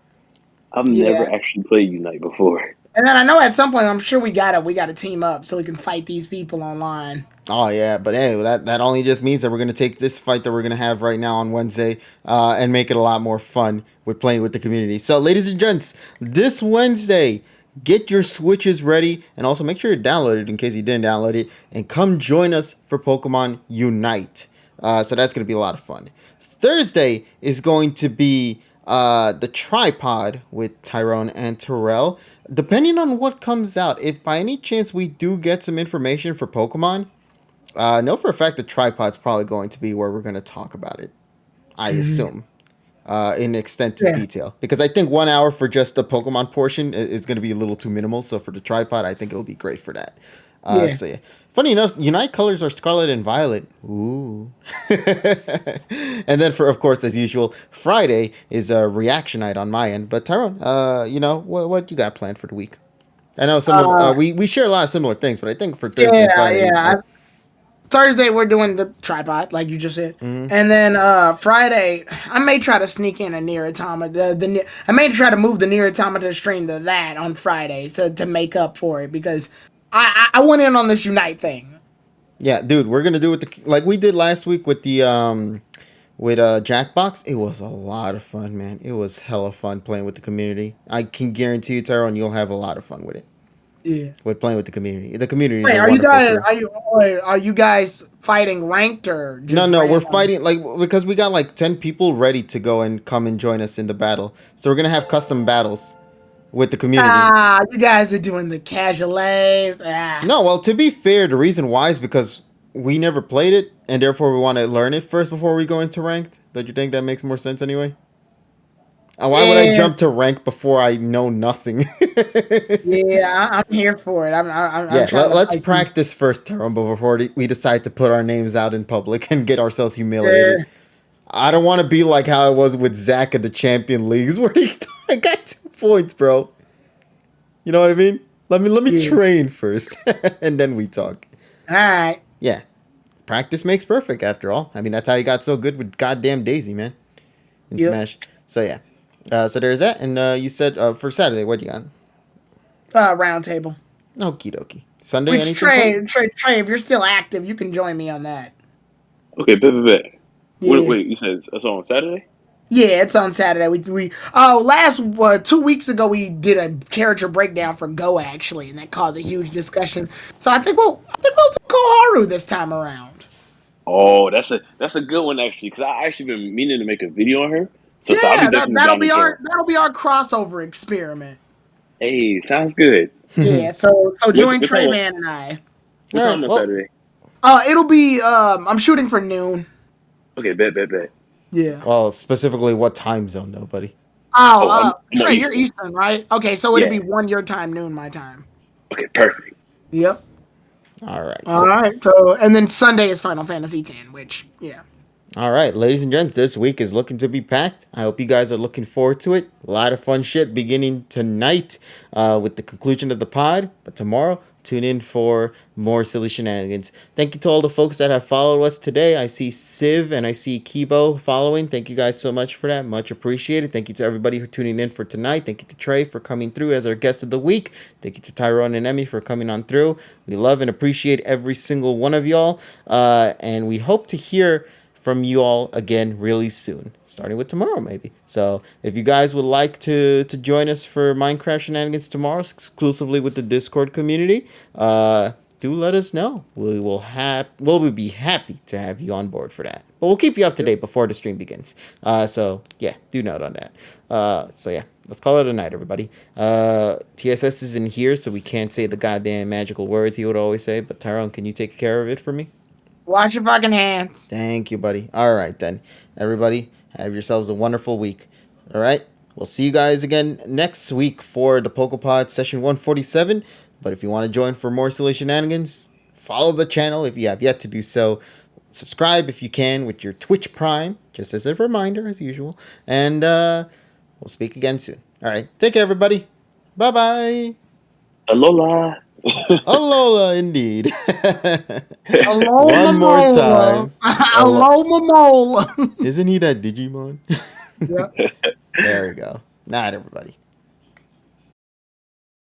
I've Yeah. never actually played Unite before. And then I know at some point I'm sure we gotta team up so we can fight these people online. Oh yeah, but hey, that only just means that we're gonna take this fight that we're gonna have right now on Wednesday, and make it a lot more fun with playing with the community. So, ladies and gents, this Wednesday, get your Switches ready, and also make sure you download it in case you didn't download it, and come join us for Pokemon Unite. So that's gonna be a lot of fun. Thursday is going to be the tripod with Tyrone and Terrell. Depending on what comes out, if by any chance we do get some information for Pokemon, know for a fact the tripod's probably going to be where we're going to talk about it. I assume. In extensive Yeah. detail. Because I think 1 hour for just the Pokemon portion is going to be a little too minimal. So for the tripod, I think it'll be great for that. Yeah. So yeah. Funny enough, Unite colors are Scarlet and Violet. Ooh. And then of course, as usual, Friday is a reaction night on my end. But Tyrone, what you got planned for the week? I know we share a lot of similar things, but I think for Thursday and Friday, Thursday we're doing the tripod, like you just said, and then Friday I may try to sneak in a Nier Automata. I may try to move the Nier Automata stream to that on Friday, so to make up for it because I went in on this Unite thing. Yeah, dude, we're gonna do it like we did last week with the Jackbox. It was a lot of fun, man. It was hella fun playing with the community. I can guarantee you, Tyrone, you'll have a lot of fun with it. Yeah. With playing with the community. The community. Wait, are you guys fighting ranked or just No, we're random? fighting because we got like 10 people ready to go and come and join us in the battle. So we're gonna have custom battles with the community. You guys are doing the casuales. No, well, to be fair, the reason why is because we never played it, and therefore we want to learn it first before we go into ranked. Don't you think that makes more sense anyway? Why would I jump to rank before I know nothing? Yeah, I'm here for it. I'm let's practice first, Tyrone, before we decide to put our names out in public and get ourselves humiliated. Yeah. I don't want to be like how it was with Zach in the Champion Leagues, where I got 2 points, bro. You know what I mean? Let me train first, and then we talk. All right. Yeah, practice makes perfect. After all, I mean that's how he got so good with goddamn Daisy, man, in Smash. So yeah. So there's that, and you said for Saturday, what do you got? Round table. Okie dokie. Sunday, Which anything? Trey, if you're still active, you can join me on that. Okay, bet. Yeah. Wait, you said it's on Saturday? Yeah, it's on Saturday. We 2 weeks ago we did a character breakdown for Go actually, and that caused a huge discussion. So I think we'll do Koharu this time around. Oh, that's a good one actually, because I actually been meaning to make a video on her. So I'll be definitely that'll down be to that'll be our crossover experiment. Hey, sounds good. Yeah, so join What Trey time- Man and I. What time on Saturday? It'll be I'm shooting for noon. Okay, bet. Yeah. Well, specifically, what time zone, though, buddy? I'm Trey, on you're Eastern, right? Okay, so it'll be 1 your time, noon my time. Okay, perfect. Yep. All right. All right. So, and then Sunday is Final Fantasy X, which, yeah. All right, ladies and gents, this week is looking to be packed. I hope you guys are looking forward to it. A lot of fun shit beginning tonight with the conclusion of the pod. But tomorrow, tune in for more silly shenanigans. Thank you to all the folks that have followed us today. I see Civ and I see Kibo following. Thank you guys so much for that. Much appreciated. Thank you to everybody for tuning in for tonight. Thank you to Trey for coming through as our guest of the week. Thank you to Tyrone and Emmy for coming on through. We love and appreciate every single one of y'all. And we hope to hear from you all again really soon, starting with tomorrow maybe. So if you guys would like to join us for Minecraft shenanigans tomorrow exclusively with the Discord community, do let us know. We'll be happy to have you on board for that, but we'll keep you up to date before the stream begins. So yeah, do note on that. So yeah, let's call it a night, everybody. TSS isn't here, so we can't say the goddamn magical words he would always say, but Tyrone, can you take care of it for me? Wash your fucking hands. Thank you, buddy. All right, then. Everybody, have yourselves a wonderful week. All right? We'll see you guys again next week for the PokePod session 147. But if you want to join for more silly shenanigans, follow the channel if you have yet to do so. Subscribe if you can with your Twitch Prime, just as a reminder, as usual. And we'll speak again soon. All right. Take care, everybody. Bye-bye. Alola. Alola, indeed. Hello, One more time. Hello, Mamola. Isn't he that Digimon? Yep. There we go. Night, everybody.